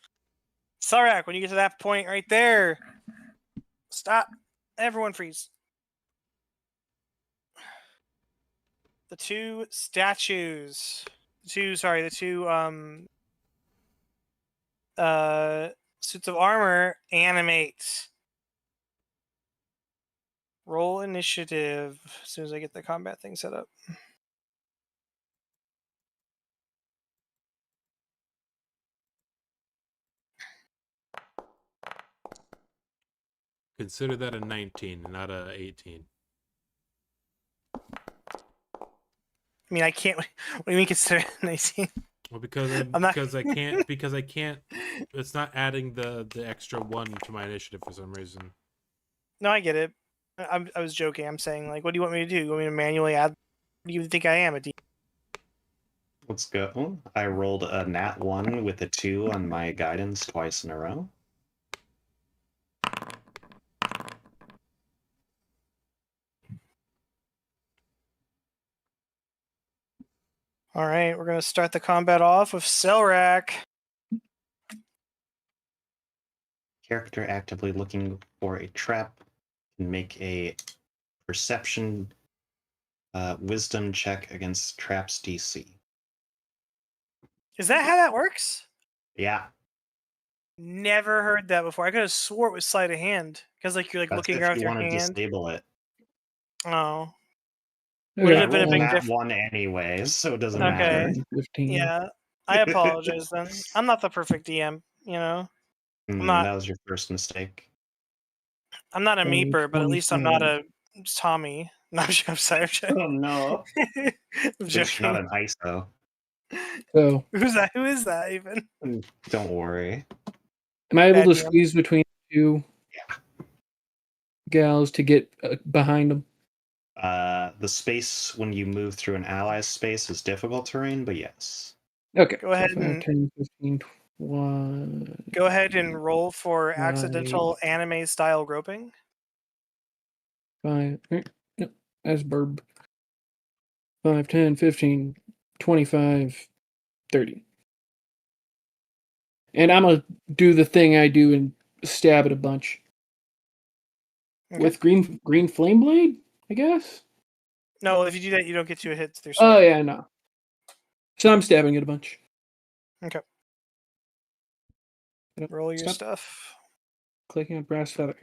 Sarak, when you get to that point right there, stop. Everyone freeze. The two statues. The two suits of armor animate. Roll initiative as soon as I get the combat thing set up. Consider that a 19, not a 18. I mean, I can't. What do you mean consider 19? Well, because I'm not- I can't. It's not adding the extra 1 to my initiative for some reason. No, I get it. I was joking. I'm saying, like, what do you want me to do? You want me to manually add? What do you think I am? Let's go. I rolled a nat 1 with a 2 on my guidance twice in a row. All right, we're gonna start the combat off with Selrak. Character actively looking for a trap can make a perception wisdom check against traps DC. Is that how that works? Yeah, Never heard that before. I could have swore it was sleight of hand because, like, you're like that's looking if around you with your want to hand. disable it. Oh, I Would it got have been a big one. Nat diff- 1 anyways, so it doesn't Okay. matter. 15. yeah. I apologize then. I'm not the perfect DM. You know, not- That was your first mistake. I'm not a meeper, but at least I'm not 27. a Tommy. No, I'm sorry. Oh no. I'm At least you're joking. not an ISO. So, Who's that? Who is that even? Don't worry. am I able Bad to DM. squeeze between the two gals to get behind them? The space when you move through an ally's space is difficult terrain, but yes. Okay. Go ahead 5, and 10, 15, 20. go ahead and roll for Right. accidental anime style groping. 5. No, that's burb. 5, 10, 15, 25, 30. And I'm going to do the thing I do and stab it a bunch. Okay. With green flame blade, I guess? No, if you do that, you don't get 2 hits through Oh, sword. yeah, no. So I'm stabbing it a bunch. Okay. Yep. Roll your Stop stuff. clicking on brass feather.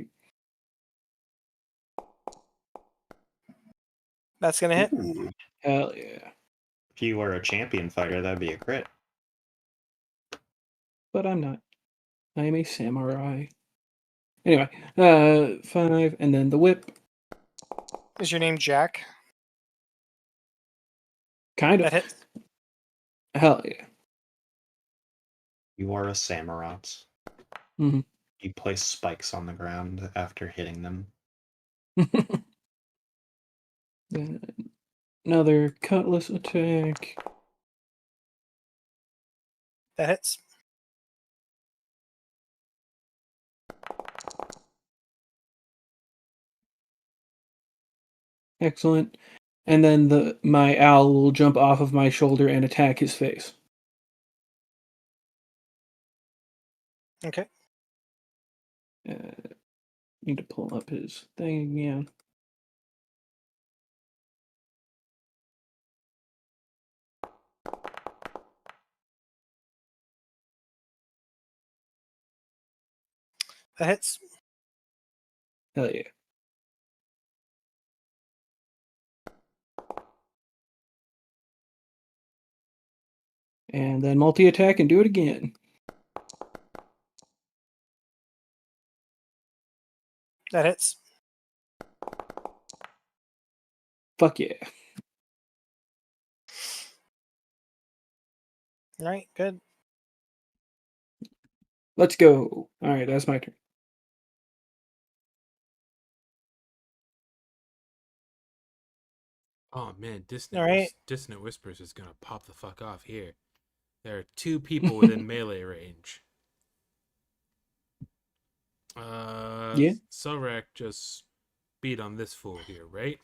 That's gonna hit. Ooh. Hell yeah. If you were a champion fighter, that'd be a crit. But I'm not. I am a samurai. Anyway, 5, and then the whip. Is your name Jack? Kind That of. hits. Hell yeah. You are a samurai. Mhm. You place spikes on the ground after hitting them. Then another cutlass attack. That hits. Excellent. And then my owl will jump off of my shoulder and attack his face. Okay. Need to pull up his thing again. That hits. Hell yeah. And then multi-attack and do it again. That hits. Fuck yeah. All right. Good. Let's go. Alright, that's my turn. Oh man, All right. Dissonant Whispers is gonna pop the fuck off here. There are 2 people within melee range. Yeah. Sorek just beat on this fool here, right?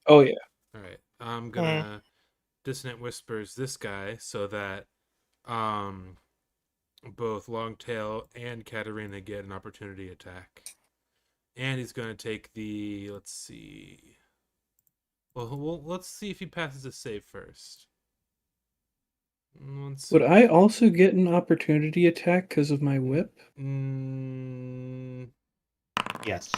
Oh yeah. Alright. I'm gonna Dissonant Whispers this guy so that both Longtail and Katarina get an opportunity attack. And he's gonna take the, let's see. Well, let's see if he passes a save first. Would I also get an opportunity attack because of my whip? Yes.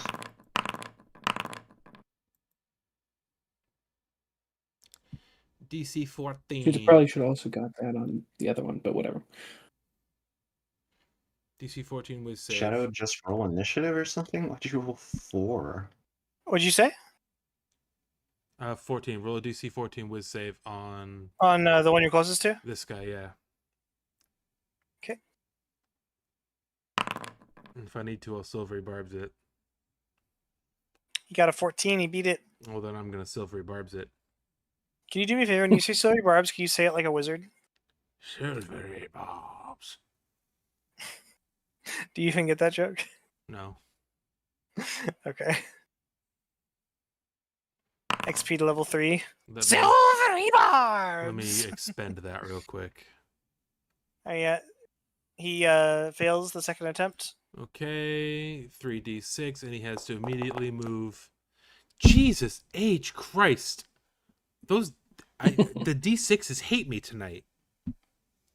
DC 14. She probably should have also got that on the other one, but whatever. DC 14 was save. Shadow, just roll initiative or something? What'd you roll 4? What'd you say? 14. Roll a DC 14 whiz save on The one you're closest to? this guy, yeah. Okay. And if I need to, I'll silvery barbs it. He got a 14. He beat it. Well, then I'm gonna silvery barbs it. Can you do me a favor? When you say Silvery Barbs, can you say it like a wizard? Silvery barbs. Do you even get that joke? No. Okay. XP to level 3. Let Silvery Barbs! me expend that real quick. He fails the second attempt. Okay, 3d6, and he has to immediately move. Jesus H. Christ. The d6s hate me tonight.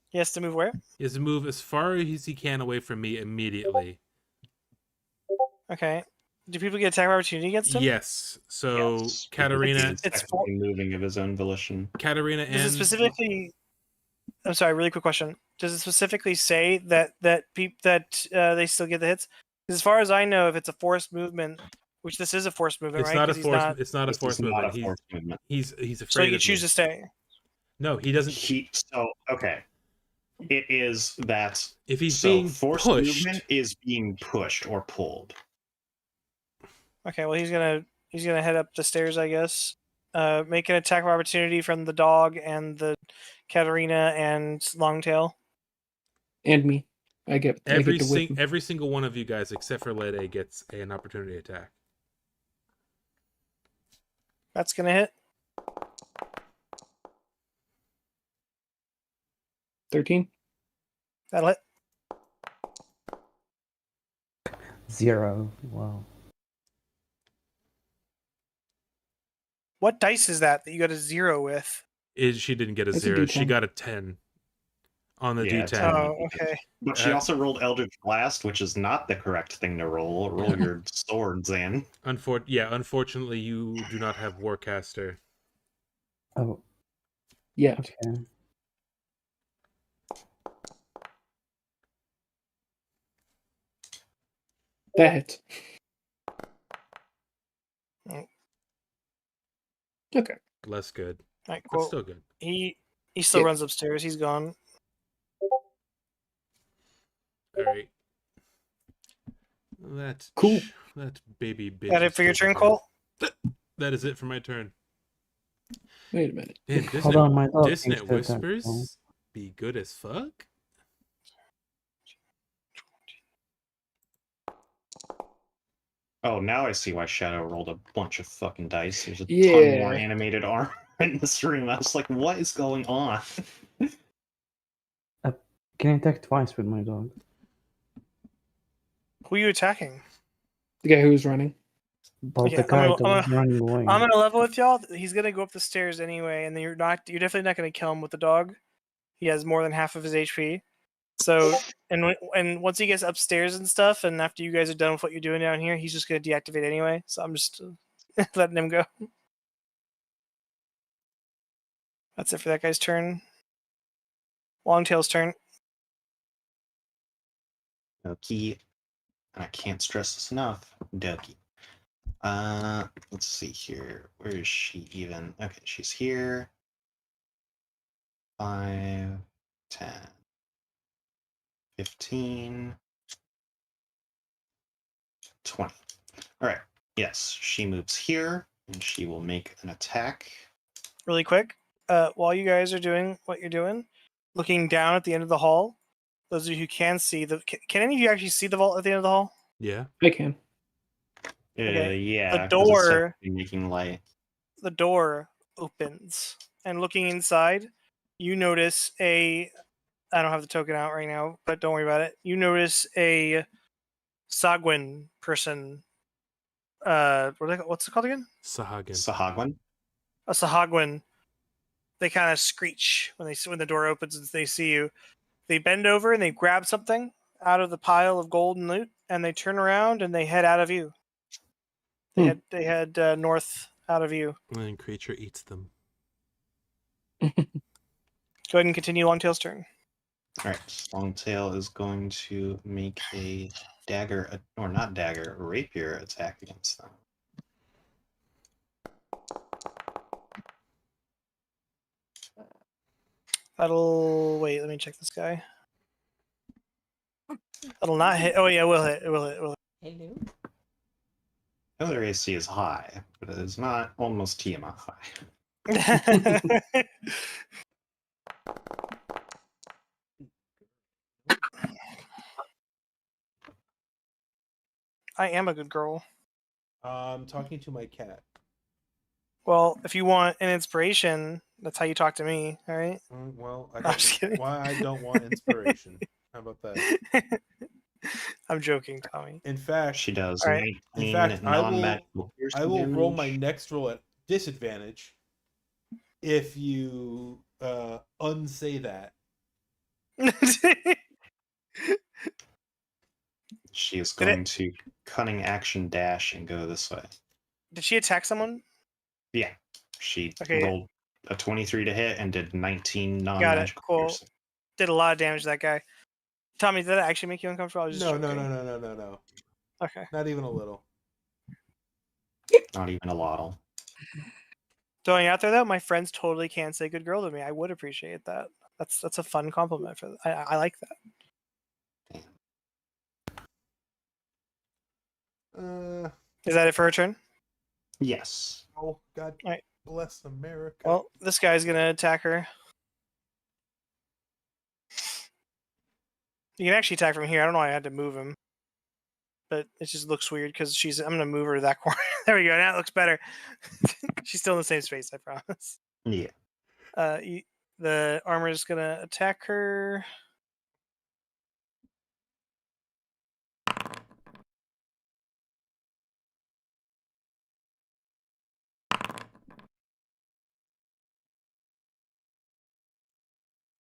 He has to move where? He has to move as far as he can away from me immediately. Okay. Do people get attack of opportunity against him? Yes. So Yes. Katarina, It's technically moving of his own volition. Katarina, Does it and specifically? I'm sorry. Really quick question. Does it specifically say that they still get the hits? Because as far as I know, if it's a forced movement, which this is a forced movement, it's right? not a 'Cause force. It's not a This force is not movement. a forced movement. He's afraid. So you of choose me. to stay. No, he doesn't. Okay. It is that If he's being forced pushed, movement is being pushed or pulled. Okay. Well, he's gonna head up the stairs, I guess. Make an attack of opportunity from the dog and the Katarina and Longtail. And me. I get to whip him. every single one of you guys except for Lede gets an opportunity attack. That's gonna hit. 13. That'll hit. 0. Wow. What dice is that you got a 0 with? She didn't get a That's a 0. She D10. got a 10 on the Yeah, D10. 10. Oh, okay. But she also rolled Eldritch Blast, which is not the correct thing to roll. Roll your swords in. Unfortunately, you do not have Warcaster. Oh, Yeah. okay. That hits. Mm. Okay. Less good, All right, but cool. still good. He still Yeah. runs upstairs. He's gone. All right. That Cool. That baby bitch. Got it is for your still turn, here. Cole? That is it for my turn. Wait a minute. Damn, Hold on, my dog thinks Dissonant to attack. Whispers be good as fuck. Oh, now I see why Shadow rolled a bunch of fucking dice. There's a ton Yeah. more animated armor in this room. I was like, what is going on? Can I attack twice with my dog? Who are you attacking? The guy who was running. Well, Okay, the guy I'm that gonna- was running away. I'm gonna level with y'all. He's gonna go up the stairs anyway, and then you're definitely not gonna kill him with the dog. He has more than half of his HP. So, and once he gets upstairs and stuff, and after you guys are done with what you're doing down here, he's just gonna deactivate anyway. So I'm just letting him go. That's it for that guy's turn. Longtail's turn. Doki. I can't stress this enough. Doki. Let's see here. Where is she even? Okay, she's here. 5, 10, 15, 20. All right. Yes, she moves here, and she will make an attack really quick. While you guys are doing what you're doing, looking down at the end of the hall, those of you who can see can any of you actually see the vault at the end of the hall? Yeah. I can. Okay. Yeah. The 'cause it's door- technically making light. The door opens, and looking inside, you notice I don't have the token out right now, but don't worry about it. You notice a Sagwin person. What's it called again? Sahagin. Sahagwan? A Sahagwin. They kind of screech when the door opens and they see you. They bend over and they grab something out of the pile of gold and loot, and they turn around and they head out of you. They head north out of you. And creature eats them. Go ahead and continue Longtail's turn. Alright, Longtail is going to make a dagger, or not dagger, rapier attack against them. Wait, let me check this guy. That'll not hit. Oh yeah, it will hit. It will hit. It will Hello. I know their AC is high, but it is not almost Tiamat high. hit. I am a good girl. I'm talking to my cat. Well, if you want an inspiration, that's how you talk to me, all right? Well, I I'm don't just kidding. why I don't want inspiration. How about that? I'm joking, Tommy. In fact, She does Alright. 19 In fact, I will- non-magical piercing I will roll my damage. next roll at disadvantage if you unsay that. She is Did it- going to cunning action dash and go this way. Did she attack someone? Yeah, she Okay. rolled a 23 to hit and did 19 Got it. non-magical Cool. piercing. Did a lot of damage to that guy. Tommy, did that actually make you uncomfortable? I was just No, joking. no. Okay. Not even a little. Not even a lottle. Throwing out there though, my friends totally can say "good girl" to me. I would appreciate that. That's a fun compliment for. I like that. Is that it for her turn? Yes. Oh God Alright. bless America. Well, this guy's gonna attack her. You can actually attack from here. I don't know why I had to move him, but it just looks weird because I'm gonna move her to that corner. There we go. Now it looks better. She's still in the same space. I promise. Yeah. The armor is gonna attack her.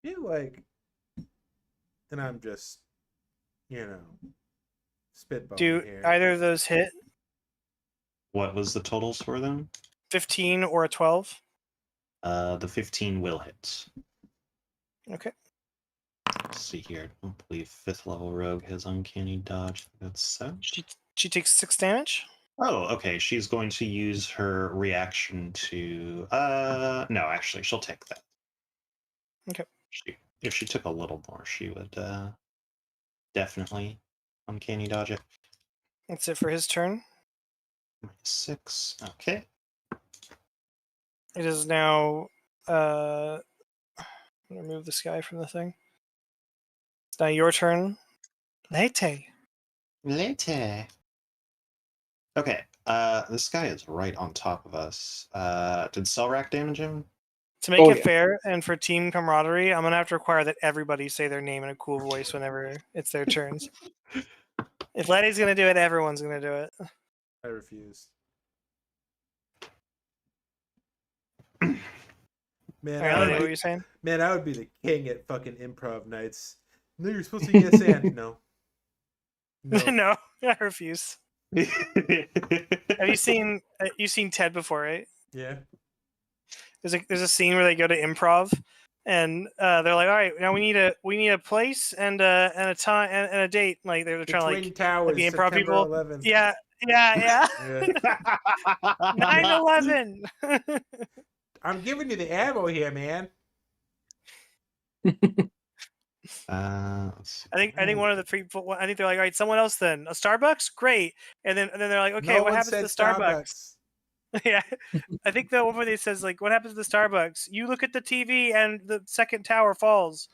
feel like, and I'm just, spitballing Do here. either of those hit? What was the totals for them? 15 or a 12? The 15 will hit. Okay. Let's see here. I don't believe 5th level rogue has uncanny dodge. That's so. She takes 6 damage. Oh, okay. She's going to use her reaction to. No, actually, she'll take that. Okay. If she took a little more, she would definitely uncanny dodge it. That's it for his turn. -6. Okay. It is now. I'm gonna remove this guy from the thing. It's now your turn. Later. Later. Okay. This guy is right on top of us. Did Selrak damage him? To make Oh, it yeah. fair and for team camaraderie, I'm gonna have to require that everybody say their name in a cool voice whenever it's their turns. If Letty's gonna do it, everyone's gonna do it. I refuse. Man, All right, I Letty, would what be, were you saying? man, I would be the king at fucking improv nights. No, you're supposed to yes and no. No. No, I refuse. Have you seen you've seen Ted before, right? Yeah. There's a scene where they go to improv, and they're like, all right, now we need a place and a time and a date. Like they're The trying to Twin Towers, the improv September people. 11th. Yeah. Yeah. 9/11. I'm giving you the ammo here, man. Let's see. I think one of the people. I think they're like, all right, someone else then. A Starbucks, great. And then they're like, okay, No what one happens to said the Starbucks? Yeah, I think the one where they says like, "What happens to Starbucks? You look at the TV and the second tower falls."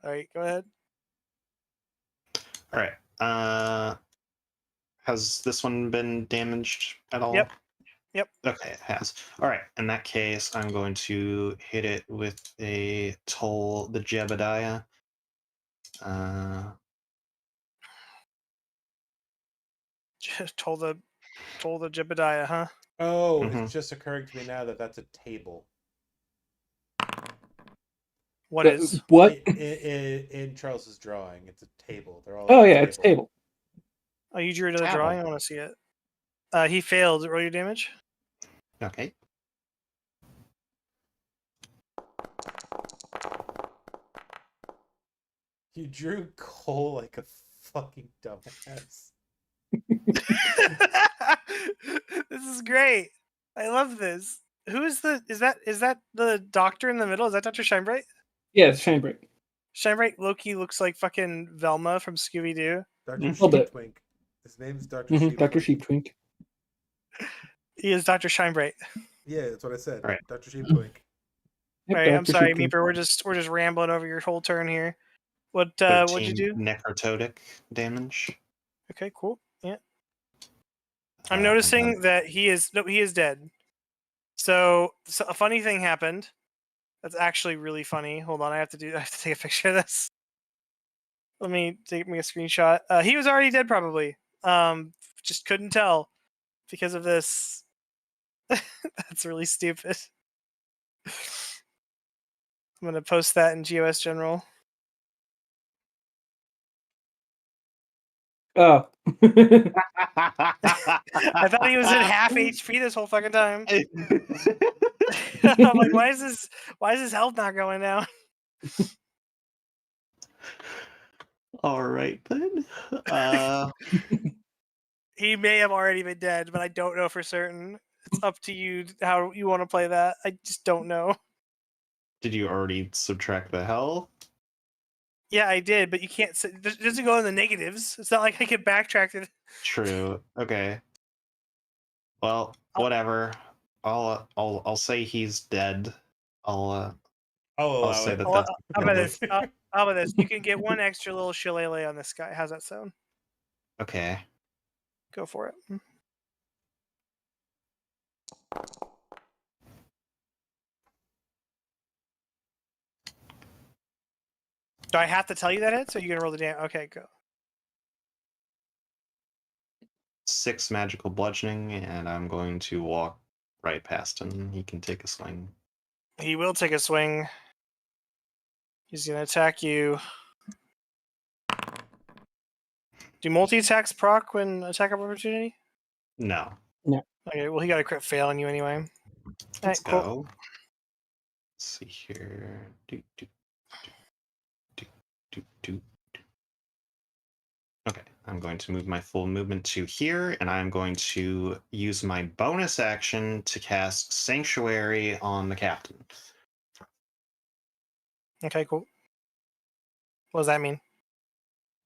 All right, go ahead. All right. Has this one been damaged at all? Yep. Yep. Okay, it has. All right. In that case, I'm going to hit it with a Toll the Jebediah. Told the Jebediah, huh? Oh, Mhm. it's just occurring to me now that that's a table. What is? What? In Charles's drawing? It's a table. They're all. Oh at a yeah, it's table. Oh, you drew another Ow. drawing. I want to see it. He failed. Roll your damage. Okay. You drew Cole like a fucking dumbass. This is great. I love this. Who is the? Is that the doctor in the middle? Is that Dr. Shinebright? Yeah, it's Shinebright. Shinebright Loki looks like fucking Velma from Scooby Doo. Dr. little bit. Sheepwink. His name's Dr. Sheepwink. Dr. Sheeptwink. He is Dr. Shinebright. Yeah, that's what I said. Right. Dr. Sheepwink. Yep, Right, I'm Dr. sorry, Sheepwink. Meeper. We're just rambling over your whole turn here. What'd you 13 do? necrototic damage. Okay, cool. Yeah. I'm and noticing then- that he is dead. So a funny thing happened. That's actually really funny. Hold on, I have to take a picture of this. Let me take me a screenshot. He was already dead, probably. Just couldn't tell because of this. That's really stupid. I'm gonna post that in GOS General. Oh. I thought he was at half HP this whole fucking time. I'm like, why is his health not going down? All right then. He may have already been dead, but I don't know for certain. It's up to you how you want to play that. I just don't know. Did you already subtract the health? Yeah, I did, but you can't. It doesn't go in the negatives. It's not like I can backtrack it. True. Okay. Well, whatever. I'll say he's dead. I'll I'll say allow it. that How that's about this? How about this? You can get one extra little shillelagh on this guy. How's that sound? okay. Go for it. Do I have to tell you that hits, or are you gonna roll the damage? Okay, go. 6 magical bludgeoning, and I'm going to walk right past him. He can take a swing. He will take a swing. He's gonna attack you. Do multi-attacks proc when attack of opportunity? No. Okay, well he got a crit fail on you anyway. Let's Alright, cool. go. Let's see here. Okay, I'm going to move my full movement to here, and I'm going to use my bonus action to cast Sanctuary on the captain. Okay, cool. What does that mean?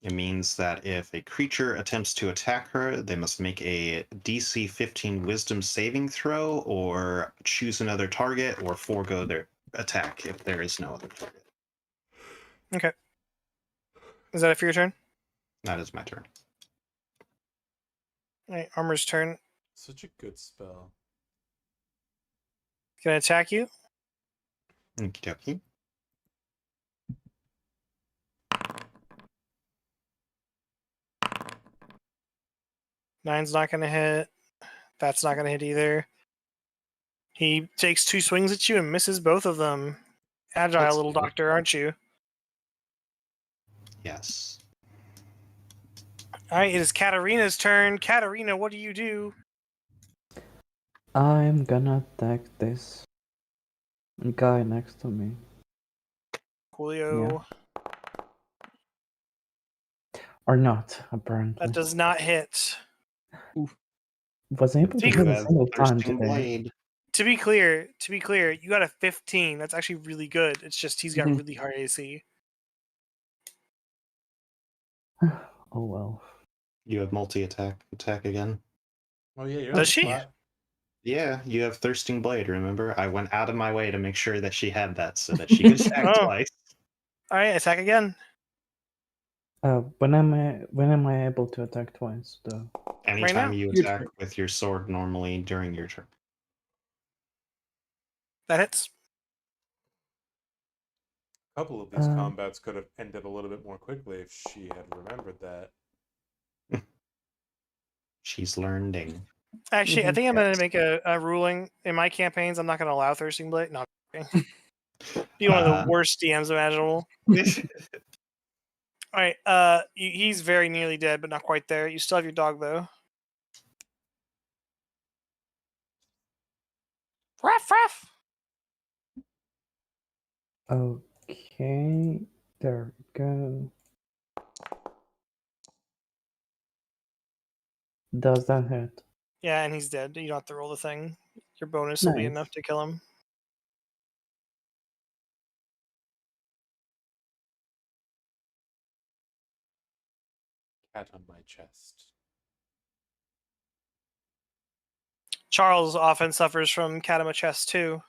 It means that if a creature attempts to attack her, they must make a DC 15 Wisdom saving throw, or choose another target, or forego their attack if there is no other target. Okay. Is that it for your turn? That is my turn. Alright, Armor's turn. Such a good spell. Gonna attack you. Okie dokie. Nine's not gonna hit. That's not gonna hit either. He takes 2 swings at you and misses both of them. Agile That's little good. doctor, aren't you? Yes. Alright, it is Katarina's turn. Katarina, what do you do? I'm gonna attack this guy next to me. Julio. Or not, apparently. That does not hit. Was able to You hit a have single time Thirsting today. Blade. To be clear, you got a 15. That's actually really good. It's just he's got Mhm. really hard AC. Oh well. You have multi-attack again. Oh yeah, you're Does on the she? spot. Yeah, you have Thirsting Blade, remember? I went out of my way to make sure that she had that so that she could attack Oh. twice. All right, attack again. When am I able to attack twice though? Anytime now? you Your attack turn. with your sword normally during your turn. That hits. A couple of these Uh, combats could have ended a little bit more quickly if she had remembered that. She's learning. Actually, I Mhm. think I'm going to make a ruling in my campaigns. I'm not going to allow Thirsting Blade. No, I'm kidding. Be one of the worst DMs imaginable. All right, he's very nearly dead, but not quite there. You still have your dog though. Ruff, ruff. Okay, there we go. Does that hit? Yeah, and he's dead. You don't have to roll the thing. Your bonus will be Nice. enough to kill him. Cat on my chest. Charles often suffers from cat on my chest too.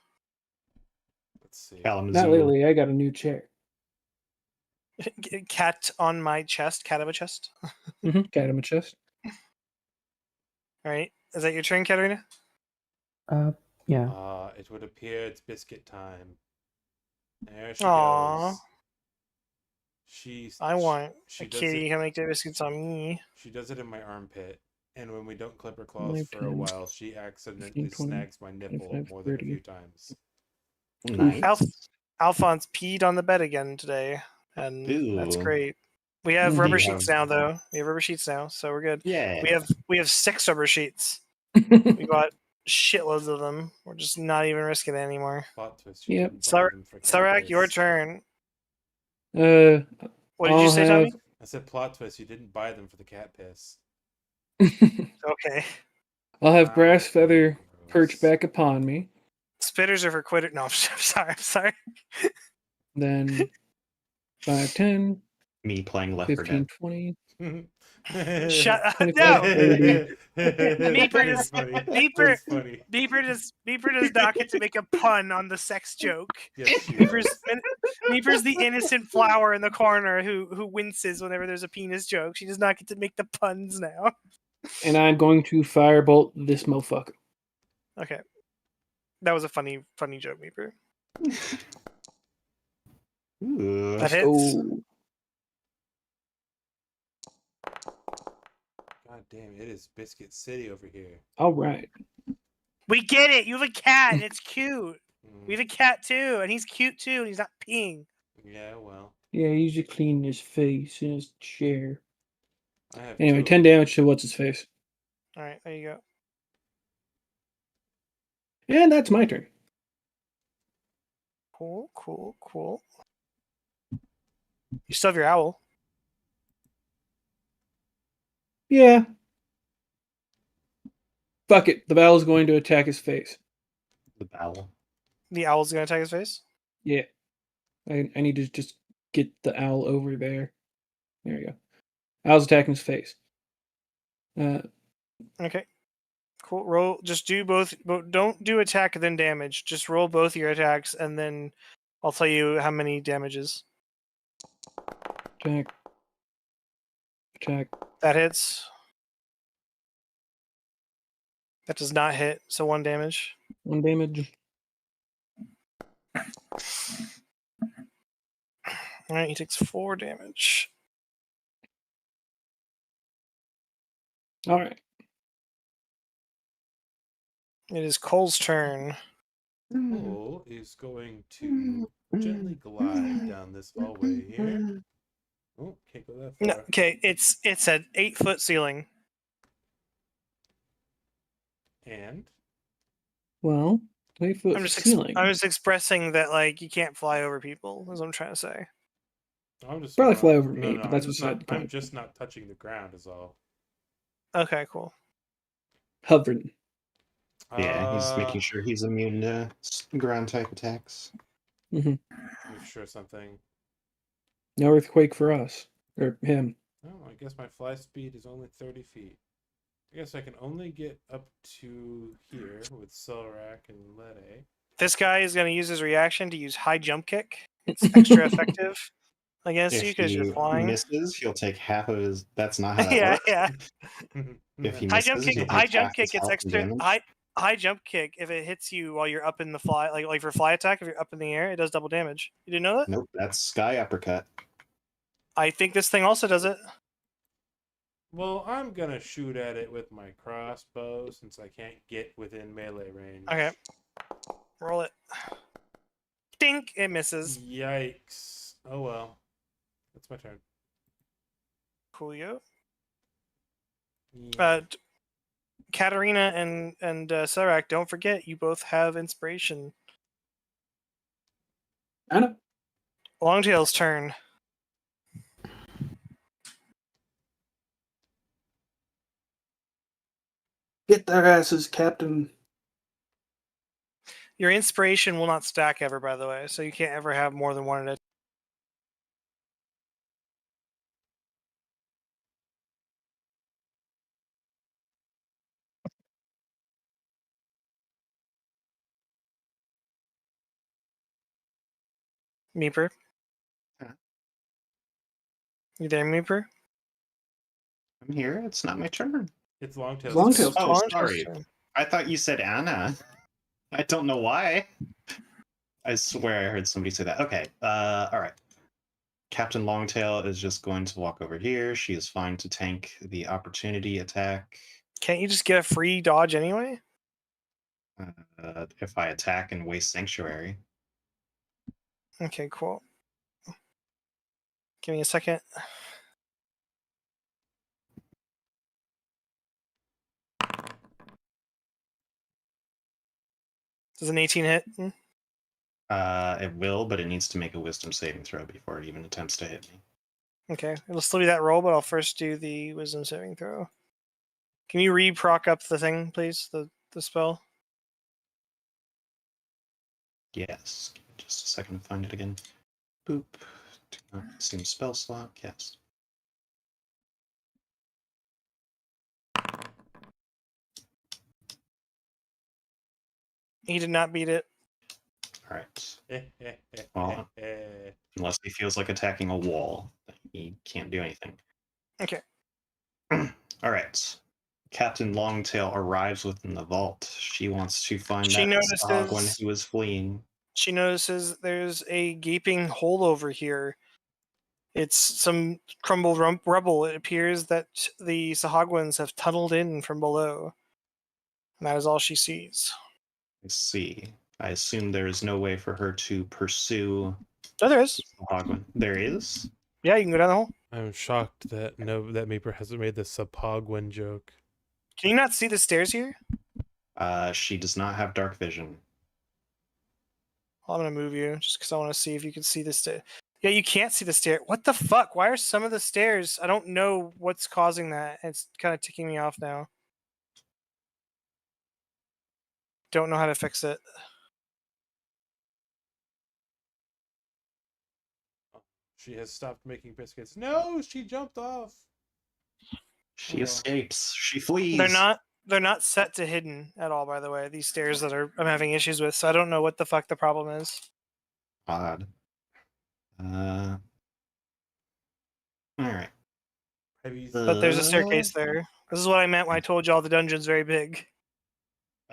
Let's see. Kalamazoo. Not lately. I got a new chair. Cat on my chest. Cat of a chest. Got him a chest. All right, is that your turn, Katarina? Yeah. It would appear it's biscuit time. There she Aw. goes. She's. I want She a does kitty it. who can make the biscuits on me. She does it in my armpit, and when we don't clip her claws 5, for a 10, while, she accidentally 15, 20, snags my nipple 25, more than a 30. few times. Nice. Alphonse peed on the bed again today, and that's Ooh. great. We have rubber You sheets have- now, though. We have rubber sheets now, so we're good. Yeah. We have 6 rubber sheets. We got shitloads of them. We're just not even risking it anymore. Plot twist. You Yep. didn't buy them for cat Sarak, your piss. turn. Uh, What did you say, Tommy? I said plot twist. You didn't buy them for the cat piss. Okay. I'll have Ah, Brass Feather gross. perch back upon me. Spitters are for quitter. No, I'm sorry. Then 5, 10, Me playing Left 4 15, Dead. 20. Shut up. 25, No. 30. Meeper That's just- funny. Meeper- That's funny. Beeper does not get to make a pun on the sex joke. Yes, she Meeper's, does. Meeper's the innocent flower in the corner who winces whenever there's a penis joke. She does not get to make the puns now. And I'm going to firebolt this motherfucker. Okay. That was a funny joke, Meeper. Ooh. That hits. Oh, God damn, it is Biscuit City over here. all right. We get it. You have a cat and it's cute. Mm, We have a cat too, and he's cute too, and he's not peeing. yeah, well, Yeah, he usually clean his face in his chair. I have Anyway, 2 10 of them. damage to what's his face. All right, there you go. And that's my turn. Cool. You still have your owl. Yeah. Fuck it. The owl's going to attack his face. The bowel. The owl's gonna attack his face. Yeah. I need to just get the owl over there. There you go. Owl's attacking his face. Okay. Cool. Roll. Just do both. Don't do attack then damage. Just roll both your attacks, and then I'll tell you how many damages. Attack. Attack. That hits. That does not hit. So 1 damage. 1 damage. All right. He takes 4 damage. All right. It is Cole's turn. Cole is going to gently glide down this hallway here. Oh, can't go that far. No, okay. It's an 8-foot ceiling. And Well, 8-foot I'm ceiling. just expressing that like you can't fly over people. Is what I'm trying to say. I'm just Probably not- fly over no, me, no, but that's I'm just beside not, the point. I'm just not touching the ground, is all. Okay. Cool. Hovering. Yeah, he's making sure he's immune to ground type attacks. Mm-hmm. Make sure something. No earthquake for us. Or him. Oh, I guess my fly speed is only 30 feet. I guess I can only get up to here with Selrak and Lede. This guy is going to use his reaction to use high jump kick. It's extra effective against you If because you're he flying. misses, he'll take half of his. That's not how that Yeah, works. yeah. If he High jump misses, kick. you'll High take jump half his kick gets health and extra. damage. High jump kick if it hits you while you're up in the fly, like for fly attack. If you're up in the air, it does double damage. You didn't know that? Nope, that's sky uppercut. I think this thing also does it. Well, I'm gonna shoot at it with my crossbow since I can't get within melee range. Okay. Roll it. Dink! It misses. Yikes. Oh well. That's my turn. Coolio. Yeah. Katarina and Sarak, don't forget you both have inspiration. I know. Longtail's turn. Get their asses, Captain. Your inspiration will not stack ever, by the way, so you can't ever have more than one at a Meeper. Huh? You there, Meeper? I'm here. It's not my turn. It's Longtail's Longtail's turn. Oh, Longtail's sorry. turn. I thought you said Anna. I don't know why. I swear I heard somebody say that. Okay. All right. Captain Longtail is just going to walk over here. She is fine to tank the opportunity attack. Can't you just get a free dodge anyway? If I attack and waste Sanctuary. Okay, cool. Give me a second. Does an 18 hit? It will, but it needs to make a wisdom saving throw before it even attempts to hit me. Okay, it'll still do that roll, but I'll first do the wisdom saving throw. Can you re-proc up the thing, please? The spell? Yes. Give me just a second to find it again. Boop. Do not consume spell slot. Yes. He did not beat it. All right. Well, unless he feels like attacking a wall, then he can't do anything. Okay. All right. Captain Longtail arrives within the vault. She wants to find She that notices- Sahagwin who is fleeing. She notices there's a gaping hole over here. It's some crumbled rubble. It appears that the Sahagwins have tunneled in from below. And that is all she sees. Let's see. I assume there is no way for her to pursue Oh, there is. Sahagwin. There is? Yeah, you can go down the hole. I'm shocked that that Meeper hasn't made the Sapogwin joke. Can you not see the stairs here? She does not have dark vision. Well, I'm going to move you just because I want to see if you can see the stair. Yeah, you can't see the stair. What the fuck? Why are some of the stairs? I don't know what's causing that. It's kind of ticking me off now. Don't know how to fix it. She has stopped making biscuits. No, she jumped off. She Oh. escapes. She flees. They're not set to hidden at all, by the way. These stairs that I'm having issues with, so I don't know what the fuck the problem is. Odd. All right. But there's a staircase there. This is what I meant when I told y'all the dungeon's very big.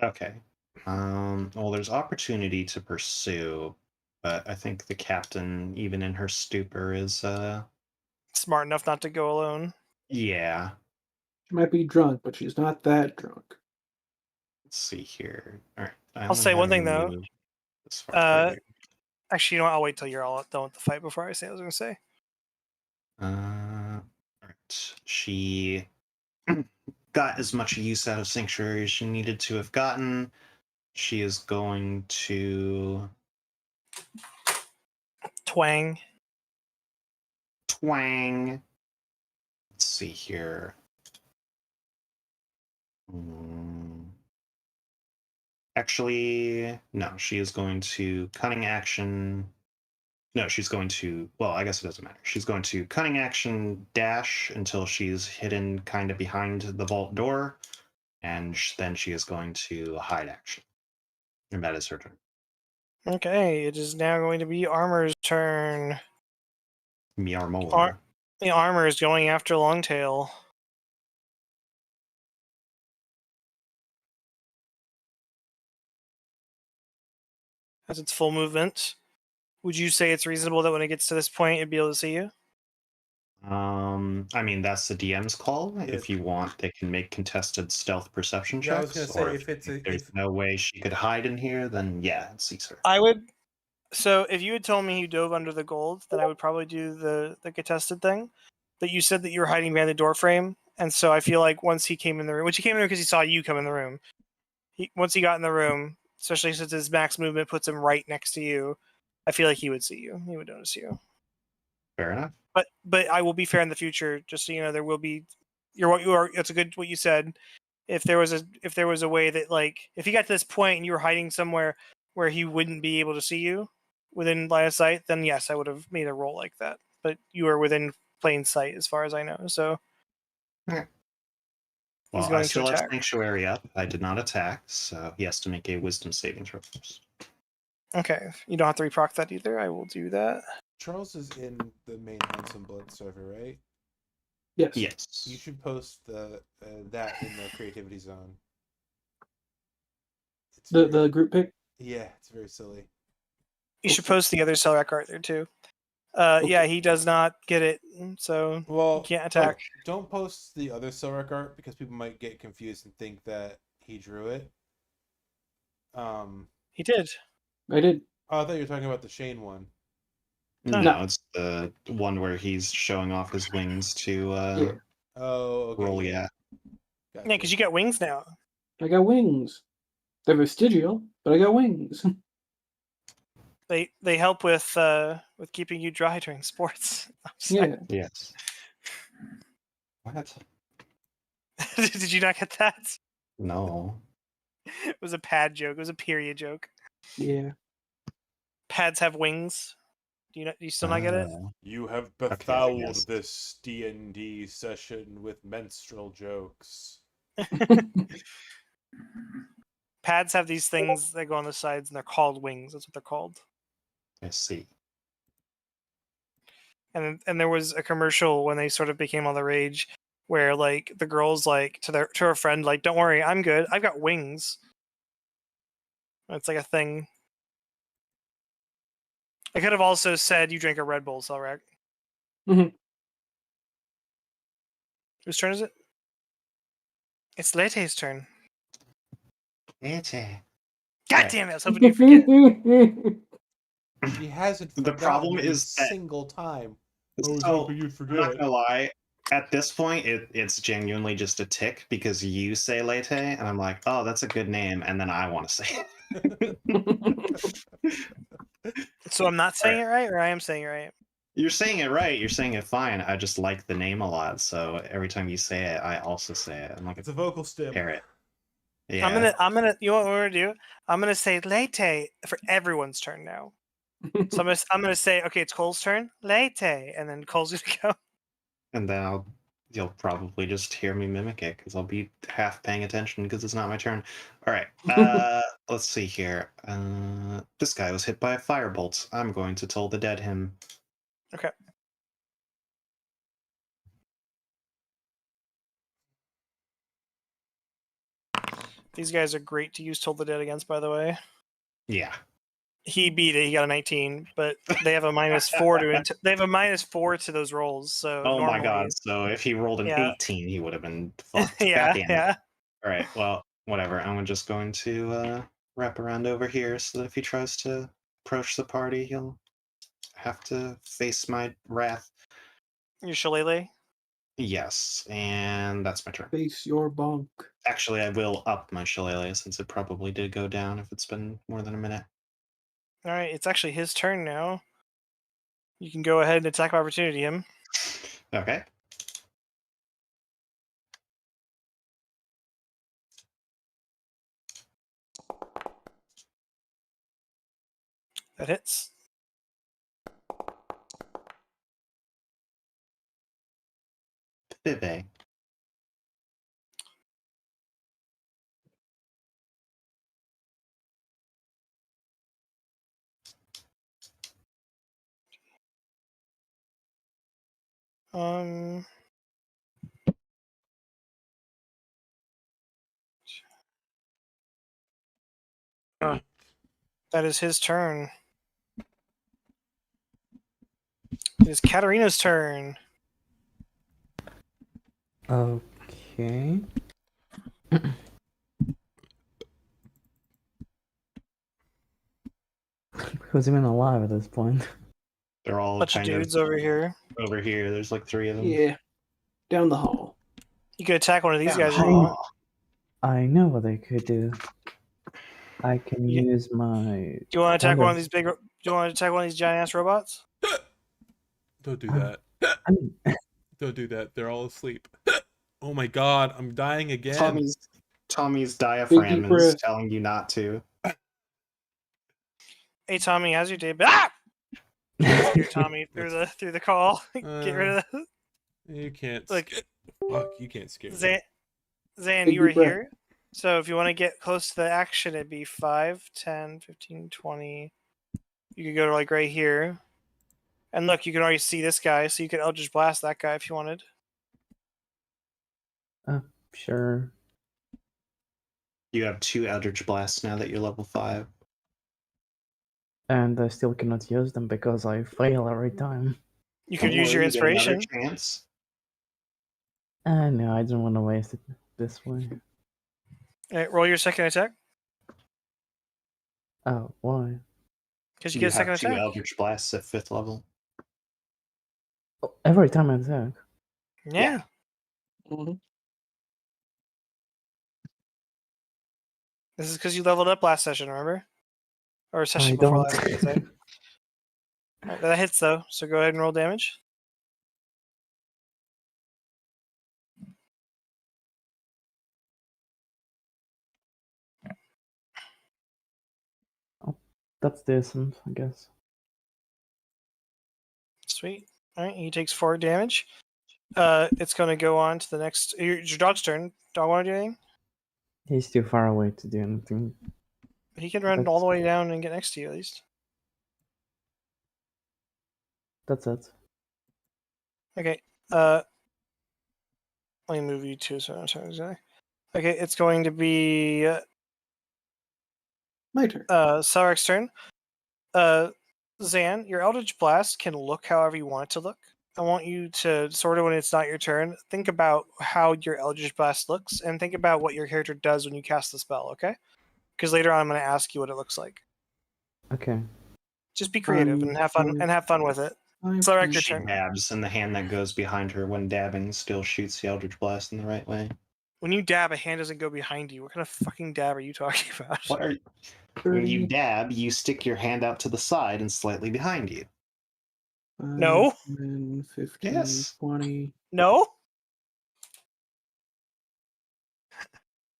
Okay. Well, there's opportunity to pursue, but I think the captain, even in her stupor, is Smart enough not to go alone. yeah. She might be drunk, but she's not that drunk. Let's see here. All right. I'll say one thing, though. Uh, Actually, you know what? I'll wait till you're all done with the fight before I say what I was going to say. all right. She got as much use out of Sanctuary as she needed to have gotten. She is going to Twang. twang. Let's see here. Actually, no, she is going to cunning action No, she's going to. Well, I guess it doesn't matter. She's going to cunning action dash until she's hidden kind of behind the vault door, and then she is going to hide action. And that is her turn. Okay, it is now going to be Armor's turn. Miarmola. The Armor is going after Longtail. Has its full movement. Would you say it's reasonable that when it gets to this point, it'd be able to see you? I mean, that's the DM's call. Yeah. If you want, they can make contested stealth perception checks. Yeah, I was gonna say, or if it's a- there's if- no way she could hide in here, then yeah, it sees her. I would. So if you had told me you dove under the gold, then I would probably do the contested thing. But you said that you were hiding behind the door frame, and so I feel like once he came in the room, which he came in there because he saw you come in the room. Once he got in the room, especially since his max movement puts him right next to you, I feel like he would see you. He would notice you. Fair enough. But I will be fair in the future, just so you know, there will be. It's a good what you said. If there was a way that, like, if he got to this point and you were hiding somewhere where he wouldn't be able to see you within line of sight, then yes, I would have made a roll like that. But you are within plain sight as far as I know. So Okay. he's Well, I going to still have attack. Sanctuary up. I did not attack, so he has to make a Wisdom saving throw first. Okay, you don't have to reproc that either. I will do that. Charles is in the main Handsome Blood server, right? Yes. Yes. You should post that in the creativity zone. It's The group pick. yeah, it's very silly. You should post the other Selrak art there too. Yeah, Okay. he does not get it, so Well, he can't attack. Don't post the other Silric art because people might get confused and think that he drew it. He did. I did. Oh, I thought you were talking about the Shane one. No, it's the one where he's showing off his wings to Yeah. Oh, okay. roll. Yeah. Gotcha. Yeah, because you got wings now. I got wings. They're vestigial, but I got wings. They help with keeping you dry during sports. Yeah. Yes. What? Did you not get that? No. It was a pad joke. It was a period joke. Yeah. Pads have wings. Do you still not get it? You have I befouled guess. this D&D session with menstrual jokes. Pads have these things that go on the sides, and they're called wings. That's what they're called. I see. And there was a commercial when they sort of became all the rage, where like the girls like to her friend like, "Don't worry, I'm good. I've got wings." It's like a thing. I could have also said you drank a Red Bull, Selrak. Mhm. Whose turn is it? It's Lete's turn. God Right. damn it! I was hoping you'd forget. He hasn't The forgotten problem a is that- single time. I was So, hoping you'd I'm not forget. gonna lie. At this point, it's genuinely just a tick because you say Lete, and I'm like, oh, that's a good name, and then I want to say it. So I'm not saying it right, or I am saying it right? You're saying it right. You're saying it fine. I just like the name a lot, so every time you say it, I also say it. I'm like It's a vocal stim. parrot. Yeah. I'm gonna. You know what we're gonna do? I'm gonna say Lete for everyone's turn now. So I'm gonna say, okay, it's Cole's turn, Lete, and then Cole's gonna go. And then you'll probably just hear me mimic it because I'll be half paying attention because it's not my turn. All right. Let's see here. This guy was hit by a firebolt. I'm going to Toll the Dead him. Okay. These guys are great to use Toll the Dead against, by the way. Yeah. He beat it. He got a 19, but they have a -4 to they have a -4 to those rolls. So Oh my normally, god. So if he rolled an Yeah. 18, he would have been fucked. yeah, Goddamn. yeah. All right. Well, whatever. I'm just going to wrap around over here so that if he tries to approach the party, he'll have to face my wrath. Your shillelagh. Yes, and that's my turn. Face your bonk. Actually, I will up my shillelagh since it probably did go down if it's been more than a minute. All right, it's actually his turn now. You can go ahead and attack of opportunity him. Okay. That hits. Bibe. Um, that is his turn. It is Katarina's turn. Okay. Who's even alive at this point? They're all Bunch of kind of dudes over here. over here. There's like 3 of them. Yeah. Down the hall. You could attack one of these Down guys the if you want. hall. I know what I could do. I can Yeah. use my. Do you want to attack one of wonder- these big? Do you want to attack one of these giant ass robots? Don't do Oh. that. I mean, Don't do that. They're all asleep. Oh my god, I'm dying again. Tommy's diaphragm deep is breath. telling you not to. Hey Tommy, how's your day? Ah! Steer Tommy through the call. Get rid of that. You can't. Look. Fuck, you can't scare me. Zan, Big you were deep breath. here. So if you want to get close to the action, it'd be 5, 10, 15, 20. You could go to like right here. And look, you can already see this guy, so you could Eldritch Blast that guy if you wanted. sure. You have 2 Eldritch Blasts now that you're level 5. And I still cannot use them because I fail every time. You could Don't use worry, your you get another inspiration. chance. No, I don't want to waste it this way. Alright, roll your second attack. Oh, why? Because you You get a second have 2 attack. Eldritch Blasts at 5th level. Oh, every time I attack. Yeah. Mhm. This is because you leveled up last session, remember? Or session I before don't. last, I should say. Alright, that hits though, so go ahead and roll damage. That's decent, I guess. Sweet. Alright, he takes 4 damage. It's going to go on to the next. It's your dog's turn. Dog want to do anything? He's too far away to do anything. He can run all the way down and get next to you at least. That's it. Okay. Let me move you to so I'm sorry. Okay, it's going to be My turn. Sarek's turn. Zan, your Eldritch Blast can look however you want it to look. I want you to sort of, when it's not your turn, think about how your Eldritch Blast looks and think about what your character does when you cast the spell, okay? Because later on I'm going to ask you what it looks like. Okay. Just be creative and have fun with it. Sarek, your She turn. dabs, and the hand that goes behind her when dabbing still shoots the Eldritch Blast in the right way. When you dab, a hand doesn't go behind you. What kind of fucking dab are you talking about? What are When you dab, you stick your hand out to the side and slightly behind you. No. 10, 15, Yes. 20. No?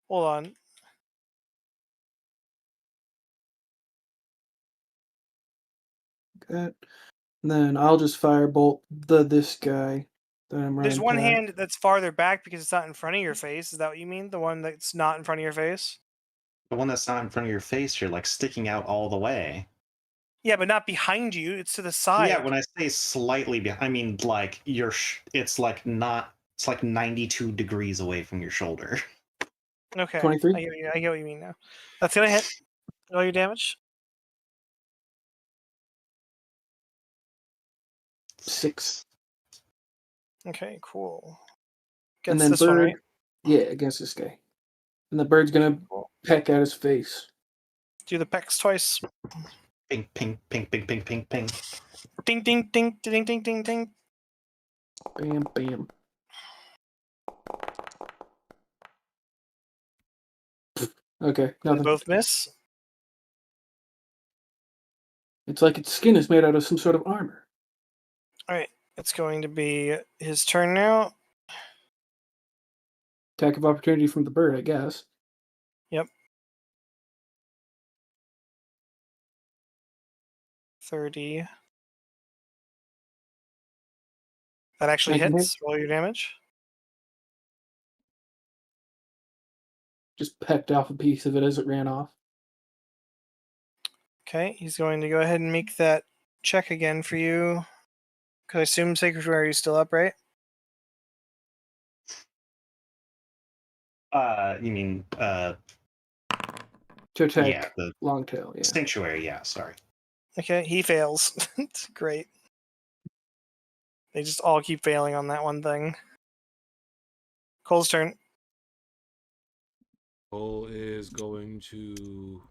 Hold on. That. And then I'll just firebolt this guy that I'm running. There's one past. hand that's farther back because it's not in front of your face. Is that what you mean? The one that's not in front of your face? The one that's not in front of your face, you're like sticking out all the way. Yeah, but not behind you. It's to the side. Yeah, when I say slightly behind, I mean like it's like 92 degrees away from your shoulder. Okay. 23? I get what you mean now. That's gonna hit. Roll your damage. 6. Okay, cool. And Gets then this one, bird. right? Yeah, against this guy. And the bird's gonna peck at his face. Do the pecks twice. Ping, ping, ping, ping, ping, ping, ping. Ding, ding, ding, ding, ding, ding, ding. Bam, bam. Okay, They nothing. both miss. It's like its skin is made out of some sort of armor. Alright, it's going to be his turn now. Attack of opportunity from the bird, I guess. Yep. 30. That actually I can hits. Roll your damage. Just pecked off a piece of it as it ran off. Okay, he's going to go ahead and make that check again for you. Because I assume Sanctuary is still up, right? You mean To attack yeah, the Longtail, yeah. sanctuary, yeah, sorry. Okay, he fails. It's great. They just all keep failing on that one thing. Cole's turn. Cole is going to.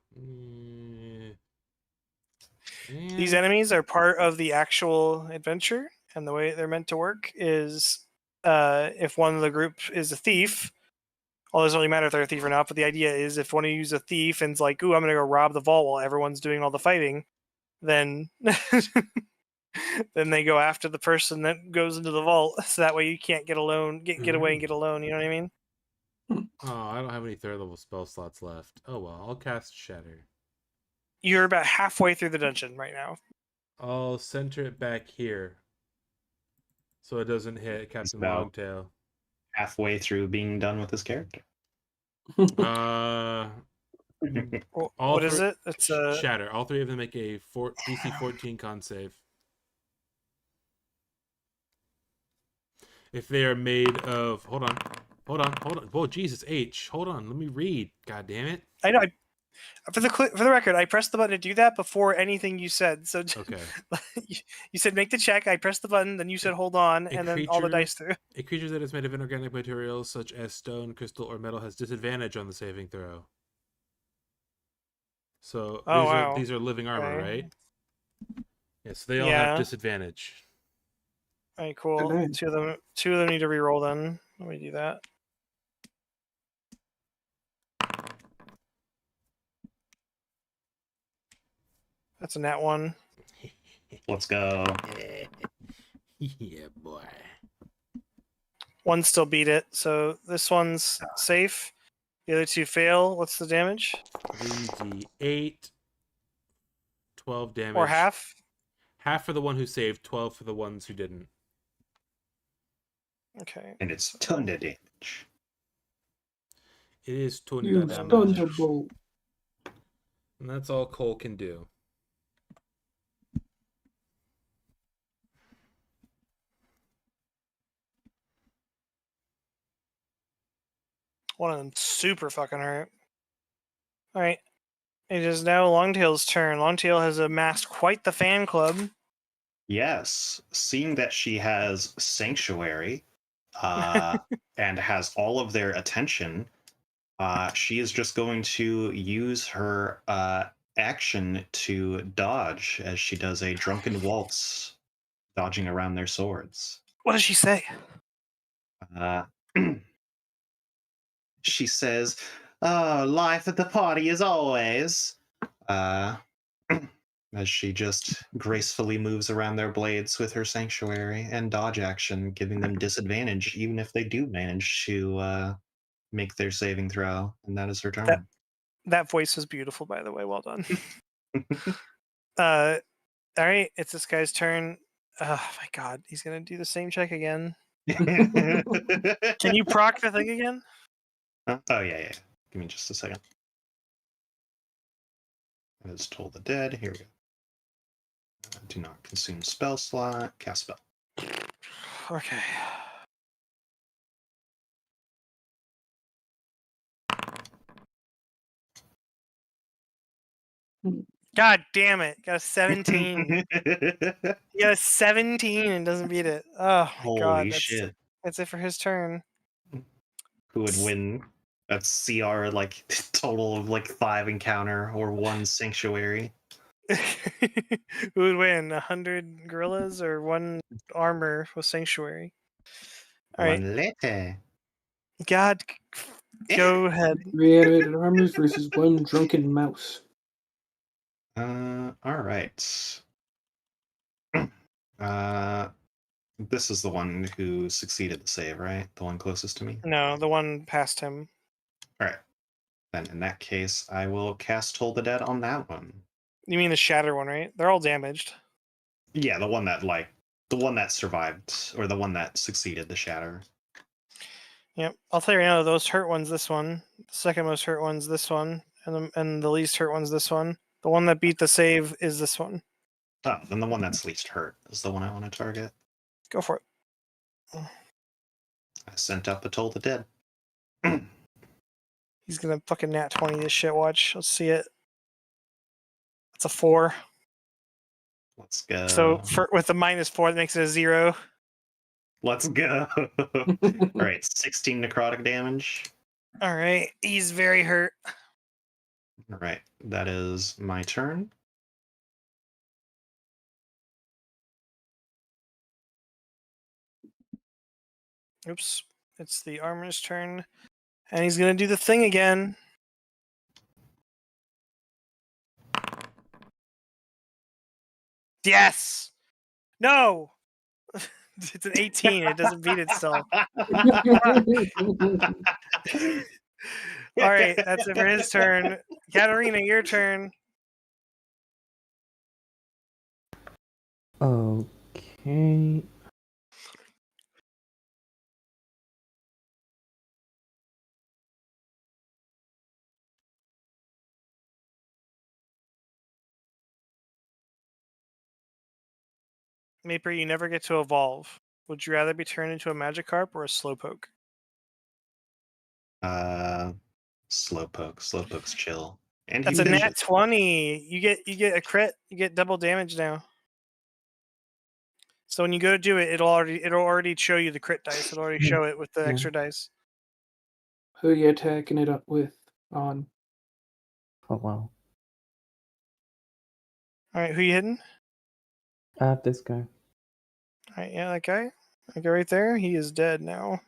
These enemies are part of the actual adventure, and the way they're meant to work is if one of the group is a thief, well, it doesn't really matter if they're a thief or not, but the idea is if one of you is a thief and's like, ooh, I'm going to go rob the vault while everyone's doing all the fighting, then then they go after the person that goes into the vault, so that way you can't get alone, get away and get alone, you know what I mean? Oh, I don't have any third level spell slots left. Oh well, I'll cast Shatter. You're about halfway through the dungeon right now. I'll center it back here, so it doesn't hit Captain about- Longtail. Halfway through being done with his character. All What is three- it? It's a Shatter. All three of them make a DC 14 con save. If they are made of, hold on. Whoa, Jesus H. Hold on, let me read. God damn it. I know. For the record, I pressed the button to do that before anything you said. So Okay. you said make the check. I pressed the button, then you said hold on, A and then all the creature- dice threw. A creature that is made of inorganic materials such as stone, crystal, or metal has disadvantage on the saving throw. So Oh, these are living armor, Okay. right? Yes, they all Yeah. have disadvantage. All right, cool. Okay. Two of them need to reroll. Then let me do that. That's a nat one. Let's go. Yeah, boy. One still beat it, so this one's safe. The other two fail. What's the damage? 3d8. 12 damage. Or half? Half for the one who saved, 12 for the ones who didn't. Okay. And it's ton of damage. It is 20 You damage. thunderbolt. And that's all Cole can do. One of them super fucking hurt. All right. It is now Longtail's turn. Longtail has amassed quite the fan club. Yes, seeing that she has sanctuary and has all of their attention, she is just going to use her action to dodge as she does a drunken waltz, dodging around their swords. What does she say? She says, "Oh, life at the party as always." As she just gracefully moves around their blades with her sanctuary and dodge action, giving them disadvantage even if they do manage to make their saving throw, and that is her turn. That voice was beautiful, by the way. Well done. All right, it's this guy's turn. Oh my god, he's gonna do the same check again. Can you proc the thing again? Huh? Oh yeah. Give me just a second. As Toll the Dead. Here we go. Do not consume spell slot. Cast spell. Okay. God damn it! Got a 17. He got a 17 and doesn't beat it. Oh my god! Holy shit! That's it for his turn. Who would win? That's CR like total of like 5 encounter or 1 sanctuary. Who would win? 100 gorillas or 1 armor with sanctuary? All right, One later. God, go ahead. Reanimated armors versus one drunken mouse. All right. This is the one who succeeded the save, right? The one closest to me. No, the one past him. All right. Then in that case, I will cast Toll the Dead on that one. You mean the shatter one, right? They're all damaged. Yeah, the one that survived, or the one that succeeded the shatter. Yep. I'll tell you right now, those hurt ones, this one. The second most hurt one's this one. And the least hurt one's this one. The one that beat the save is this one. Oh, then the one that's least hurt is the one I want to target. Go for it. I sent up the Toll the Dead. He's gonna fucking nat 20 this shit, watch. Let's see it. It's a 4. Let's go. So with the -4, that makes it a 0. Let's go. All right, 16 necrotic damage. Alright, he's very hurt. All right, that is my turn. Oops. It's the armor's turn. And he's gonna do the thing again. Yes! No! It's an 18. It doesn't beat it still. Alright, that's it for his turn. Katarina, your turn. Okay. Maper, you never get to evolve. Would you rather be turned into a Magikarp or a Slowpoke? Slowpoke. Slowpoke's chill. And That's he a nat finishes. 20. You get a crit. You get double damage now. So when you go to do it, it'll already show you the crit dice. It'll already show it with the Yeah. extra dice. Who are you attacking it up with on? Oh wow. Alright, who you hitting? This guy. Alright, yeah, that guy. That guy right there. He is dead now.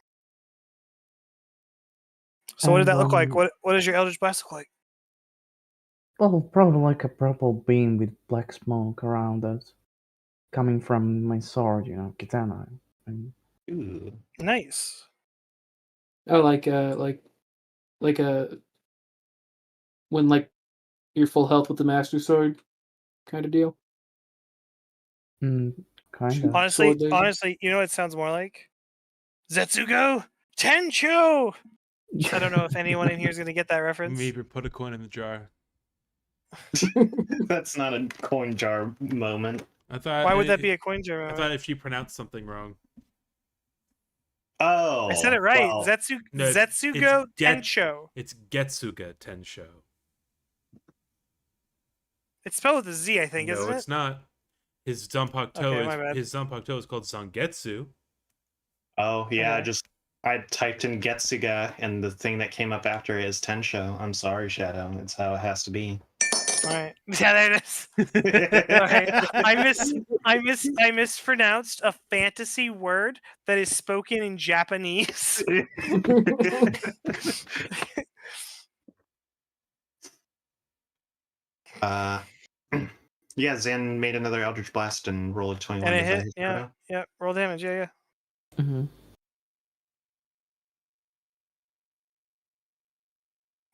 So what did that look like? What does your Eldritch Blast look like? Well, probably like a purple beam with black smoke around us, coming from my sword, katana. And Ooh. Nice. Oh, like a when like you're full health with the Master Sword kind of deal. kind of. Honestly, Sword laser. you know what it sounds more like? Zetsugo Tencho! I don't know if anyone in here is going to get that reference. Maybe put a coin in the jar. That's not a coin jar moment. I thought. Why would that be a coin jar? I thought if she pronounced something wrong. Oh. I said it right. Well, No, Zetsugo it's Get- Tencho. It's Getsuga Tensho. It's spelled with a Z, I think, No, isn't it? it's not. His Zanpakuto Okay, my bad. is called Zangetsu. oh, yeah, Okay. I typed in Getsuga, and the thing that came up after it is Tensho. I'm sorry, Shadow. It's how it has to be. All right. Yeah, there it is. Alright. I mispronounced a fantasy word that is spoken in Japanese. Yeah, Zan made another Eldritch Blast and rolled a 21. And it Does that hit. hit Yeah. Shadow? Yeah. Roll damage. Yeah. hmm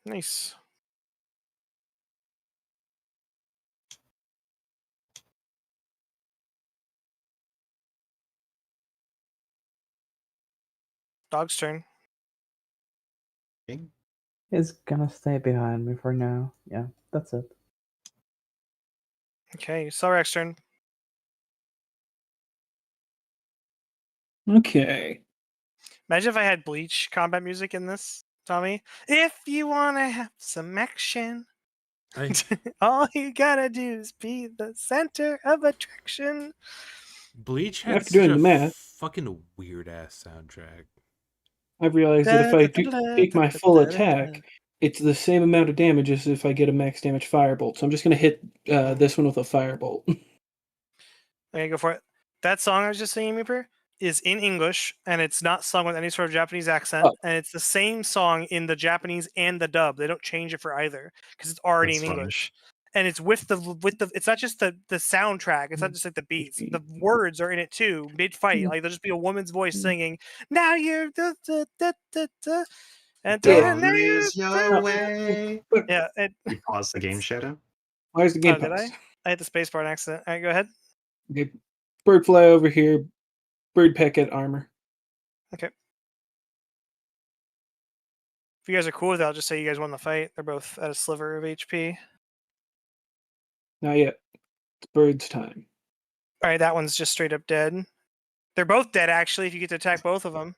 Nice. Dog's turn. He's gonna stay behind me for now. Yeah, that's it. Okay. Solrex turn. Okay. Imagine if I had Bleach combat music in this, Tommy. If you want to have some action, all you gotta do is be the center of attraction. Bleach had After doing such the a math. fucking weird ass soundtrack. I've realized that if I take my full attack, it's the same amount of damage as if I get a max damage firebolt. So I'm just gonna hit this one with a firebolt. Okay, go for it. That song I was just singing, Meeper, is in English, and it's not sung with any sort of Japanese accent, Oh. and it's the same song in the Japanese and the dub. They don't change it for either because it's already That's in funny. English, and it's with the. It's not just the soundtrack. It's not just like the beats. The words are in it too. Mid fight, like there'll just be a woman's voice singing. Now you're and Don't now lose you're your way. yeah. You paused the game, Shadow? Where's the game Oh, did pause? I hit the spacebar on accident. All right, go ahead. Okay. Bird fly over here. Bird peck at armor. Okay. If you guys are cool with it, I'll just say you guys won the fight. They're both at a sliver of HP. Not yet. It's Bird's time. All right, that one's just straight up dead. They're both dead, actually, if you get to attack both of them.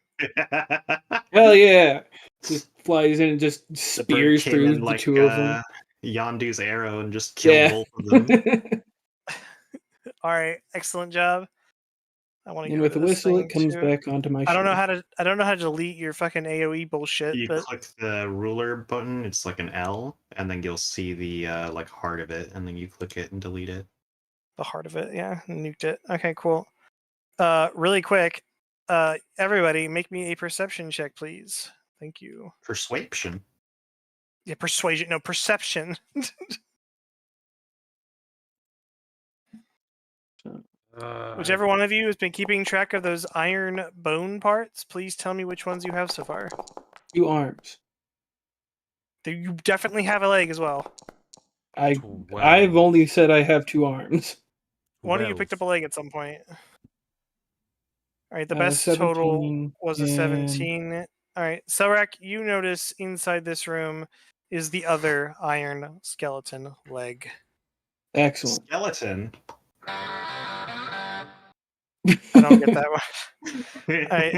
Hell yeah! Just flies in and just The bird spears came through in the like two of them. Yondu's arrow and just killed Yeah. both of them. All right, excellent job. I want to And go with to a this whistle, thing it comes too. back onto my I don't know shield. how to delete your fucking AOE bullshit, You but click the ruler button, it's like an L, and then you'll see the like heart of it, and then you click it and delete it. the heart of it, yeah, nuked it. Okay, cool. Really quick, everybody, make me a perception check, please. Thank you. Persuasion. Yeah, persuasion. No, perception. Whichever one of you has been keeping track of those iron bone parts, please tell me which ones you have so far. 2 arms. You definitely have a leg as well. I've 12. only said I have 2 arms. One of you picked up a leg at some point. All right, the best total 17 was a and 17. All right, Selrak, you notice inside this room is the other iron skeleton leg. Excellent. Skeleton. I don't get that one. All right,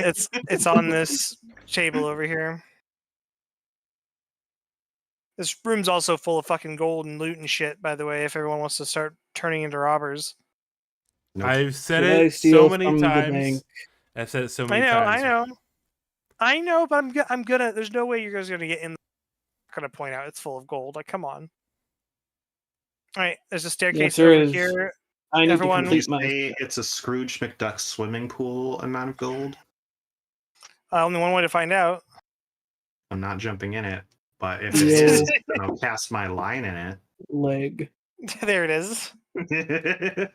it's on this table over here. This room's also full of fucking gold and loot and shit, by the way, if everyone wants to start turning into robbers. Nope. I've said Did I it steal so many from the times. bank? I've said it so I many know, times. I know, but I'm gonna. There's no way you guys are gonna get in. I'm gonna point out it's full of gold. Like, come on. All right, there's a staircase there over is. here. I need Everyone- to Please complete my. say it's a Scrooge McDuck swimming pool amount of gold. Only one way to find out. I'm not jumping in it, but if it Yo. is, then I'll cast my line in Leg. There it is. it.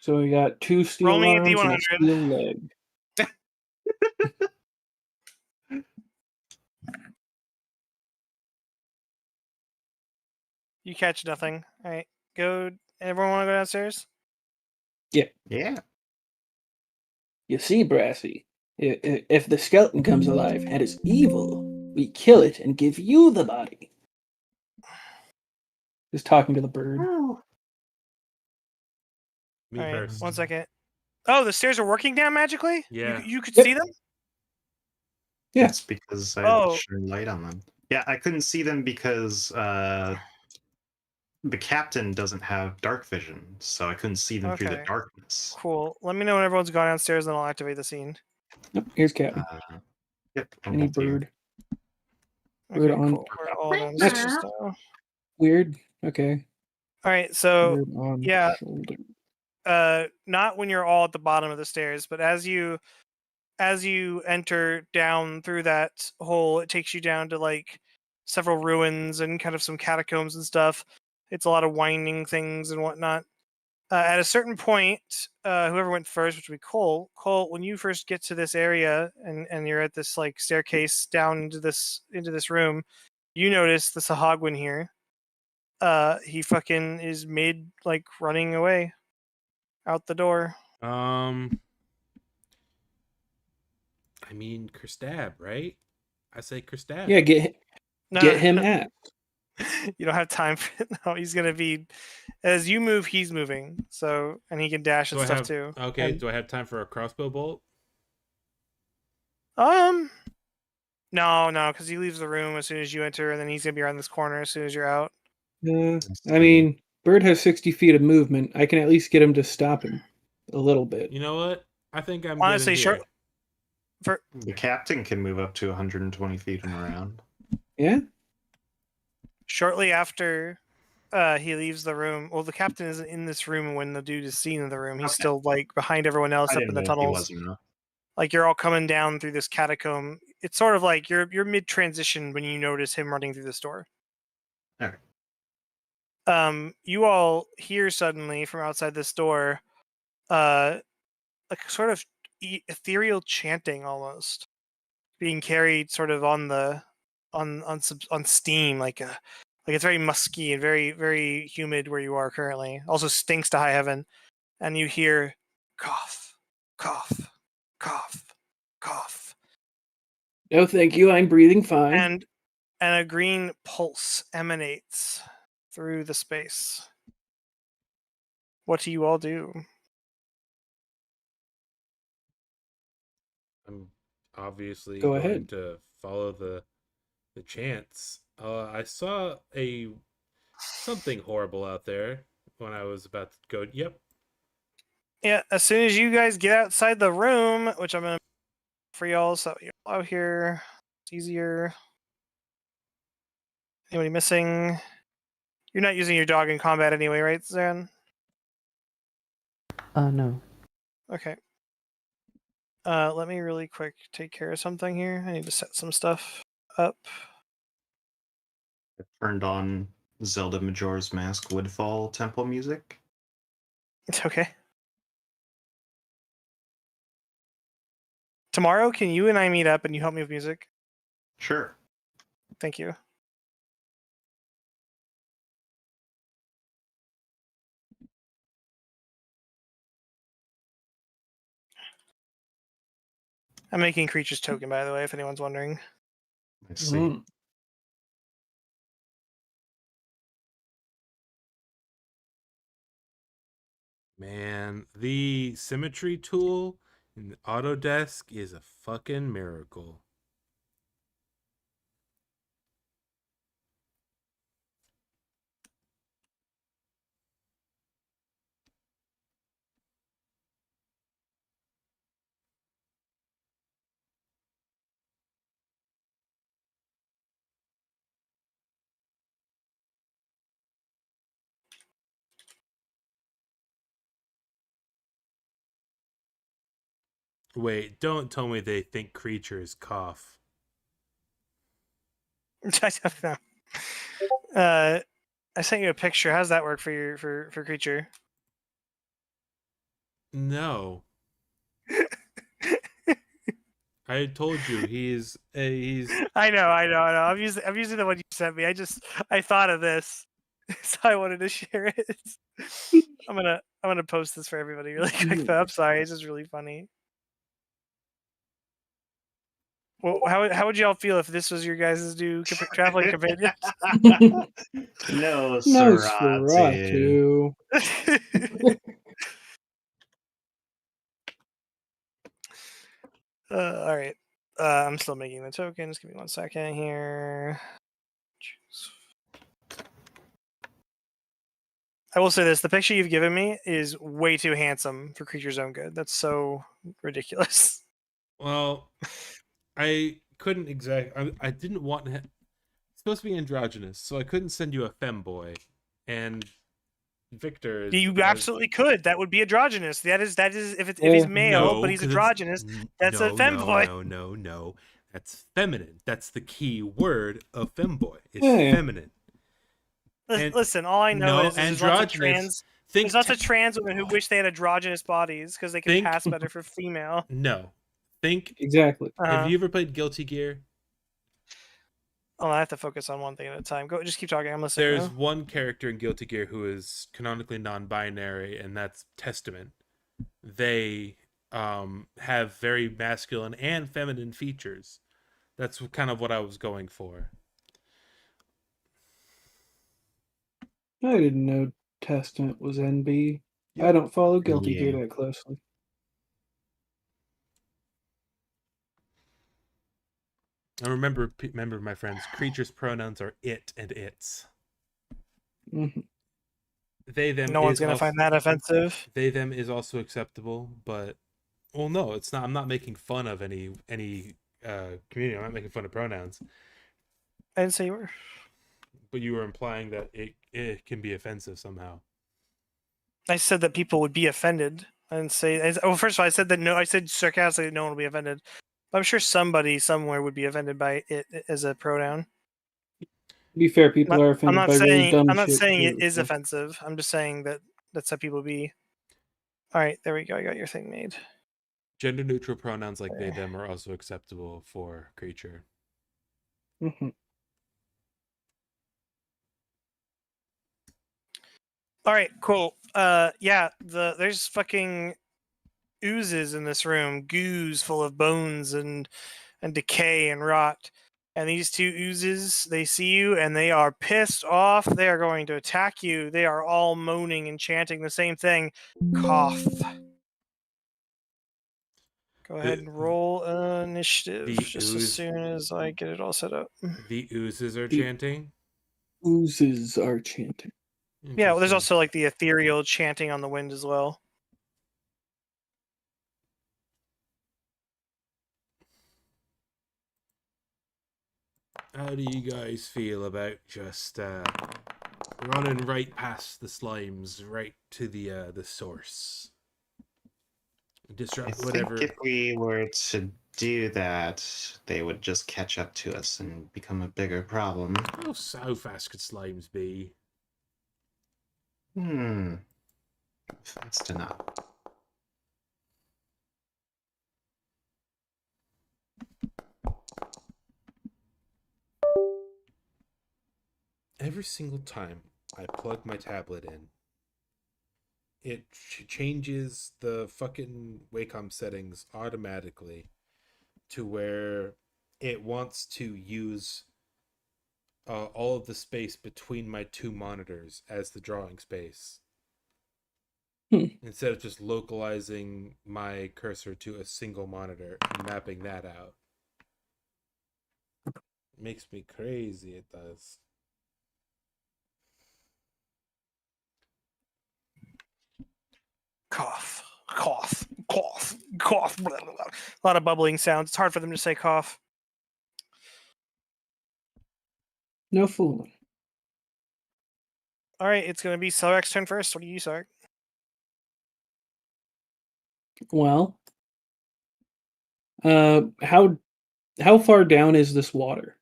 So we got 2 steel Roll me a arms and a D100. steel leg. You catch nothing. All right, go. Everyone want to go downstairs? Yeah. You see, Brassy, if the skeleton comes alive and is evil, we kill it and give you the body. Just talking to the bird. Me All right, first. 1 second. Oh, the stairs are working now magically? Yeah. You could Yep. see them? Yeah. That's because I Oh. shone light on them. Yeah, I couldn't see them because the captain doesn't have dark vision, so I couldn't see them through the Okay. darkness. Cool. Let me know when everyone's gone downstairs, and I'll activate the scene. Yep, here's Captain. Yep. I'm Any with you. bird. Bird Okay, on. cool. We're all downstairs now. Weird. Okay. All right, so Bird on yeah. shoulder. Not when you're all at the bottom of the stairs, but as you enter down through that hole, it takes you down to like several ruins and kind of some catacombs and stuff. It's a lot of winding things and whatnot. At a certain point, whoever went first, which would be Cole, when you first get to this area and you're at this like staircase down into this room, you notice the Sahagwin here. He fucking is mid like running away out the door. I mean, Kristab, right? I say Kristab. Yeah, get No, him at. You don't have time for it. No, he's gonna be as you move, he's moving. So and he can dash and Do I stuff have too. okay? And, Do I have time for a crossbow bolt? no, because he leaves the room as soon as you enter, and then he's gonna be around this corner as soon as you're out. I mean, Bird has 60 feet of movement. I can at least get him to stop him a little bit. You know what? I think I'm Honestly, good in sure. here. The captain can move up to 120 feet and around. Yeah? Shortly after he leaves the room, well, the captain isn't in this room when the dude is seen in the room. He's Okay. still like behind everyone else I up didn't in the know if he tunnels. was or not. Like you're all coming down through this catacomb. It's sort of like you're mid transition when you notice him running through this door. Alright. You all hear suddenly from outside this door, like sort of ethereal chanting almost being carried sort of on the on steam, like it's very musky and very very humid where you are currently. Also stinks to high heaven, and you hear cough, cough, cough, cough. No, thank you. I'm breathing fine. and a green pulse emanates through the space. What do you all do? I'm obviously Go going ahead. to follow the chants. I saw something horrible out there when I was about to go. Yep. Yeah, as soon as you guys get outside the room, which I'm gonna for y'all, so you're out here, it's easier. Anybody missing? You're not using your dog in combat anyway, right, Zan? No. Okay. Let me really quick take care of something here. I need to set some stuff up. I turned on Zelda Majora's Mask Woodfall temple music. It's okay. Tomorrow, can you and I meet up and you help me with music? Sure. Thank you. I'm making creatures token, by the way, if anyone's wondering. I see. Mm. Man, the symmetry tool in Autodesk is a fucking miracle. Wait, don't tell me they think creatures cough. I don't know. I sent you a picture. How's that work for your for creature? No. I told you he's I know. I'm using the one you sent me. I thought of this, so I wanted to share it. I'm gonna post this for everybody really quick. Though. I'm sorry, it's just really funny. Well, how would y'all feel if this was your guys' new traveling companion? No, Nosferatu. All right. I'm still making the token. Just give me 1 second here. I will say this: the picture you've given me is way too handsome for Creature's Own Good. That's so ridiculous. Well, I couldn't I didn't want it's supposed to be androgynous, so I couldn't send you a femboy. And Victor is You absolutely could. That would be androgynous. That is if he's male, but he's androgynous. That's a femboy. No. That's feminine. That's the key word of femboy. It's Yeah. feminine. Listen, all I know is there's lots of androgynous. there's lots of trans women who wish they had androgynous bodies because they can pass better for female. No. Think Exactly. Have you ever played Guilty Gear? Oh, I have to focus on one thing at a time. Go, just keep talking. I'm listening. There's one character in Guilty Gear who is canonically non-binary, and that's Testament. They have very masculine and feminine features. That's kind of what I was going for. I didn't know Testament was NB. I don't follow Guilty Gear Yeah. that closely. And remember, my friends, creatures' pronouns are it and its. Mm-hmm. They, them. No one's gonna find that offensive. They, them is also acceptable, but well, no, it's not. I'm not making fun of any community. I'm not making fun of pronouns. I didn't say you were. But you were implying that it can be offensive somehow. I said that people would be offended. I didn't say. Well, first of all, I said that no. I said sarcastically, no one will be offended. But I'm sure somebody somewhere would be offended by it as a pronoun. To be fair, people are offended by really dumb shit. I'm not saying too, it is so. offensive. I'm just saying that that's how people be. All right, there we go. I got your thing made. Gender neutral pronouns like they, them are also acceptable for creature. Mm-hmm. All right, cool. Yeah, there's fucking oozes in this room, goos full of bones and and decay and rot. And these two oozes, they see you and they are pissed off. They are going to attack you. They are all moaning and chanting the same thing. Cough. Go ahead and roll initiative the just as ooze- soon as I get it all set up. The oozes are The- chanting. Oozes are chanting. Yeah, well, there's Interesting. also like the ethereal chanting on the wind as well. How do you guys feel about just running right past the slimes, right to the source? I Disrupt think whatever. if we were to do that, they would just catch up to us and become a bigger problem. How fast could slimes be? Fast enough. Every single time I plug my tablet in, it changes the fucking Wacom settings automatically to where it wants to use all of the space between my two monitors as the drawing space. Instead of just localizing my cursor to a single monitor and mapping that out. Makes me crazy, it does. Cough, cough, cough, cough. Blah, blah, blah. A lot of bubbling sounds. It's hard for them to say cough. No fooling. All right, it's going to be Sarek's turn first. What do you, Sarek? Well, how far down is this water?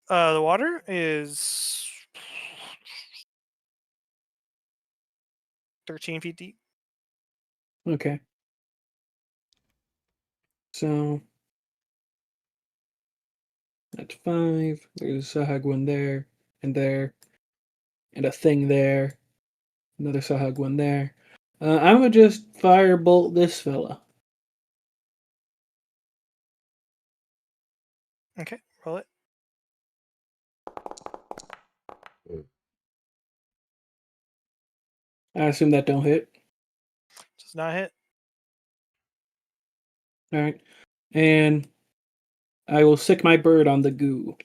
The water is 13 feet deep. Okay. So that's 5. There's a Sahag one there, and a thing there. Another Sahag one there. I'm gonna just firebolt this fella. Okay, roll it. I assume that don't hit. Does not hit. All right, and I will sick my bird on the goo.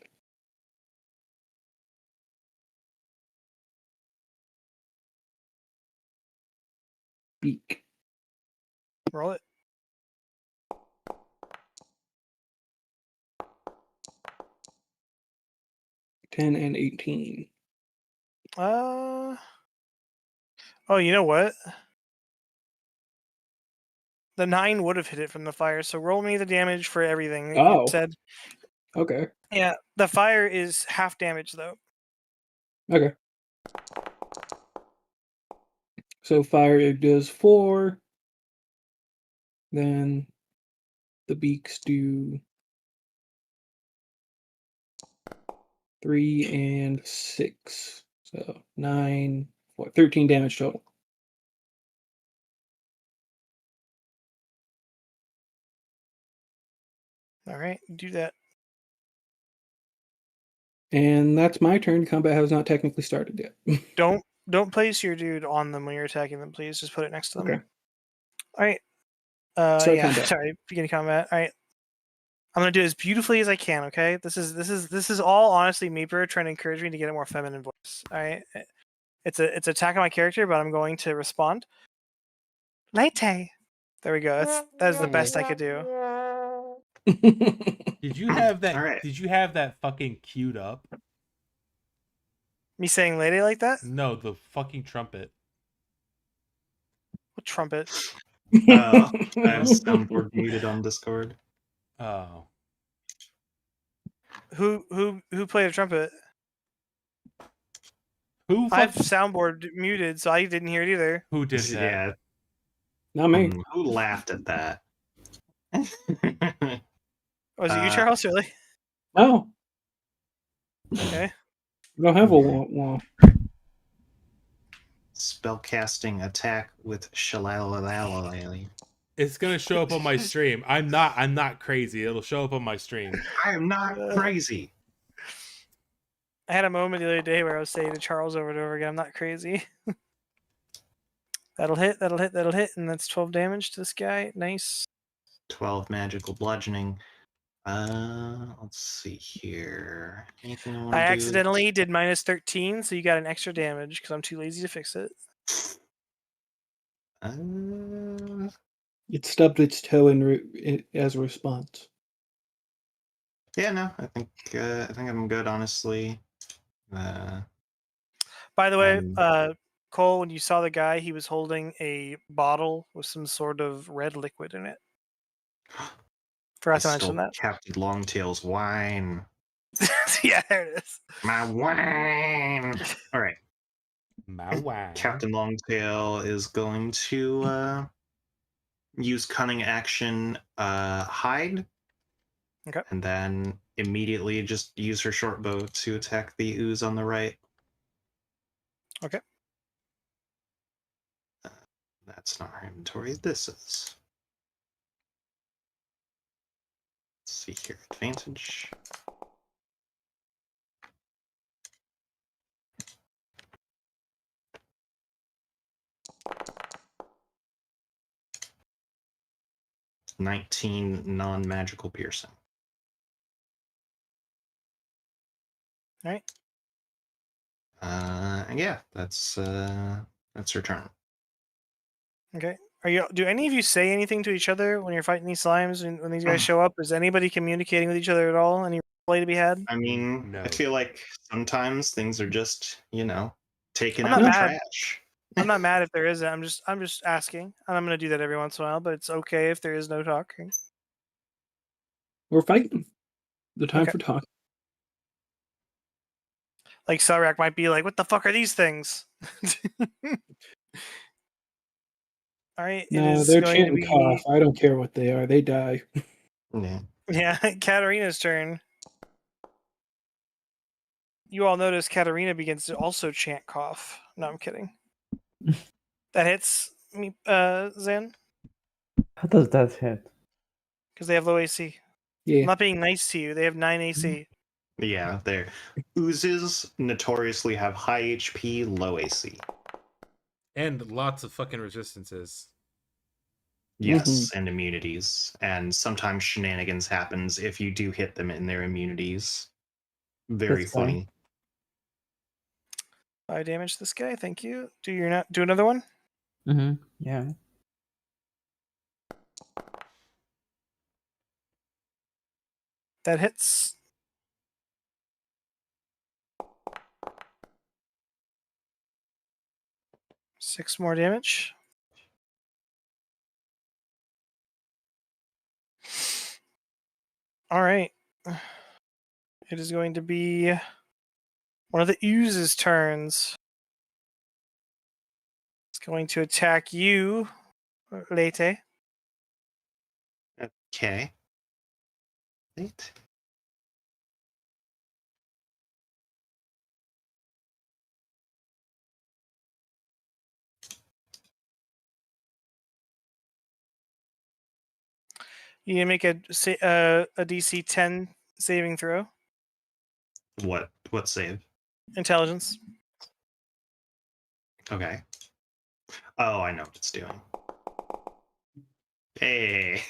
Beak. Roll it. $10 and 18. Oh, you know what? The 9 would have hit it from the fire, so roll me the damage for everything that Oh. you said. Okay. Yeah, the fire is half damage, though. Okay. So fire it does 4. Then the beaks do 3 and 6. So 9, 4, 13 damage total. All right, do that. And that's my turn. Combat has not technically started yet. Don't place your dude on them when you're attacking them, please. Just put it next to them. Okay. All right. Start Yeah, combat. sorry, beginning combat. All right. I'm gonna do it as beautifully as I can. Okay. This is all honestly Meeper trying to encourage me to get a more feminine voice. All right. It's attack on my character, but I'm going to respond. Latte. There we go. That's the best I could do. Did you have that? All right. Did you have that fucking queued up? Me saying lady like that? No, the fucking trumpet. What trumpet? I have soundboard muted on Discord. Oh, Who played a trumpet? who I have fuck, soundboard muted, so I didn't hear it either. who did that? Yeah. Not me. Who laughed at that? Was it you, Charles? Really? No, Okay. I don't have a wah. Spellcasting attack with shillelagh. It's gonna show up on my stream. I'm not crazy. It'll show up on my stream. I am not crazy. I had a moment the other day where I was saying to Charles over and over again, I'm not crazy. That'll hit, and that's 12 damage to this guy. Nice. 12 magical bludgeoning. Let's see here. Anything I want to I do? accidentally did minus 13, so you got an extra damage because I'm too lazy to fix it. It stubbed its toe as a response. Yeah, no, I think I'm good, honestly. By the way, Um, Cole, when you saw the guy, he was holding a bottle with some sort of red liquid in it. Forgot to mention that. Captain Longtail's wine. Yeah, there it is. My wine. All right. My wow. Captain Longtail is going to use cunning action, hide. Okay. And then immediately just use her short bow to attack the ooze on the right. Okay. That's not her inventory. This is. Let's see here. Advantage. $19 non-magical piercing. All right. And yeah, that's her turn. Okay. Do any of you say anything to each other when you're fighting these slimes and when these guys show up? Is anybody communicating with each other at all? Any play to be had? I mean, No. I feel like sometimes things are just, taken I'm out not of mad. trash. I'm not mad if there isn't. I'm just asking. And I'm gonna do that every once in a while, but it's okay if there is no talking. We're fighting. The time Okay. for talk. Like Sarak might be like, "What the fuck are these things?" All right. No, it is they're going chanting to be cough. I don't care what they are. They die. Yeah. yeah, Katarina's turn. You all notice Katarina begins to also chant cough. No, I'm kidding. That hits me, Zen, How does that hit? because they have low AC. Yeah. I'm not being nice to you. They have 9 AC. Yeah, they're oozes notoriously have high HP, low AC. And lots of fucking resistances. Yes, and immunities. And sometimes shenanigans happens if you do hit them in their immunities. Very That's fine. funny. 5 damage to this guy. Thank you. Do another one. Mm-hmm. Yeah. That hits. Six more damage. All right. It is going to be one of the ooze's turns. It's going to attack you, Lete. Okay. Wait. You need to make a DC 10 saving throw. What save? Intelligence. Okay. Oh, I know what it's doing. Hey.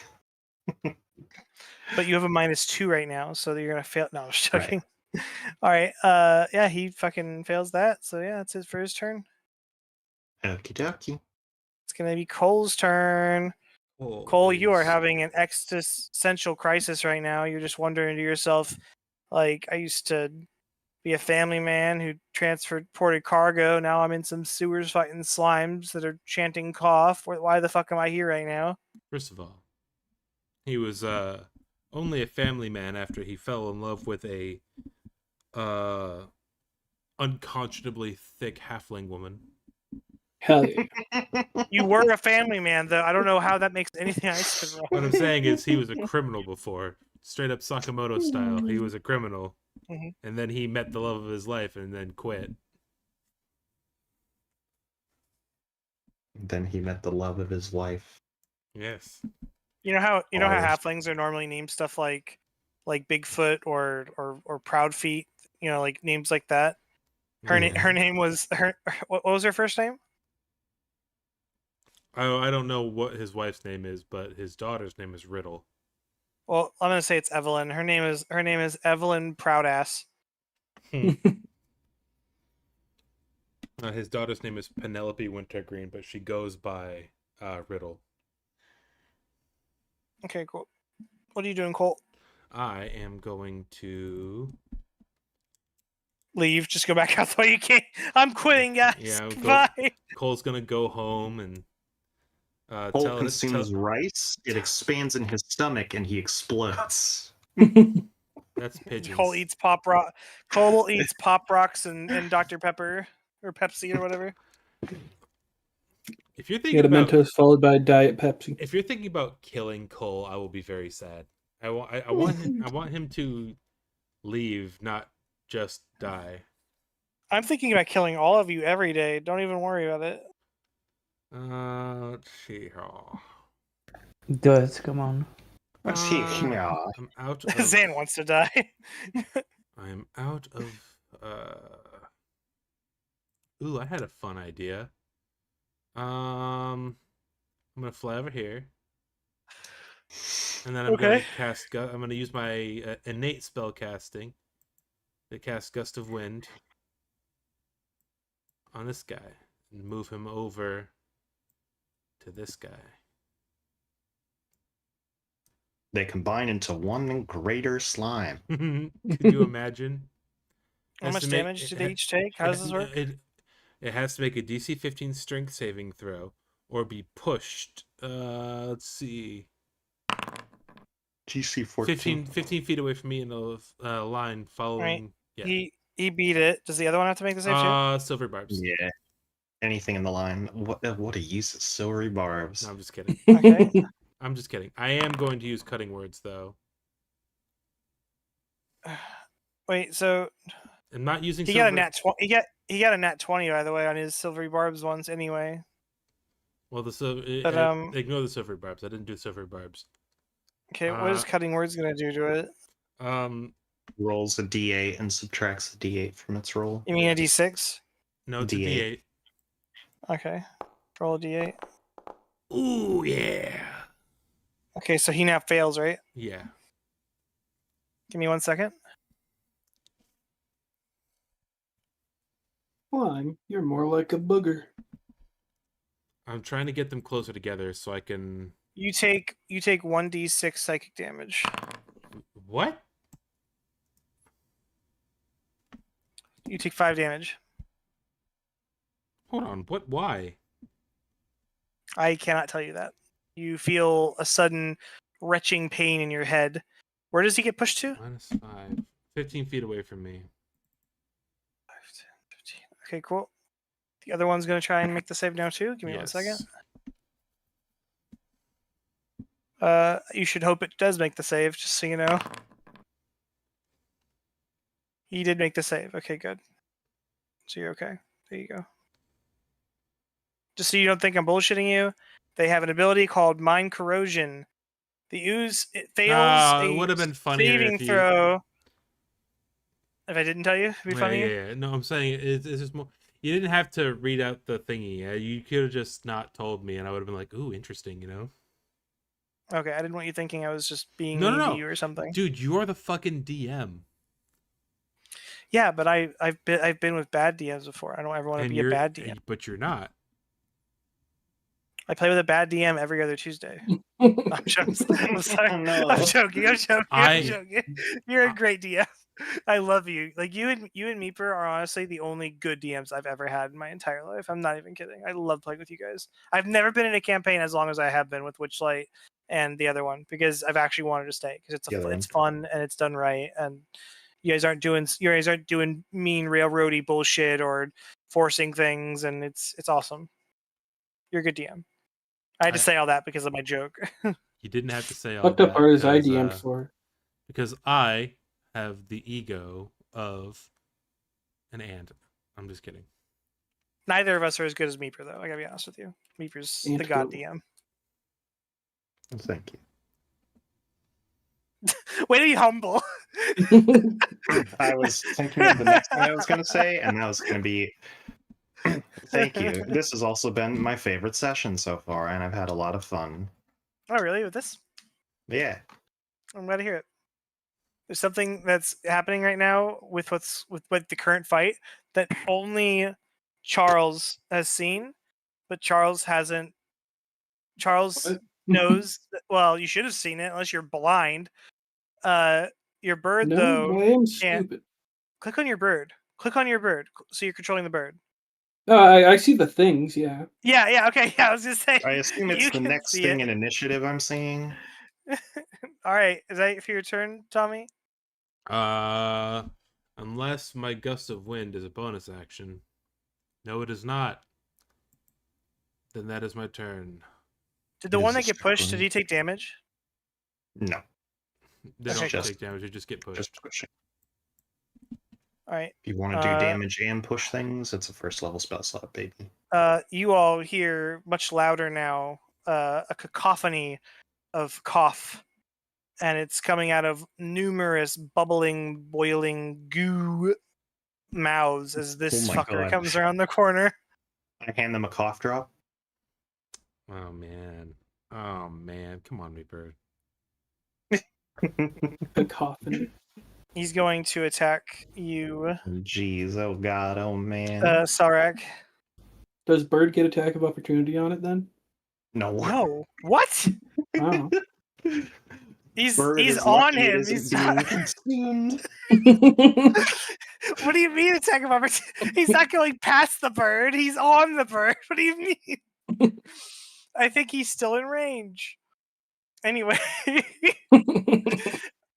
But you have a -2 right now, so you're gonna fail. No, I'm just Right. joking. All right. Yeah, he fucking fails that. So yeah, that's it for his turn. Okie dokie. It's gonna be Cole's turn. Oh, Cole, you are is- having an existential crisis right now. You're just wondering to yourself, like, I used to be a family man who transported cargo. Now I'm in some sewers fighting slimes that are chanting cough. Why the fuck am I here right now? First of all, he was only a family man after he fell in love with a unconscionably thick halfling woman. Hell yeah. You were a family man, though. I don't know how that makes anything I said wrong. What I'm saying is he was a criminal before. Straight up Sakamoto style. He was a criminal. Mhm. And then he met the love of his life and then quit. Then he met the love of his life. Yes. You know how Bars. halflings are normally named stuff like Bigfoot or Proud Feet. You know, like names like that. Her Yeah. name was What was her first name? I don't know what his wife's name is, but his daughter's name is Riddle. Well, I'm gonna say it's Evelyn. Her name is Evelyn Proudass. His daughter's name is Penelope Wintergreen, but she goes by Riddle. Okay, cool. What are you doing, Colt? I am going to Leave. Just go back out the way you came. I'm quitting, guys. Yeah, Bye. Cole's gonna go home and Cole consumes rice, it expands in his stomach, and he explodes. That's pigeons. Cole eats pop rock. Cole eats pop rocks and Dr Pepper or Pepsi or whatever. If you're Get thinking a about Mentos followed by a Diet Pepsi. if you're thinking about killing Cole, I will be very sad. I want him to leave, not just die. I'm thinking about killing all of you every day. Don't even worry about it. Let's see. Oh. Duds, come on. Yeah. I'm out of. Zan wants to die. I'm out of. Ooh, I had a fun idea. I'm gonna fly over here, and then I'm gonna cast. I'm gonna use my innate spell casting to cast Gust of Wind on this guy and move him over to this guy. They combine into one greater slime. Could you imagine? How much damage do they each take? How does this work? It has to make a DC 15 strength saving throw or be pushed. Let's see. GC 14. 15 feet away from me in the line following. Right. Yeah. He beat it. Does the other one have to make the save too? Silver barbs. Yeah. Anything in the line. What a use of silvery barbs. No, I'm just kidding. Okay. I'm just kidding. I am going to use cutting words though. Wait, so I'm not using. he got a nat 20. He got a nat 20 by the way on his silvery barbs ones anyway. Well, ignore the silvery barbs. I didn't do silvery barbs. Okay, what is cutting words gonna do to it? Rolls a D8 and subtracts the D8 from its roll. You mean a D6? No, it's D8. a D8. Okay, roll a D8. Ooh, yeah. Okay, so he now fails, right? Yeah. Give me 1 second. Slime, you're more like a booger. I'm trying to get them closer together so I can. You take 1d6 psychic damage. What? You take 5 damage. Hold on. What? Why? I cannot tell you that. You feel a sudden retching pain in your head. Where does he get pushed to? -5. 15 feet away from me. 5, 10, 15. Okay, cool. The other one's going to try and make the save now too. Give me 1 second. You should hope it does make the save, just so you know. He did make the save. Okay, good. So you're okay. There you go. Just so you don't think I'm bullshitting you, they have an ability called Mind Corrosion. The ooze, it fails It would have been funnier saving if you... throw. If I didn't tell you, it'd be funny. Yeah. No, I'm saying it's just more. You didn't have to read out the thingy. You could have just not told me, and I would have been like, "Ooh, interesting," you know. Okay, I didn't want you thinking I was just being No, mean no, to you or something. Dude, you are the fucking DM. Yeah, but I've been with bad DMs before. I don't ever want to be a bad DM. But you're not. I play with a bad DM every other Tuesday. I'm sorry. No. I'm joking. You're a great DM. I love you. Like you and Meeper are honestly the only good DMs I've ever had in my entire life. I'm not even kidding. I love playing with you guys. I've never been in a campaign as long as I have been with Witchlight and the other one because I've actually wanted to stay because it's fun and it's done right and you guys aren't doing mean railroady bullshit or forcing things and it's awesome. You're a good DM. I had to say all that because of my joke. You didn't have to say all What that. the part is I DM'd for? Because I have the ego of an ant. I'm just kidding. Neither of us are as good as Meeper, though. I gotta be honest with you. Meeper's the god DM. Thank you. Way to be humble. I was thinking of the next thing I was going to say, and that was going to be thank you. This has also been my favorite session so far, and I've had a lot of fun. Oh, really? With this? Yeah. I'm glad to hear it. There's something that's happening right now with the current fight that only Charles has seen, but Charles hasn't. Charles What? knows. Well, you should have seen it unless you're blind. Your bird No, though I am can't. stupid. Click on your bird. Click on your bird. So you're controlling the bird. I see the things, yeah. Yeah. Okay. Yeah. I was just saying. I assume it's You the can next see thing it. in initiative I'm seeing. All right. Is that for your turn, Tommy? Unless my gust of wind is a bonus action. No, it is not. Then that is my turn. Did the It one is that a get pushed? Did strong- he take damage? No, They Okay, don't cool. take damage, they just get pushed. just pushing. All right. If you want to do damage and push things, it's a first level spell slot, baby. You all hear much louder now a cacophony of cough, and it's coming out of numerous bubbling, boiling goo mouths as this Oh my fucker God. comes around the corner. I hand them a cough drop. Oh man. Come on, Reaper. Cacophony. He's going to attack you, Jeez, oh God, oh man. Sarek. Does Bird get attack of opportunity on it then? No. No, what? Wow. He's Bird he's is on lucky it him. isn't He's being not. consumed. What do you mean attack of opportunity? He's not going past the bird. He's on the bird. What do you mean? I think he's still in range. Anyway.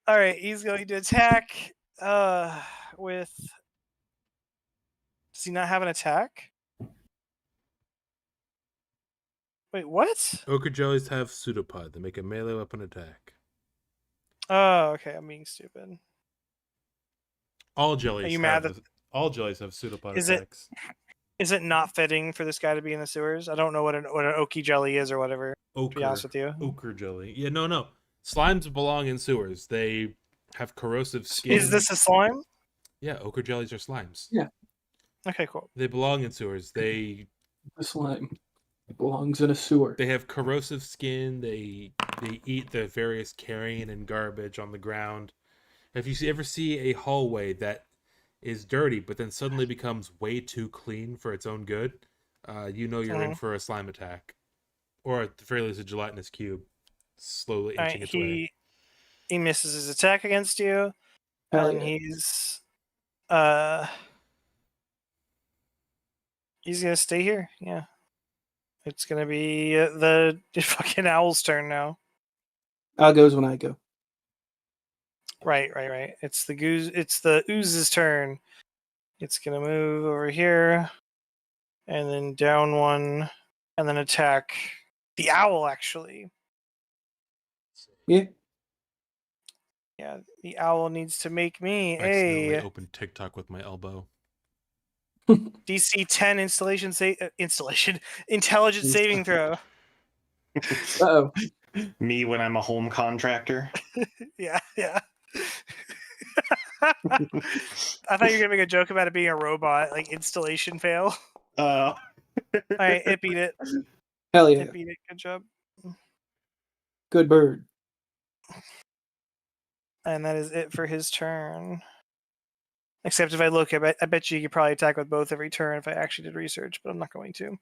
All right, he's going to attack with. Does he not have an attack? Wait, what? Ochre jellies have pseudopod. They make a melee weapon attack. Oh, okay. I'm being stupid. All jellies you mad have all jellies have pseudopod Is it- attacks. Is it not fitting for this guy to be in the sewers? I don't know what an oaky jelly is or whatever. To be honest with you, Ochre jelly. Yeah, no. Slimes belong in sewers. They have corrosive skin. is this a slime? Yeah, ochre jellies are slimes. Yeah. Okay, cool. They belong in sewers. They The slime belongs in a sewer. They have corrosive skin. They eat the various carrion and garbage on the ground. If you ever see a hallway that is dirty but then suddenly becomes way too clean for its own good, you know you're in for a slime attack, or at the very least a gelatinous cube slowly All inching right, its way. he misses his attack against you, Hell and yeah. he's gonna stay here. Yeah, it's gonna be the fucking owl's turn now. I'll goes when I go. Right. It's the ooze's turn. It's gonna move over here, and then down one, and then attack the owl. Actually, Yeah. yeah, the owl needs to make me I accidentally a opened TikTok with my elbow. DC 10 intelligence saving throw. Uh-oh. Me when I'm a home contractor. Yeah. I thought you were gonna make a joke about it being a robot, like installation fail. Uh, All right, it beat it. Hell yeah. It beat it. Good job. Good bird. And that is it for his turn. Except if I look, I bet you could probably attack with both every turn if I actually did research, but I'm not going to.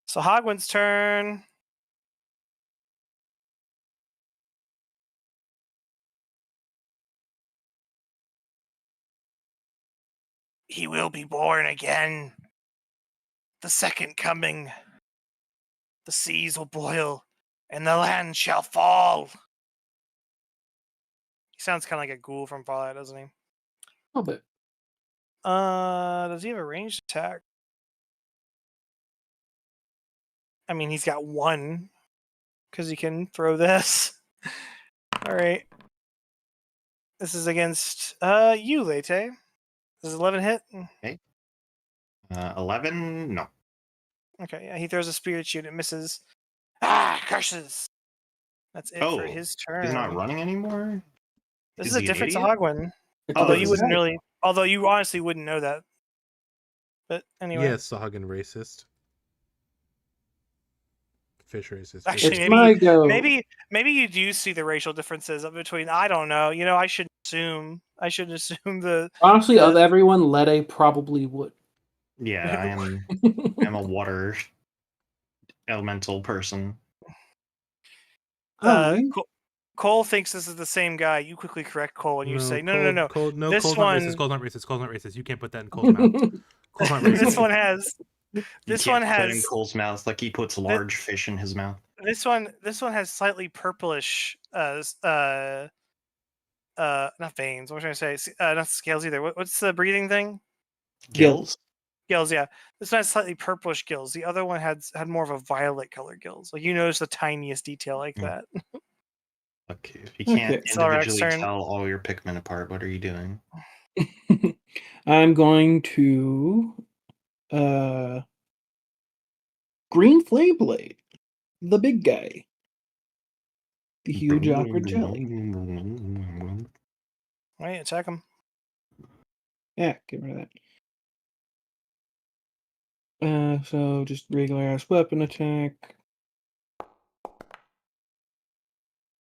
So Hogwin's turn. He will be born again. The second coming. The seas will boil, and the land shall fall. He sounds kind of like a ghoul from Fallout, doesn't he? A little bit. Does he have a ranged attack? I mean, he's got one, because he can throw this. All right. This is against you, Lete. Does 11 hit? 11? No. Okay, yeah, he throws a spear at you and it misses. Ah, curses! That's it for Oh, his turn. he's not running anymore? This Is is a he an different idiot? Sahagwin. It's Although Oh, you is wouldn't it? really, although you honestly wouldn't know that. But anyway, Yes, Sahagan racist. Fish racist. Fish actually, It's racist. my go. maybe you do see the racial differences between. I don't know. You know, I should assume. I should assume the. Honestly, of everyone, Lede probably would. Yeah, I'm a water elemental person. I Cole thinks this is the same guy. You quickly correct Cole and you say, no. Cole, no, This Cole's one, not racist. Cole's not racist. Cole's not racist. You can't put that in Cole's mouth. Cole's not racist. this one has. You This can't one put that in has. Cole's mouth like he puts large fish in his mouth. This one has slightly purplish. Not veins. What was I trying to say? Not scales either. What's the breathing thing? Gills. Gills, yeah. This one has slightly purplish gills. The other one had more of a violet color gills. Like you notice the tiniest detail like that. Okay, if you can't Okay. Salrak's individually turn. tell all your Pikmin apart, what are you doing? I'm going to Green Flame Blade, the big guy, the huge awkward jelly. Right, attack him. Yeah, get rid of that. So just regular ass weapon attack.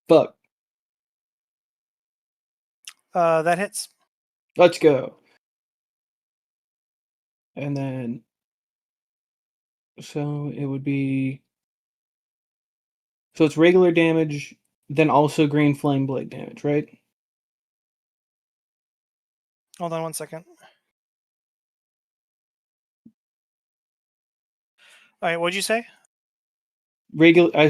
Fuck. That hits. Let's go. And then, so it would be, so it's regular damage, then also Green Flame Blade damage, right? Hold on one second. All right, what'd you say?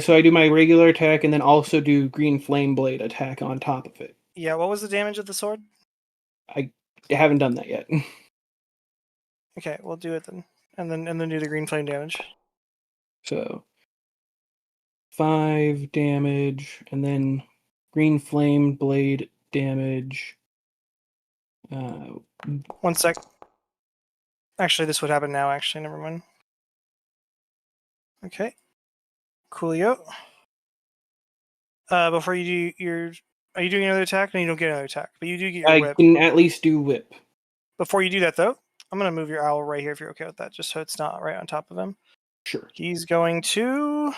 So I do my regular attack and then also do Green Flame Blade attack on top of it. Yeah, what was the damage of the sword? I haven't done that yet. Okay, we'll do it then. And then do the green flame damage. So 5 damage, and then Green Flame Blade damage. 1 sec. Actually, this would happen now, actually, never mind. Okay. Coolio. Before you do your... Are you doing another attack? No, you don't get another attack. But you do get your I whip. can at least do whip. Before you do that, though, I'm going to move your owl right here if you're okay with that, just so it's not right on top of him. Sure. He's going to...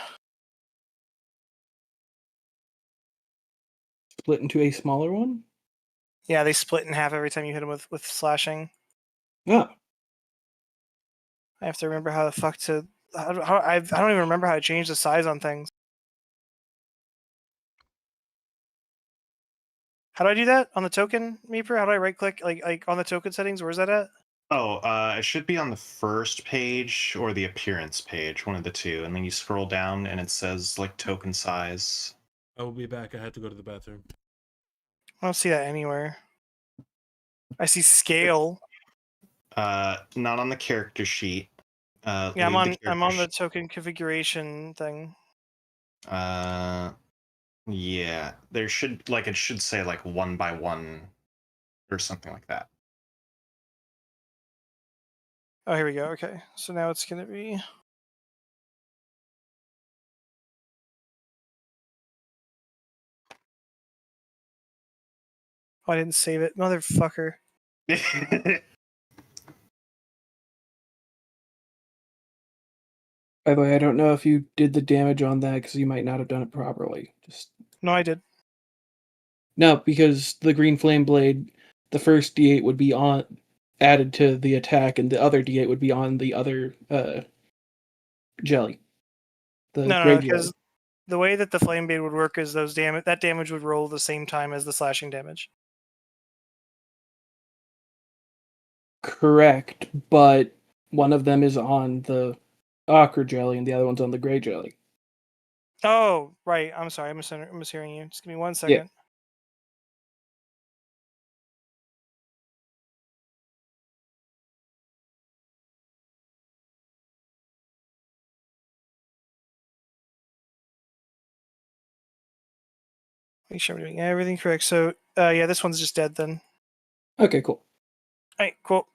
Split into a smaller one? Yeah, they split in half every time you hit him with slashing. Oh. I have to remember how the fuck to... I don't even remember how to change the size on things. How do I do that on the token, Meeper? How do I right click like on the token settings? Where's that at? Oh, it should be on the first page or the appearance page, one of the two, and then you scroll down and it says like token size. I will be back. I had to go to the bathroom. I don't see that anywhere. I see scale. Not on the character sheet. Yeah, I'm on the token configuration thing. Yeah, there should it should say like 1 by 1 or something like that. Oh, here we go. Okay, so now it's gonna be. Oh, I didn't save it, motherfucker. By the way, I don't know if you did the damage on that because you might not have done it properly. No, I did. No, because the Green Flame Blade, the first D8 would be added to the attack, and the other D8 would be on the other jelly. No, because the way that the flame blade would work is that damage would roll the same time as the slashing damage. Correct, but one of them is on the ochre jelly and the other one's on the gray jelly. Oh, right. I'm sorry. I'm mishearing you. Just give me 1 second. Yeah. Make sure I'm doing everything correct. So, yeah, this one's just dead then. Okay, cool. All right, cool.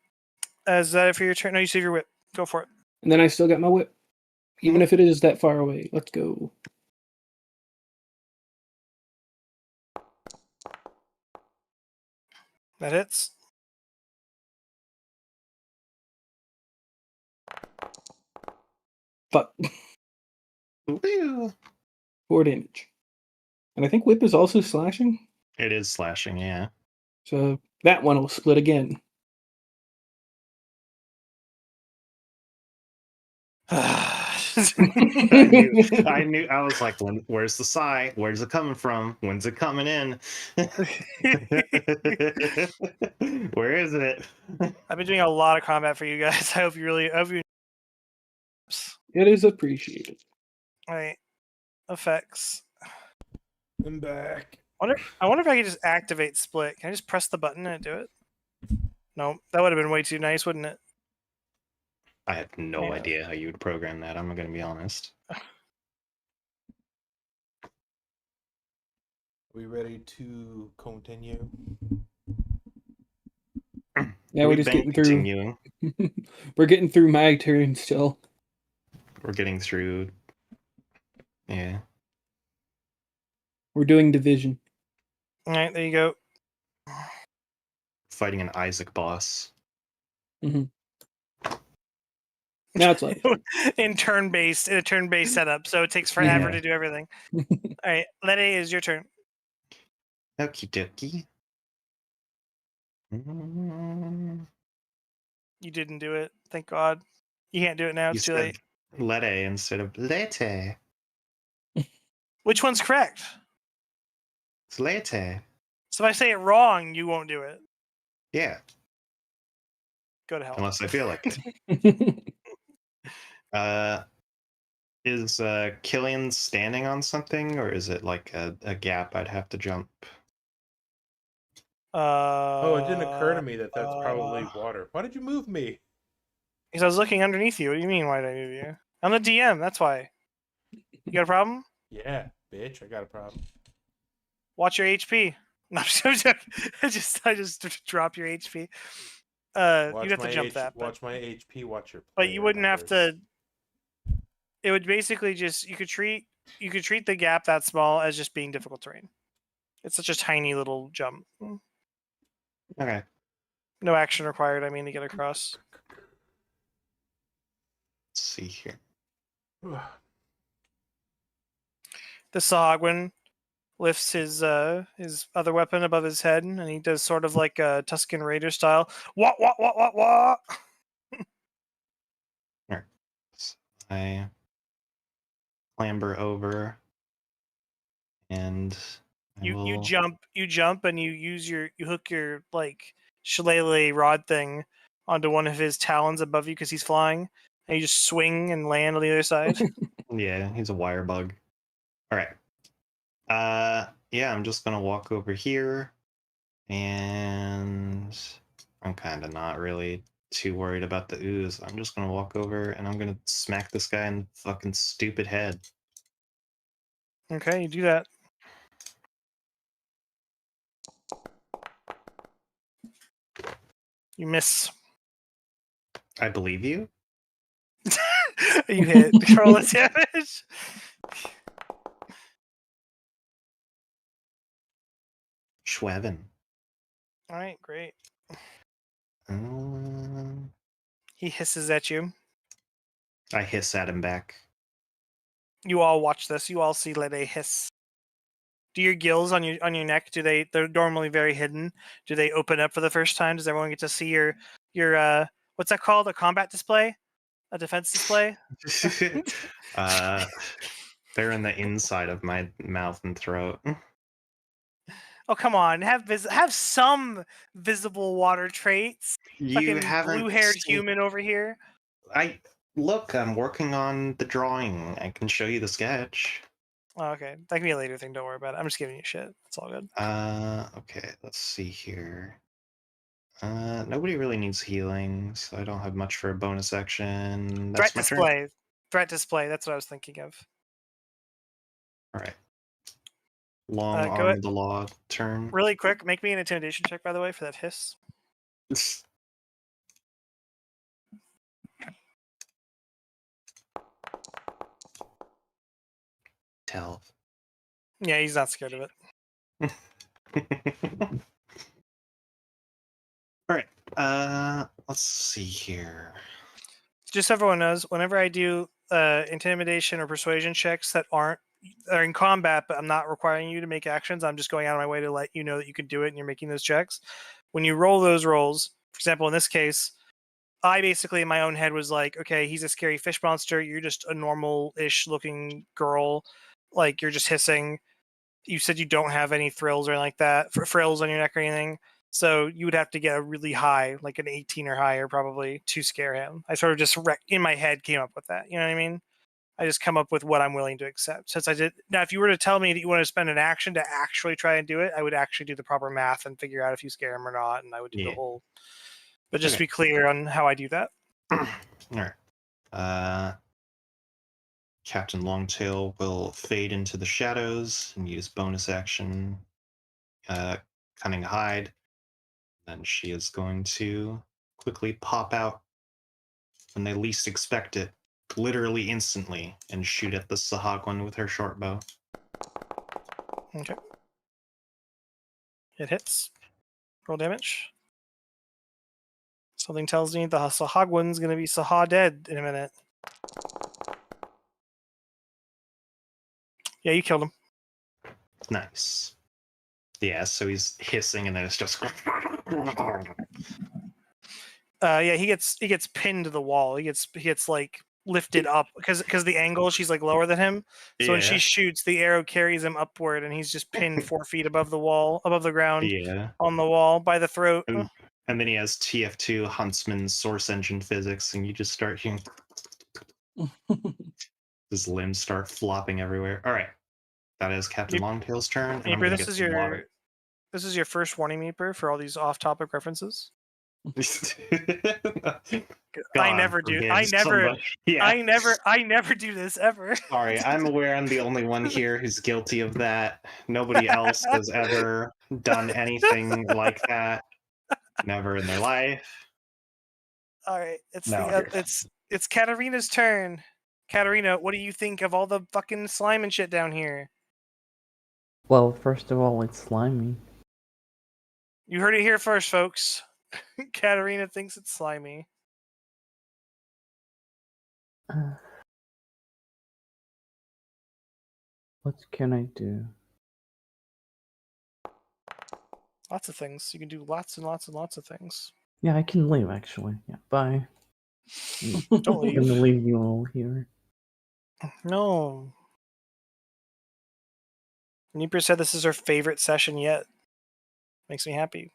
Is that it for your turn? No, you save your whip. Go for it. And then I still got my whip. Even if it is that far away. Let's go. That hits. Fuck. Woo. 4 damage. And I think whip is also slashing. It is slashing, yeah. So that one will split again. I knew. I was like, where's the sigh? Where's it coming from? When's it coming in? Where is it? I've been doing a lot of combat for you guys. I hope you. It is appreciated. All right. Effects. I'm back. I wonder if I could just activate split. Can I just press the button and do it? No, that would have been way too nice, wouldn't it? I have no Yeah. idea how you would program that. I'm going to be honest. Are we ready to continue? Yeah, we're We've just been getting through. continuing. We're getting through my turn still. We're getting through. Yeah. We're doing division. All right, there you go. Fighting an Isaac boss. Now it's left. in a turn-based setup, so it takes forever Yeah. to do everything. All right, Lede, is your turn. Okie dokie. Mm, You didn't do it. Thank God. You can't do it now. You It's too said late. Lete instead of Lete. Which one's correct? It's Lete. So if I say it wrong, you won't do it. Yeah. Go to hell. Unless I feel like it. Is Killian standing on something, or is it like a gap I'd have to jump? Oh, it didn't occur to me that that's probably water. Why did you move me? Because I was looking underneath you. What do you mean, why did I move you? I'm the DM, that's why. You got a problem? Yeah, bitch, I got a problem. Watch your HP. No, I just drop your HP. You'd have to jump that. Watch my HP, watch your But you player wouldn't have numbers. to. It would basically just you could treat the gap that small as just being difficult terrain. It's such a tiny little jump. Okay. No action required. I mean, to get across. Let's see here. The Sahagwin lifts his other weapon above his head, and he does sort of like a Tuscan Raider style. What? So I clamber over, and I You will... jump, and you hook your like shillelagh rod thing onto one of his talons above you because he's flying, and you just swing and land on the other side. Yeah, he's a wire bug. All right. Yeah, I'm just gonna walk over here, and I'm kind of not really too worried about the ooze. I'm just gonna walk over, and I'm gonna smack this guy in the fucking stupid head. Okay, you do that. You miss. I believe you. You hit. Roll the damage. Schwevin. All right, great. Um, He hisses at you. I hiss at him back. You all watch this. You all see Lede hiss. Do your gills on your neck? They're normally very hidden? Do they open up for the first time? Does everyone get to see your what's that called? A combat display? A defense display? They're in the inside of my mouth and throat. Oh come on! Have some visible water traits. You Fucking haven't blue-haired seen... human over here. I'm working on the drawing. I can show you the sketch. Oh, okay, that can be a later thing. Don't worry about it. I'm just giving you shit. It's all good. Okay, let's see here. Nobody really needs healing, so I don't have much for a bonus action. That's Threat my turn. display. Threat display. That's what I was thinking of. All right. Long Go arm ahead. of the law turn. Really quick, make me an intimidation check, by the way, for that hiss. Tell. Yeah, he's not scared of it. All right. Let's see here. Just so everyone knows, whenever I do intimidation or persuasion checks that are in combat, but I'm not requiring you to make actions, I'm just going out of my way to let you know that you can do it and you're making those checks. When you roll those rolls, for example, in this case, I basically in my own head was like, okay, he's a scary fish monster. You're just a normal-ish looking girl. Like, you're just hissing. You said you don't have any thrills or anything like that, frills on your neck or anything. So you would have to get a really high, like an 18 or higher, probably, to scare him. I sort of just in my head came up with that. You know what I mean? I just come up with what I'm willing to accept. Since I did now, if you were to tell me that you want to spend an action to actually try and do it, I would actually do the proper math and figure out if you scare him or not, and I would do the Yeah. whole. But just to Okay. be clear on how I do that. All right. Captain Longtail will fade into the shadows and use bonus action, cunning hide. Then she is going to quickly pop out when they least expect it, literally instantly, and shoot at the Sahagwan with her short bow. Okay. It hits. Roll damage. Something tells me the Sahagwan's going to be Saha dead in a minute. Yeah, you killed him. Nice. Yeah, so he's hissing and then it's just. Yeah, he gets pinned to the wall. He gets like lifted up because the angle she's like lower than him. So when she Yeah. shoots, the arrow carries him upward, and he's just pinned 4 feet above the wall, above the ground, Yeah. on the wall by the throat. And then he has TF2 Huntsman's source engine physics, and you just start hearing his limbs start flopping everywhere. All right, that is Captain Longtail's turn, and I'm Meeper, gonna this get is some your water. this is your first warning, Meeper, for all these off-topic references. I God never do. forbid I never. somebody- Yeah. I never do this ever. Sorry, I'm aware I'm the only one here who's guilty of that. Nobody else has ever done anything like that. Never in their life. All right, No, it's Katarina's turn. Katarina, what do you think of all the fucking slime and shit down here? Well, first of all, it's slimy. You heard it here first, folks. Katarina thinks it's slimy. What can I do? Lots of things. You can do lots and lots and lots of things. Yeah, I can leave actually. Yeah, bye. Don't I'm leave. gonna leave you all here. No. Neeper said this is her favorite session yet. Makes me happy.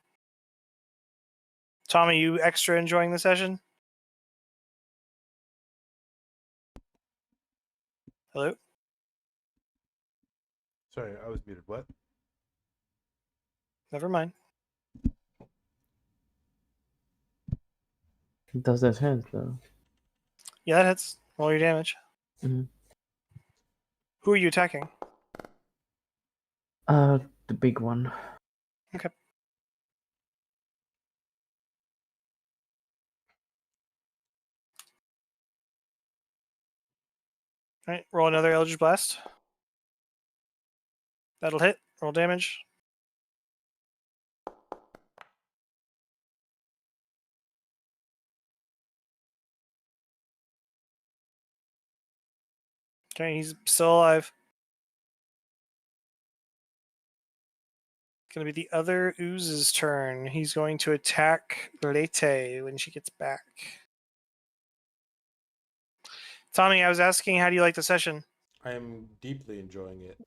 Tommy, you extra enjoying the session? Hello? Sorry, I was muted. What? Never mind. Does that hit though? Yeah, that hits. Roll your damage. Mhm. Who are you attacking? The big one. Okay. Alright, roll another Eldritch Blast. That'll hit. Roll damage. Okay, he's still alive. It's going to be the other Ooze's turn. He's going to attack Lete when she gets back. Tommy, I was asking, how do you like the session? I am deeply enjoying it.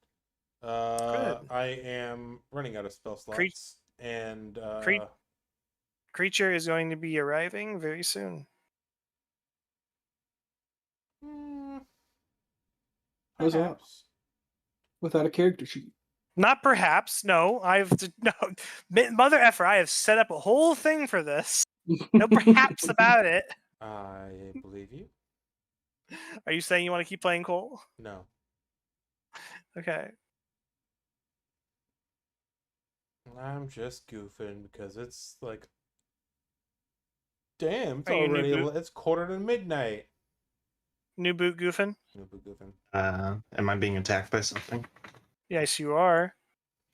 Good. I am running out of spell slots, and Creature is going to be arriving very soon. How's that? perhaps. Without a character sheet. Not perhaps. No, no. Mother effer, I have set up a whole thing for this. No perhaps about it. I believe you. Are you saying you want to keep playing Cole? No. Okay. I'm just goofing because it's like, damn, it's Are you already new boot? it's 1:45 midnight. New boot goofing. No boo goofing. Am I being attacked by something? Yes, you are.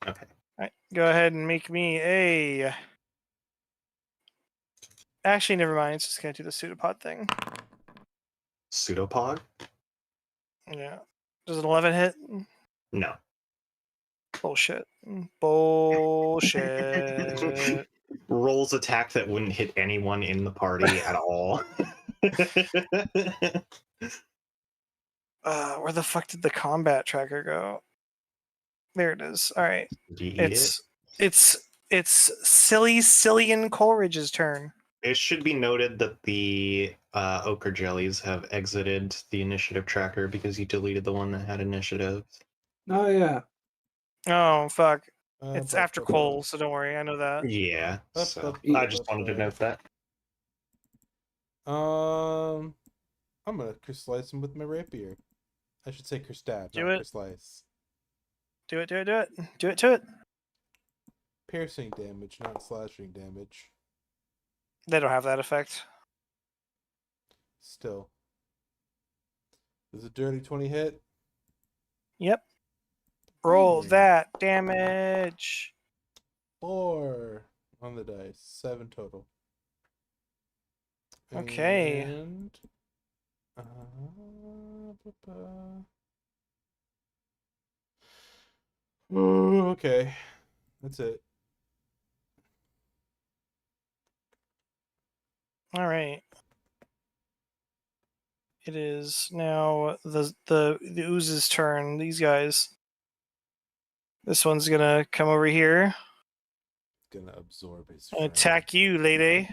Okay. All right, go ahead and make me a. Actually, never mind. It's just gonna do the pseudopod thing. Pseudopod? Yeah. Does an 11 hit? No. Bullshit. Bullshit. Rolls attack that wouldn't hit anyone in the party at all. Where the fuck did the combat tracker go? There it is. All right. Do you eat It's silly Cillian Coleridge's turn. it? It should be noted that the ochre jellies have exited the initiative tracker because you deleted the one that had initiative. Oh yeah. Oh fuck. Uh, It's bu- after bu- bu- Cole, so don't worry. I know that. Yeah, Up, so up, I up, just up, wanted to up. note that. I'm gonna slice him with my rapier. I should say stab, Do not it. slice. Do it. Do it. Do it. Do it to it. Piercing damage, not slashing damage. They don't have that effect. Still. Does a dirty 20 hit? Yep. Roll Yeah. that damage. 4 on the dice. 7 total. Okay. And oh, okay. That's it. All right. It is now the ooze's turn. These guys. This one's gonna come over here Gonna absorb his and friend. attack you, lady.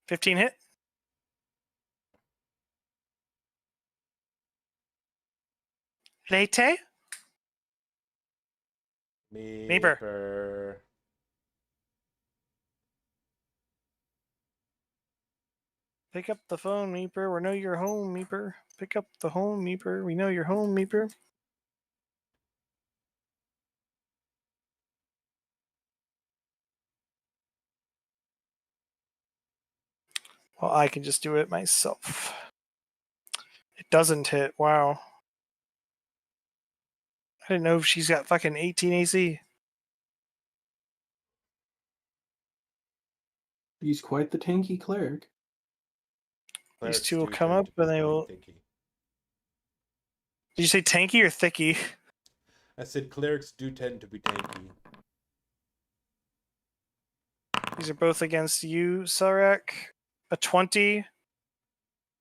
$15 hit. Lete? Meeper. Meeper. Pick up the phone, Meeper. We know you're home, Meeper. Pick up the home, Meeper. We know you're home, Meeper. Well, I can just do it myself. It doesn't hit. Wow. I didn't know if she's got fucking 18 AC. He's quite the tanky cleric. These Clerics two will do come tend up to be and they pretty will. thinky. Did you say tanky or thicky? I said clerics do tend to be tanky. These are both against you, Sarek. A 20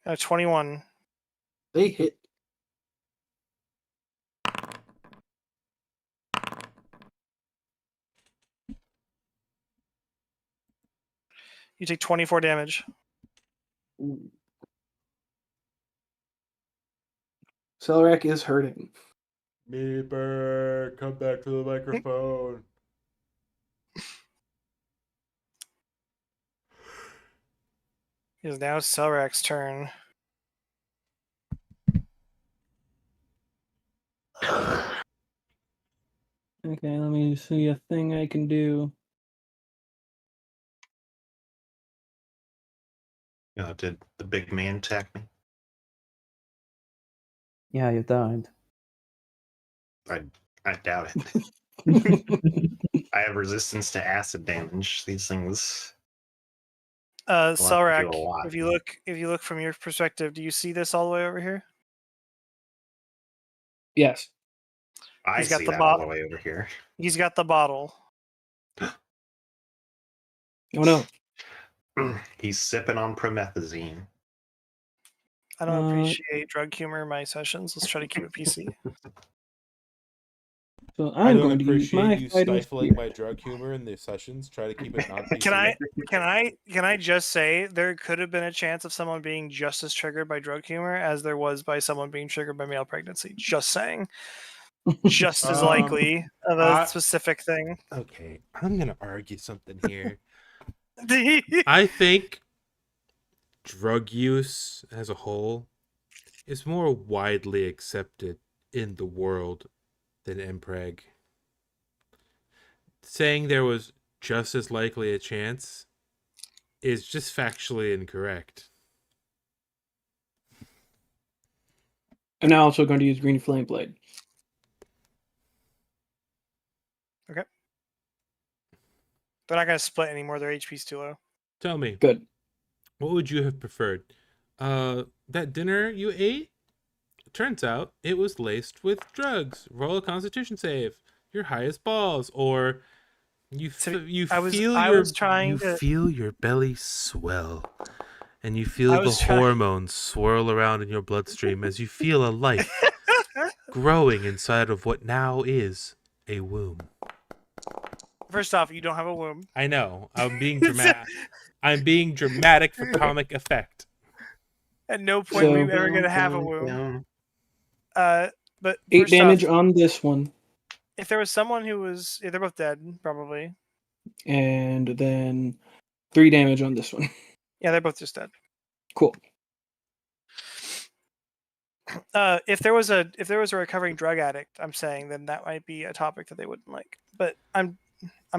and a 21. They hit. You take 24 damage. Ooh. Selrak is hurting. Meeper, come back to the microphone. It is now Selrak's turn. Okay, let me see a thing I can do. Did the big man attack me? Yeah, you died. I doubt it. I have resistance to acid damage. These things. Selrak, do a lot. if you look from your perspective, do you see this all the way over here? Yes. I He's got see the that all the bottle. way over here. He's got the bottle. Oh no. He's sipping on promethazine. I don't appreciate drug humor in my sessions. Let's try to keep it PC. So I I'm don't going to use appreciate my you fighting stifling spirit. my drug humor in the sessions. Try to keep it non PC. Can I just say there could have been a chance of someone being just as triggered by drug humor as there was by someone being triggered by male pregnancy. Just saying. Just as likely of a specific thing. Okay, I'm gonna argue something here. I think drug use as a whole is more widely accepted in the world than MPreg. saying there was just as likely a chance is just factually incorrect. I'm now also going to use Green Flame Blade. They're not going to split anymore. Their HP's too low. Tell me, Good. what would you have preferred? That dinner you ate? Turns out it was laced with drugs. Roll a Constitution save. Your highest balls, or you feel your belly swell, and you feel the hormones swirl around in your bloodstream as you feel a life growing inside of what now is a womb. First off, you don't have a womb. I know. I'm being dramatic. I'm being dramatic for comic effect. At no point are we ever going to have a womb. But 8 damage on this one. If there was someone who was... Yeah, they're both dead, probably. And then 3 damage on this one. Yeah, they're both just dead. Cool. If there was a recovering drug addict, I'm saying, then that might be a topic that they wouldn't like. But I'm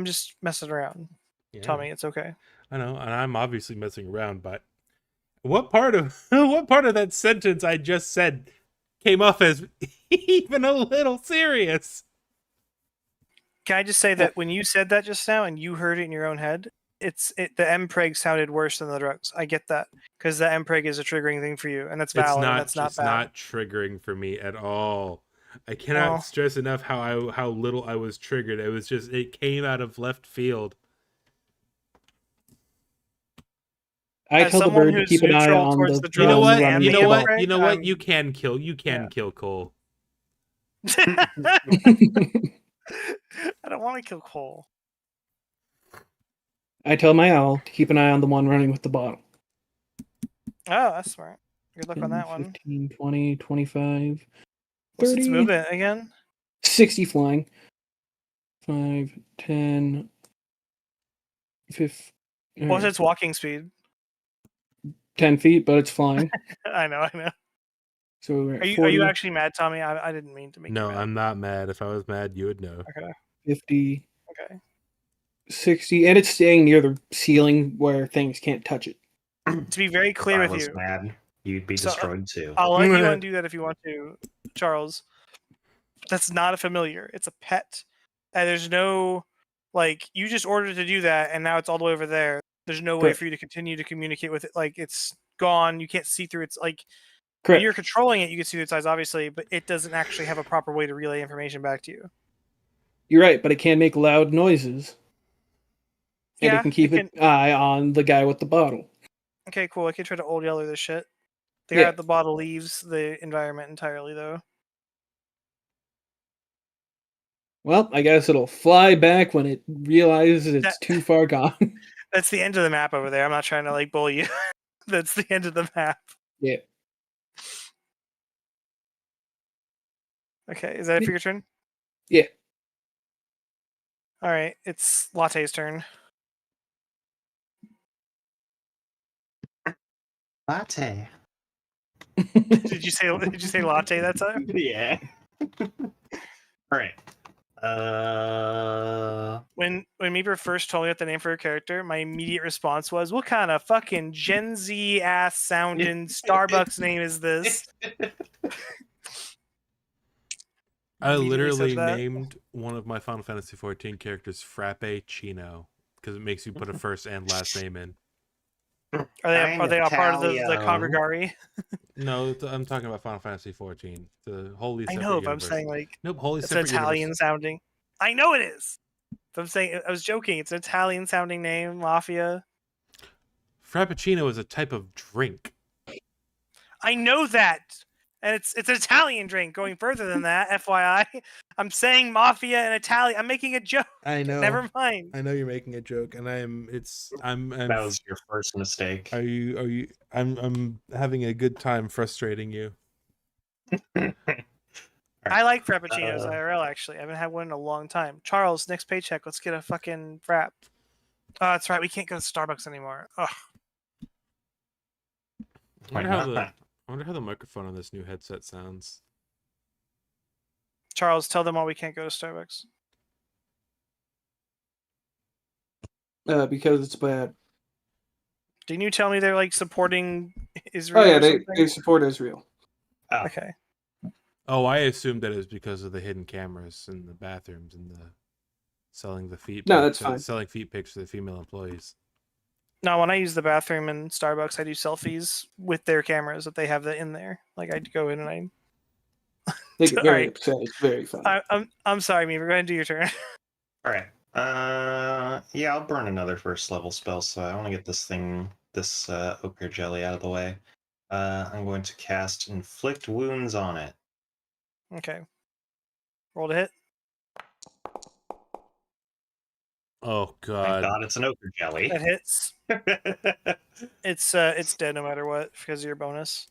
just messing around. Yeah. Tommy, it's okay. I know, and I'm obviously messing around, but what part of that sentence I just said came off as even a little serious? Can I just say that when you said that just now and you heard it in your own head, the mpreg sounded worse than the drugs. I get that because the mpreg is a triggering thing for you, and that's valid. It's not triggering for me at all. I cannot stress enough how little I was triggered. It was just, it came out of left field. I tell the bird to keep an eye on the You know what? You can kill Cole. I don't want to kill Cole. I tell my owl to keep an eye on the one running with the bottle. Oh, that's smart. Good luck 10, on that one. 15, 20, 25, What's 30. its movement again? 60 flying. 5, 10, 15. What's its walking speed? 10 feet, but it's flying. I know. So we're at are you actually mad, Tommy? I didn't mean to make you mad. No, I'm not mad. If I was mad, you would know. Okay. 50. Okay. 60, and it's staying near the ceiling where things can't touch it. To be very clear with you, mad, you'd be destroyed too. I'll let you undo that if you want to, Charles. That's not a familiar. It's a pet. And there's no, you just ordered to do that, and now it's all the way over there. There's no way for you to continue to communicate with it. It's gone. You can't see through its, when you're controlling it, you can see through its eyes, obviously, but it doesn't actually have a proper way to relay information back to you. You're right, but it can make loud noises. And it can keep an eye on the guy with the bottle. Okay, cool. I can try to old yeller this shit. The guy with the bottle leaves the environment entirely, though. Well, I guess it'll fly back when it realizes it's too far gone. That's the end of the map over there. I'm not trying to bully you. That's the end of the map. Yeah. Okay, is that it for your turn? Yeah. All right, it's Latte's turn. Latte. Did you say latte that time? Yeah. All right. When Meeper first told me what the name for her character, my immediate response was, "What kind of fucking Gen Z ass sounding Starbucks name is this?" I literally named one of my Final Fantasy XIV characters Frappuccino because it makes you put a first and last name in. Are they all part of the Congregari? No, I'm talking about Final Fantasy XIV, the wholly separate universe. I'm saying nope, wholly it's separate. It's Italian universe. sounding. I know it is. But I'm saying, I was joking. It's an Italian sounding name, Mafia. Frappuccino is a type of drink. I know that, and it's an Italian drink. Going further than that, FYI, I'm saying Mafia and Italian. I'm making a joke. I know. Never mind. I know you're making a joke, and I'm. That was your first mistake. Are you? I'm having a good time frustrating you. I like Frappuccinos IRL, actually. I haven't had one in a long time. Charles, next paycheck, let's get a fucking Frap. Oh, that's right. We can't go to Starbucks anymore. Ugh. I wonder how the microphone on this new headset sounds. Charles, tell them why we can't go to Starbucks. because it's bad. Didn't you tell me they're like supporting Oh Israel yeah, or something? they support Israel. Oh, Okay. Oh, I assumed that it was because of the hidden cameras in the bathrooms and the selling the feet. No, that's fine. Selling feet pics to the female employees. No, when I use the bathroom in Starbucks, I do selfies with their cameras that they have that in there. Like I go in and They get All very right. upset. It's very funny. I'm sorry, Meaver. Go ahead and do your turn. all right. Yeah, I'll burn another first level spell, so I want to get this ochre jelly out of the way. I'm going to cast Inflict Wounds on it. Okay. Roll to hit. Oh Thank god. God it's an ochre jelly. That hits. It's dead no matter what because of your bonus.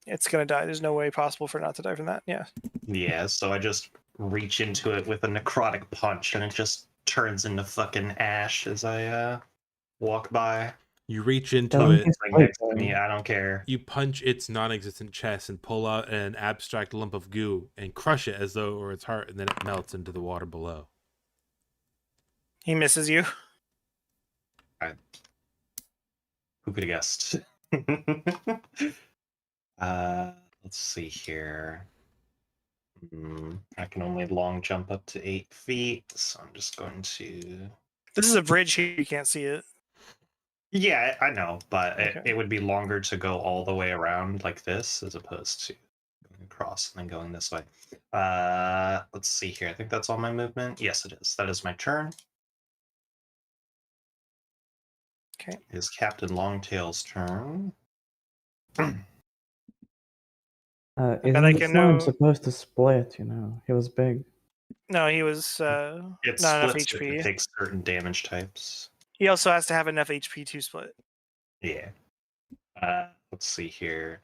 It's gonna die. There's no way possible for it not to die from that. Yeah. Yeah, so I just reach into it with a necrotic punch, and it just turns into fucking ash as I walk by. You reach into Doesn't it, his Right plate next to me, I don't care. you punch its non-existent chest and pull out an abstract lump of goo and crush it as though it were its heart, and then it melts into the water below. He misses you. Who could have guessed? Let's see here. I can only long jump up to 8 feet, so I'm just going to. This is a bridge here. You can't see it. Yeah, I know, but Okay. it would be longer to go all the way around like this as opposed to going across and then going this way. Let's see here. I think that's all my movement. Yes, it is. That is my turn. Okay. It is Captain Longtail's turn. bet I Isn't the can slime know- supposed to split? He was big. No, he was It not enough splits if it HP. takes certain damage types. He also has to have enough HP to split. Yeah. Let's see here.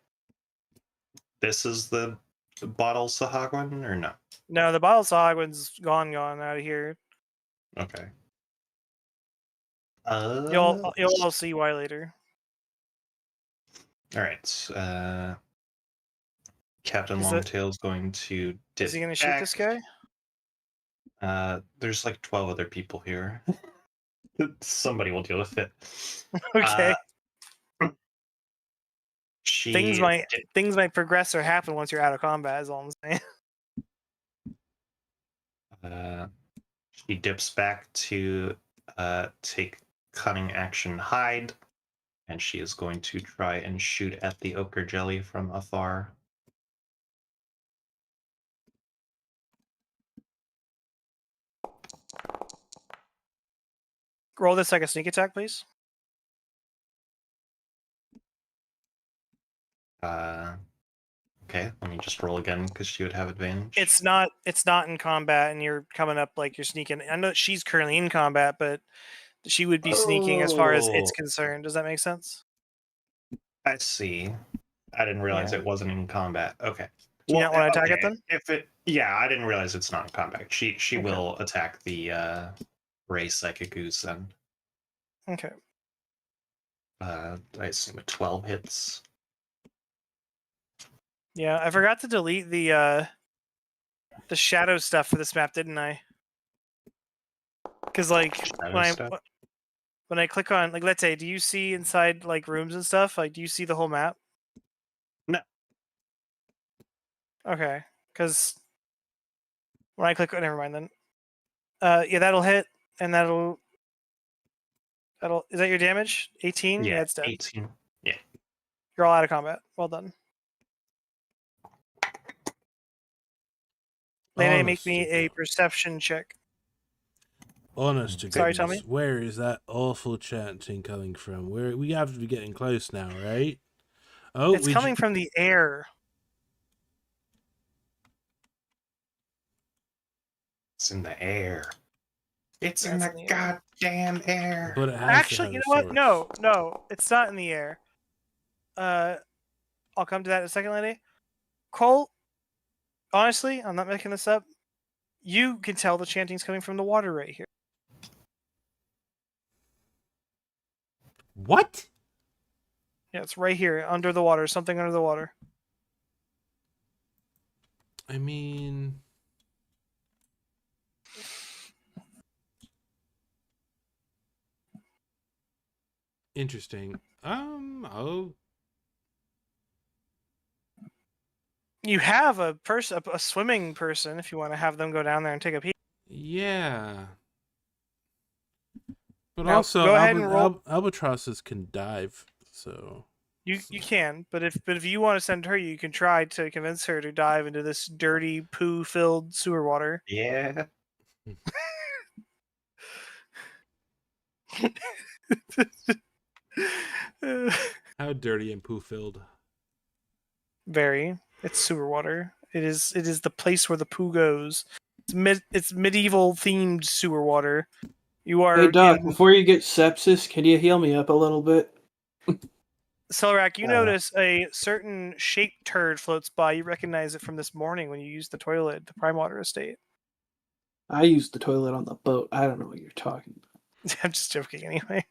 This is the bottle Sahagwan, or no? No, the bottle Sahagwan's gone out of here. Okay. You'll all see why later. All right. Captain Is it- Longtail's going to dip Is he gonna shoot back. this guy? There's like 12 other people here. Somebody will deal with it. Okay. She Things might progress or happen once you're out of combat. Is all I'm saying. She dips back to take cunning action hide, and she is going to try and shoot at the ochre jelly from afar. Roll this like a sneak attack, please. Okay, let me just roll again because she would have advantage. It's not in combat, and you're coming up like you're sneaking. I know she's currently in combat, but she would be sneaking as far as it's Oh. concerned. Does that make sense? I see. I didn't realize Yeah. it wasn't in combat. Okay. Do you not want to attack it then? If it, yeah, I didn't realize it's not in combat. She Okay. will attack the Ray Psychic Goose then. Okay. I assume a 12 hits. Yeah, I forgot to delete the shadow stuff for this map, didn't I? Because like Shadow stuff? when I click on, like, let's say, do you see inside like rooms and stuff? Like, do you see the whole map? No. Okay, because when I click, never mind then. Yeah, that'll hit, and that'll. Is that your damage? 18. Yeah, it's dead. 18. Yeah. You're all out of combat. Well done. Lene, make me Honest to a God. perception check. Honest to Sorry, goodness, Tommy? where is that awful chanting coming from? We have to be getting close now, right? Oh, It's coming from the air. It's in the air. It's Yeah, in it's the in the air. goddamn air. But it has to Actually, have you a know what? source. No, it's not in the air. I'll come to that in a second, lady. Cole, honestly, I'm not making this up. You can tell the chanting's coming from the water right here. What? Yeah, it's right here, under the water, something under the water. I mean, Interesting. Oh, You have a swimming person, if you want to have them go down there and take a peek. yeah. But Now, also, go ahead and roll. albatrosses can dive, so You can, but if you want to send her, you can try to convince her to dive into this dirty poo-filled sewer water. Yeah. how dirty and poo filled. Very. It's sewer water. It is the place where the poo goes. It's medieval themed sewer water. You are Hey Doc, in before you get sepsis, can you heal me up a little bit? Selrak, you notice a certain shaped turd floats by. You recognize it from this morning when you used the toilet at the Prime Water Estate. I used the toilet on the boat. I don't know what you're talking about. I'm just joking anyway.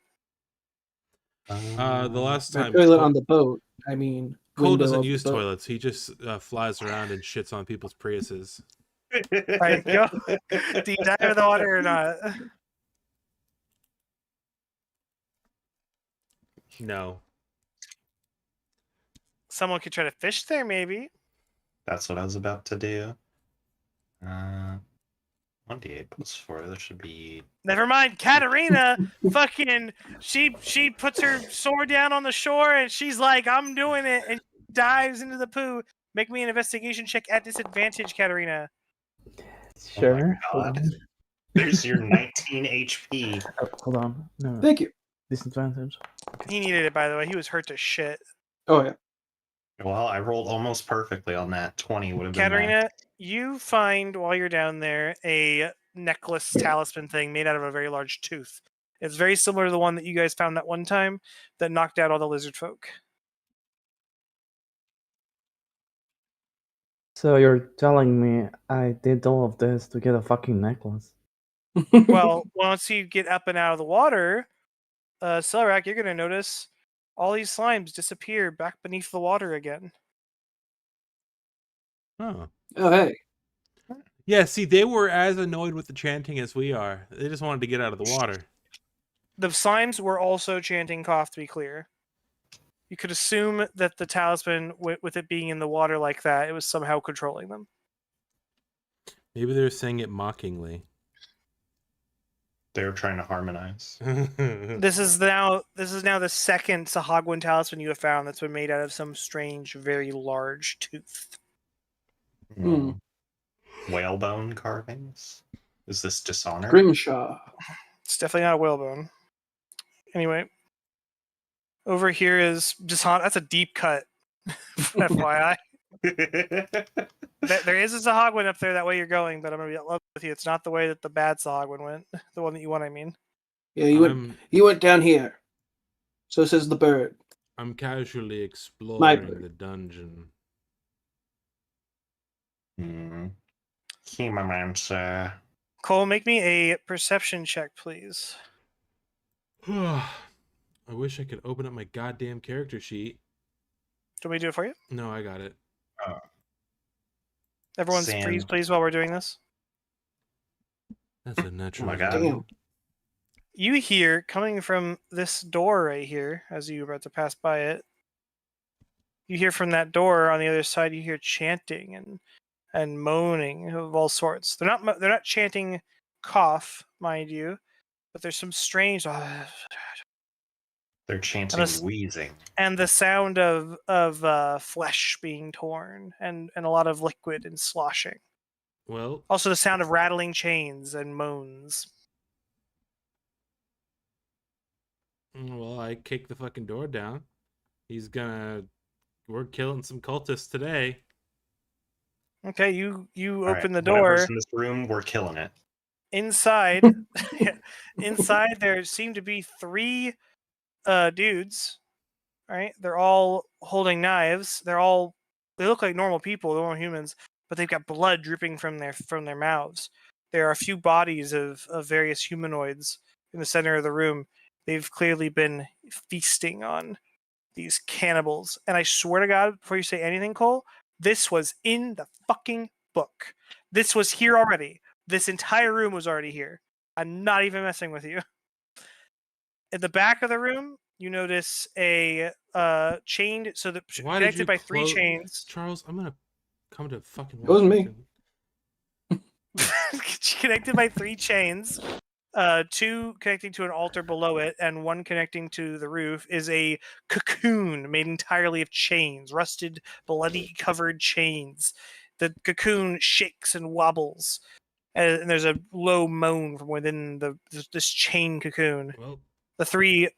The last By time toilet on the boat, I mean Cole window doesn't of the use boat. toilets. He just flies around and shits on people's Priuses. Alright, go. Do you dive in the water or not? No. Someone could try to fish there, maybe. That's what I was about to do. 1d8 plus 4. There should be. Never mind, Katarina. Fucking, she puts her sword down on the shore and she's like, "I'm doing it," and dives into the poo. Make me an investigation check at disadvantage, Katarina. Sure. Oh my hold God. on. There's your 19 HP. Oh, hold on. No. Thank you. Disadvantage. He needed it, by the way. He was hurt to shit. Oh yeah. Well, I rolled almost perfectly on that. 20 would have been Katarina, you find while you're down there a necklace talisman thing made out of a very large tooth. It's very similar to the one that you guys found that one time that knocked out all the lizard folk. So you're telling me I did all of this to get a fucking necklace? Well, once you get up and out of the water, Selrak, you're going to notice all these slimes disappear back beneath the water again. Oh. Oh hey. Yeah, see, they were as annoyed with the chanting as we are. They just wanted to get out of the water. The slimes were also chanting cough, to be clear. You could assume that the talisman, with it being in the water like that, it was somehow controlling them. Maybe they were saying it mockingly. They were trying to harmonize. This is now the second Sahagwin talisman you have found that's been made out of some strange, very large tooth. Hmm. Whalebone carvings? Is this Dishonored? Grimshaw. It's definitely not a whalebone. Anyway, over here is Dishon. That's a deep cut. FYI. There is a Sahagwin up there that way you're going, but I'm gonna be in love with you. It's not the way that the bad Sahagwin went. The one that you want, I mean. Yeah, you went down here. So says the bird. I'm casually exploring bird. the dungeon. Humancer. Cole, make me a perception check, please. I wish I could open up my goddamn character sheet. Do we do it for you? No, I got it. Everyone's Sam. freeze, please, while we're doing this. That's a natural. Oh my God. Damn. You hear coming from this door right here, as you were about to pass by it. You hear from that door on the other side. You hear chanting and moaning of all sorts. They're not chanting cough, mind you, but there's some strange. They're chanting wheezing. And the sound of flesh being torn and a lot of liquid and sloshing. Well, Also the sound of rattling chains and moans. well, I kicked the fucking door down. We're killing some cultists today. Okay, you All open right, the whatever's door. in this room, we're killing it. Inside, inside there seem to be 3 dudes. Right? They're all holding knives. They look like normal people, normal humans, but they've got blood dripping from their mouths. There are a few bodies of various humanoids in the center of the room. They've clearly been feasting on these cannibals. And I swear to God, before you say anything, Cole, this was in the fucking book. This was here already. This entire room was already here. I'm not even messing with you. At the back of the room, you notice a chained, so the Why did you connected by three close chains. Charles? I'm gonna come to fucking It wasn't me. Washington. Connected by three chains, two connecting to an altar below it, and one connecting to the roof, is a cocoon made entirely of chains, rusted, bloody covered chains. The cocoon shakes and wobbles, and there's a low moan from within this chain cocoon. Well, The three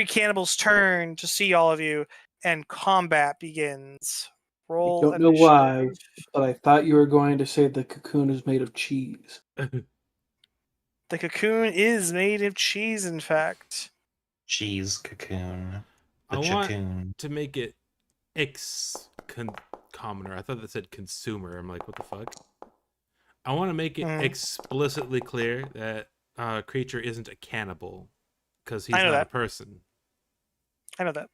cannibals turn to see all of you, and combat begins. I Roll don't know why, initiative. but I thought you were going to say the cocoon is made of cheese. The cocoon is made of cheese, in fact. Cheese cocoon. I The want cocoon. to make it commoner. I thought that said consumer. I'm like, what the fuck? I want to make it explicitly clear that creature isn't a cannibal because he's I know not a that. person. I know that.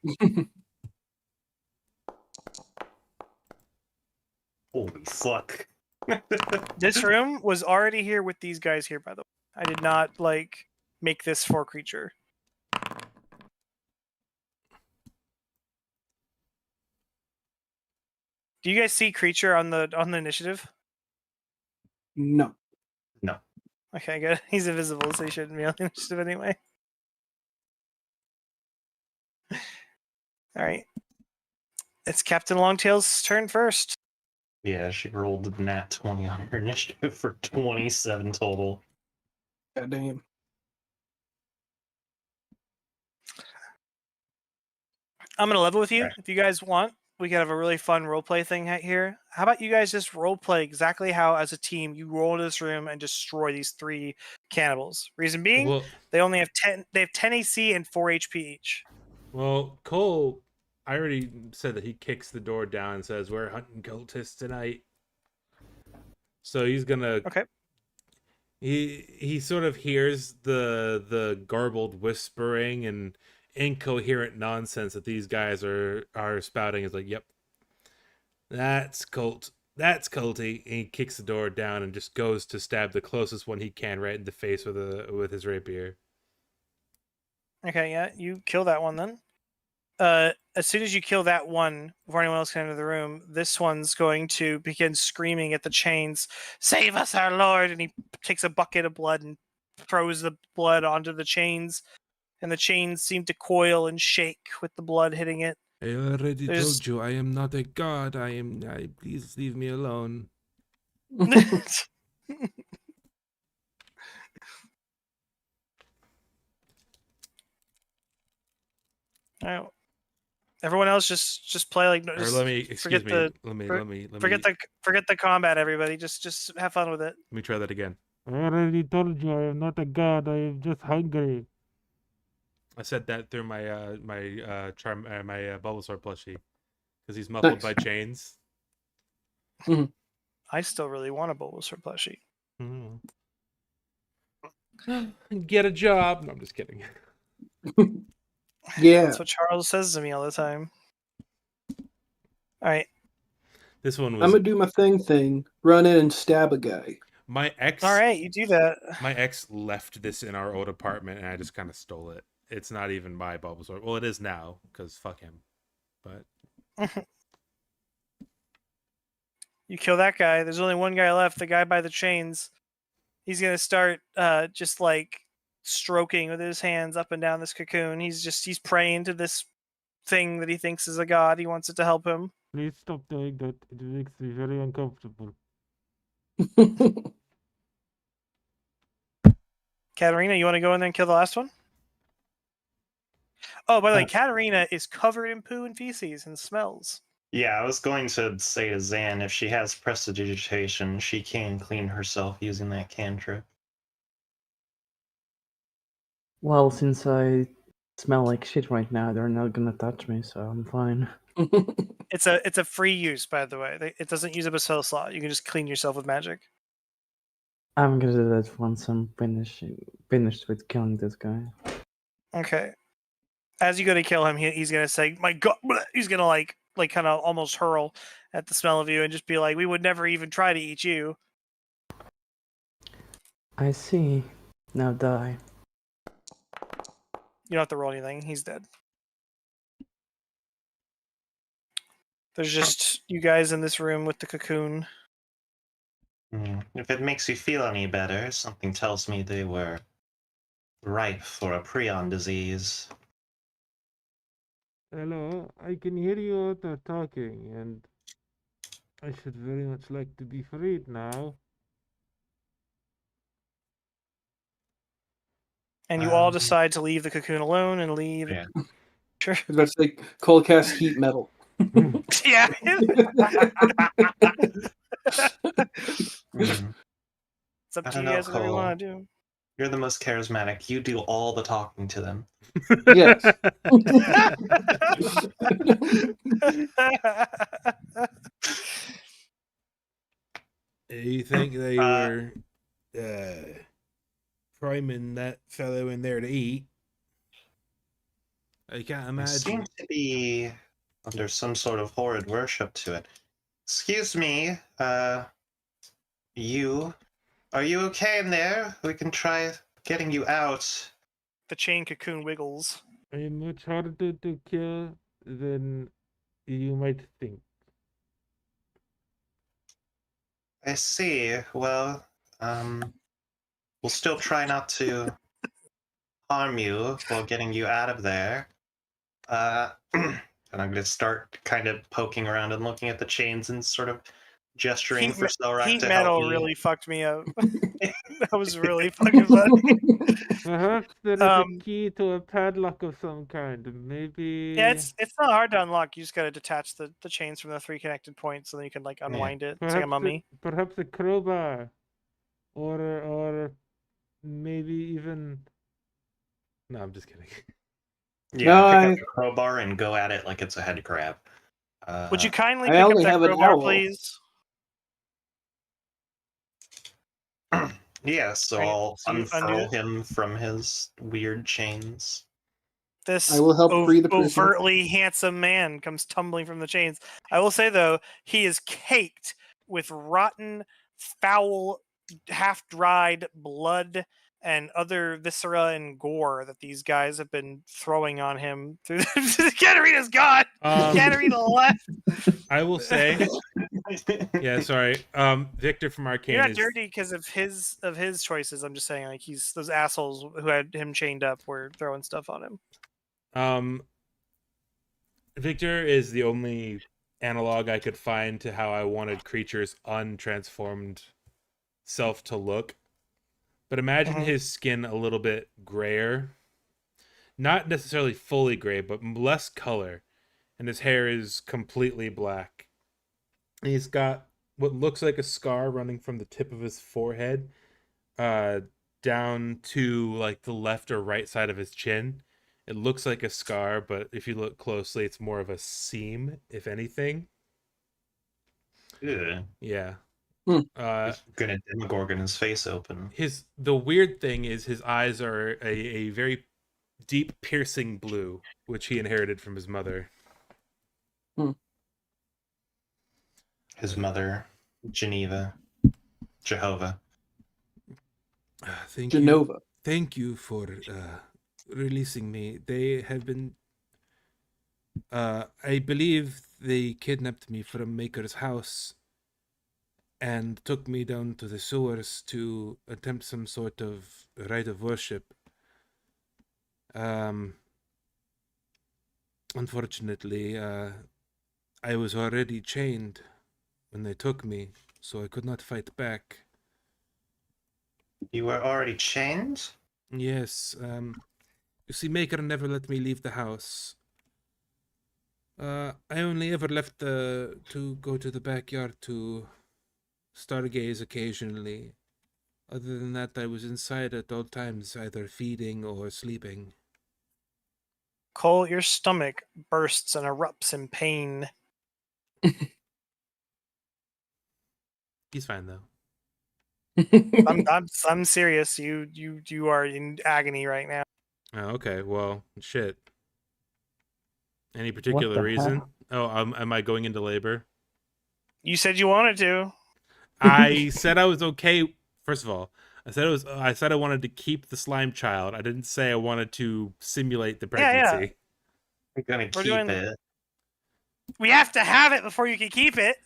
Holy fuck. This room was already here with these guys here, by the way. I did not make this for creature. Do you guys see creature on the initiative? No. No. Okay, good. He's invisible, so he shouldn't be on the initiative anyway. All right. It's Captain Longtail's turn first. Yeah, she rolled a nat 20 on her initiative for 27 total. God damn. I'm gonna level with you. Okay. If you guys want, we can have a really fun roleplay thing here. How about you guys just roleplay exactly how, as a team, you roll into this room and destroy these three cannibals? Reason being, Well, they only have 10. They have 10 AC and 4 HP each. well, Cole, I already said that he kicks the door down and says, "We're hunting cultists tonight." So he's gonna. Okay. He sort of hears the garbled whispering and incoherent nonsense that these guys are spouting. Is like, "Yep, that's cult. That's culty." And he kicks the door down and just goes to stab the closest one he can right in the face with his rapier. Okay, yeah, you kill that one then. As soon as you kill that one, before anyone else can enter the room, this one's going to begin screaming at the chains, "Save us, our lord!" And he takes a bucket of blood and throws the blood onto the chains, and the chains seem to coil and shake with the blood hitting it. I already There's- told you I am not a god. Please leave me alone. Alright. Everyone else just play like Or just let me excuse forget me. the Let me forget the combat, everybody. Just have fun with it. let me try that again. I already told you I am not a god, I am just hungry. I said that through my Bulbasaur plushie because he's muffled by Nice. chains. I still really want a Bulbasaur plushie. Get a job. No, I'm just kidding. Yeah. That's what Charles says to me all the time. All right. This one I'm was gonna do my thing. Run in and stab a guy. my ex. All right, you do that. My ex left this in our old apartment, and I just kind of stole it. It's not even my Bulbasaur. Well, it is now because fuck him. But You kill that guy. There's only one guy left, the guy by the chains. He's going to start just stroking with his hands up and down this cocoon. He's praying to this thing that he thinks is a god. He wants it to help him. Please stop doing that. It makes me very uncomfortable. Katarina, you want to go in there and kill the last one? Oh, by the way, Katarina is covered in poo and feces and smells. Yeah, I was going to say to Zan, if she has prestidigitation, she can clean herself using that cantrip. Well, since I smell like shit right now, they're not gonna touch me, so I'm fine. It's a free use, by the way. It doesn't use up a spell slot. You can just clean yourself with magic. I'm gonna do that once I'm finished with killing this guy. Okay. As you go to kill him, he's gonna say, "My God!" He's gonna like kind of almost hurl at the smell of you and just be like, "We would never even try to eat you." I see. Now die. You don't have to roll anything. He's dead. There's just you guys in this room with the cocoon. If it makes you feel any better, something tells me they were ripe for a prion disease. Hello, I can hear you all are talking, and I should very much like to be freed now. And you all Um, decide to leave the cocoon alone and leave. Yeah. Sure. That's like Cole cast heat metal. Yeah. Hmm. It's up I to don't you know, guys whatever you Cole. want to do. You're the most charismatic. You do all the talking to them. Yes. You think they Uh, were priming that fellow in there to eat? I can't They seem imagine. to be under some sort of horrid worship to it. Excuse me, you. Are you okay in there? We can try getting you out. The chain cocoon wiggles. I am much harder to kill than you might think. I see. Well, we'll still try not to harm you while getting you out of there. And I'm gonna start kind of poking around and looking at the chains and sort of gesturing for Selrak Heat to help metal me. really fucked me up. That was really fucking funny. Perhaps there is a Um, key to a padlock of some kind. Maybe. Yeah, it's not hard to unlock. You just gotta detach the chains from the 3 connected points, and then you can like unwind it. It's like a mummy. Perhaps a crowbar, or maybe even. No, I'm just kidding. Yeah, No, pick I- up the crowbar and go at it like it's a head grab. Would you kindly I pick up only that have an crowbar, owl. please? Yeah, so Bring it- I'll so you undo unfurl it? him from his weird chains. This I will help free the prisoner. overtly handsome man comes tumbling from the chains. I will say though, he is caked with rotten, foul, half-dried blood and other viscera and gore that these guys have been throwing on him. Through Katarina's gone. Katarina left. I will say, yeah, sorry. Victor from Arcane You're not is dirty because of his choices. I'm just saying, like he's those assholes who had him chained up were throwing stuff on him. Victor is the only analog I could find to how I wanted creatures untransformed self to look. But imagine Mhm. his skin a little bit grayer. Not necessarily fully gray, but less color. And his hair is completely black. And he's got what looks like a scar running from the tip of his forehead down to like the left or right side of his chin. It looks like a scar, but if you look closely, it's more of a seam, if anything. Ugh. Yeah. He's gonna demogorgon his face open. The weird thing is his eyes are a very deep, piercing blue, which he inherited from his mother. His mother, Jehovah. Thank Genova. you. Thank you for releasing me. They have been. I believe they kidnapped me from Maker's house and took me down to the sewers to attempt some sort of rite of worship. Unfortunately, I was already chained when they took me, so I could not fight back. You were already chained? Yes, you see, Maker never let me leave the house. I only ever left to go to the backyard to stargaze occasionally. Other than that, I was inside at all times, either feeding or sleeping. Cole, your stomach bursts and erupts in pain. He's fine though. I'm serious. You are in agony right now. Oh, okay. Well, shit. Any What particular the reason? hell? Oh, am I going into labor? You said you wanted to. I said I was okay. First of all, I said I wanted to keep the slime child. I didn't say I wanted to simulate the Yeah, yeah. pregnancy. I'm gonna We're keep doing- it. We have to have it before you can keep it.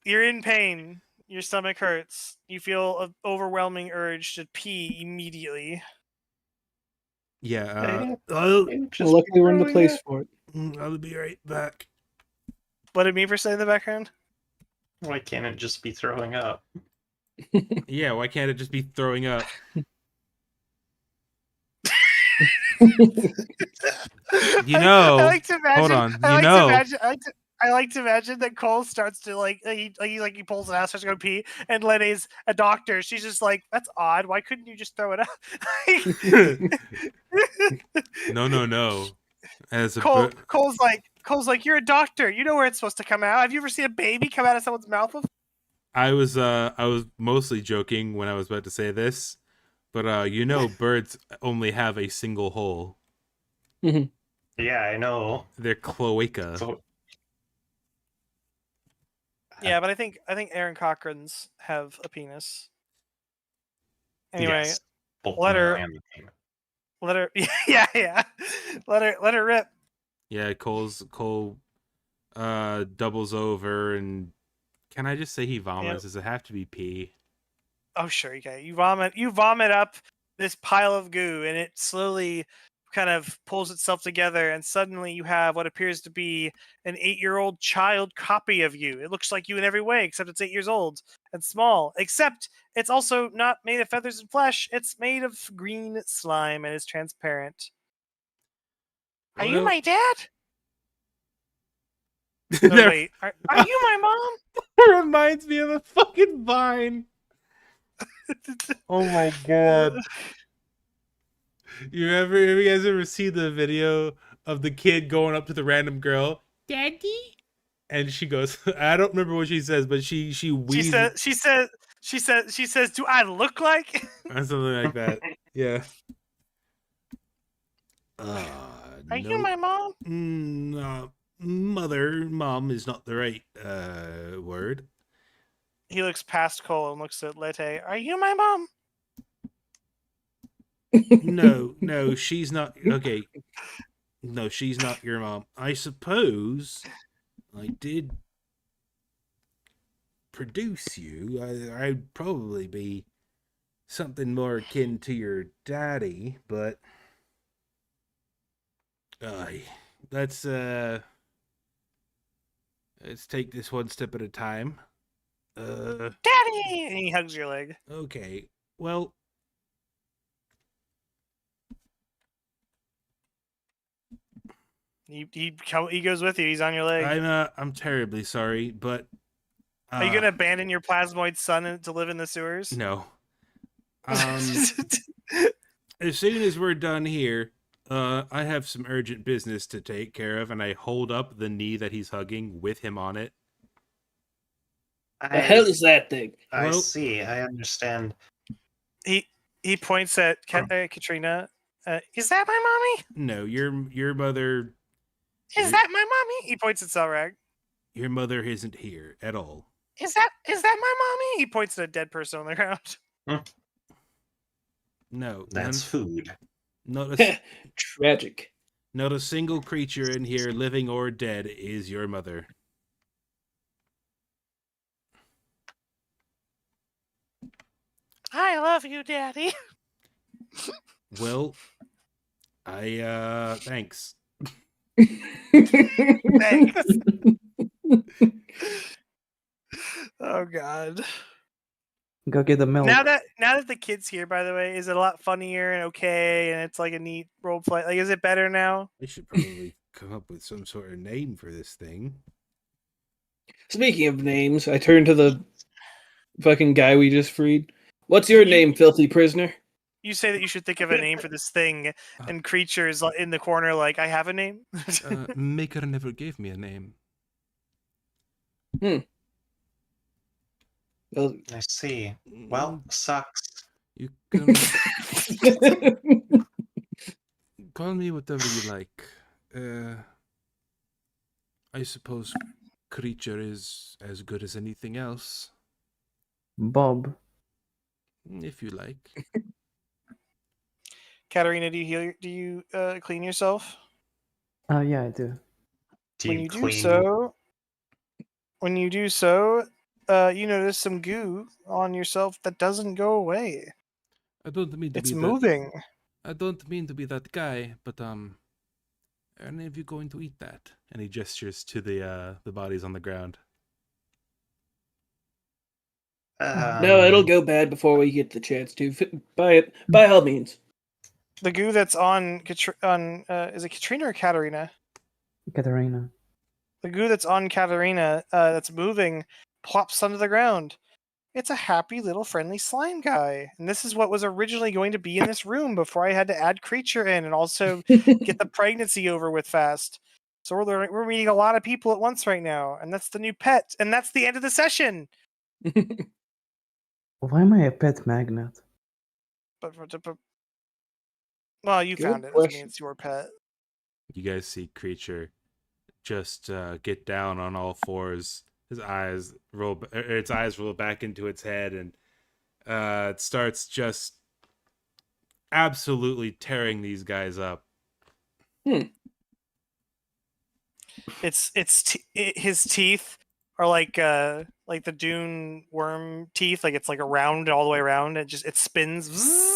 You're in pain. Your stomach hurts. You feel an overwhelming urge to pee immediately. Yeah, Well, luckily we're in the place for it. I'll be right back. What did Meeper say in the background? Why can't it just be throwing up? Yeah, why can't it just be throwing up? You know, I like to imagine. hold on, I you like know. to imagine. I like to imagine that Cole starts to he pulls it out, starts to go pee, and Lenny's a doctor. She's just like, "That's odd. Why couldn't you just throw it out?" No. As a Cole's like, "You're a doctor. You know where it's supposed to come out. Have you ever seen a baby come out of someone's mouth?" I was mostly joking when I was about to say this, but birds only have a single hole. Yeah, I know. They're cloaca. So, Yeah, but I think Aaron Cochran's have a penis. Anyway, yes, both let male her- and female. let her. Yeah. Let her rip. Yeah, Cole doubles over, and can I just say he vomits? Does it have to be pee? Oh sure, okay. You vomit up this pile of goo, and it slowly kind of pulls itself together, and suddenly you have what appears to be an 8-year-old child copy of you. It looks like you in every way, except it's 8 years old and small. Except it's also not made of feathers and flesh. It's made of green slime and is transparent. Are you my dad? No, wait. Are you my mom? It reminds me of a fucking Vine. Oh my god. Have you guys ever see the video of the kid going up to the random girl, "Daddy"? And she goes, I don't remember what she says, but she wheezes. She says, "Do I look like?" Or something like that. Yeah. Are you my mom? No, mom is not the right word. He looks past Cole and looks at Lete. Are you my mom? No, she's not. Okay. No, she's not your mom. I suppose I did produce you. I'd probably be something more akin to your daddy, but let's take this one step at a time. Daddy! And he hugs your leg. Okay. Well, He goes with you. He's on your leg. I'm terribly sorry, but Are you gonna abandon your plasmoid son to live in the sewers? No. As soon as we're done here, I have some urgent business to take care of, and I hold up the knee that he's hugging with him on it. The hell is that thing? I see. I understand. He points at Katrina. Is that my mommy? No, your mother. Is that my mommy? He points at Selrag. Your mother isn't here at all. Is that my mommy? He points at a dead person on the ground. No, That's food. Not a tragic. Not a single creature in here, living or dead, is your mother. I love you, Daddy. Well, thanks. Thanks. Oh God. Go get the milk. Now that the kid's here, by the way, is it a lot funnier and okay, and it's like a neat role play? Like, is it better now? I should probably come up with some sort of name for this thing. Speaking of names, I turn to the fucking guy we just freed. What's your name, filthy prisoner? You say that you should think of a name for this thing, and creatures in the corner like, I have a name? Maker never gave me a name. Well, I see. Well, sucks. You can call me whatever you like. I suppose creature is as good as anything else. Bob. If you like. Katarina, do you clean yourself? Yeah, I do. Do When you you do clean? so, you notice some goo on yourself that doesn't go away. I don't mean to It's be moving. that. I don't mean to be that guy, but are any of you going to eat that? And he gestures to the bodies on the ground. No, it'll go bad before we get the chance to. By all means. The goo that's on is it Katrina or Katarina? Katarina. The goo that's on Katarina that's moving plops onto the ground. It's a happy little friendly slime guy. And this is what was originally going to be in this room before I had to add creature in and also get the pregnancy over with fast. So we're meeting a lot of people at once right now. And that's the new pet. And that's the end of the session. Why am I a pet magnet? Well, you Good found it. Doesn't mean question. it's your pet. You guys see creature just get down on all fours. Its eyes roll back into its head, and it starts just absolutely tearing these guys up. His teeth are like the Dune worm teeth. Like it's like around all the way around. It spins.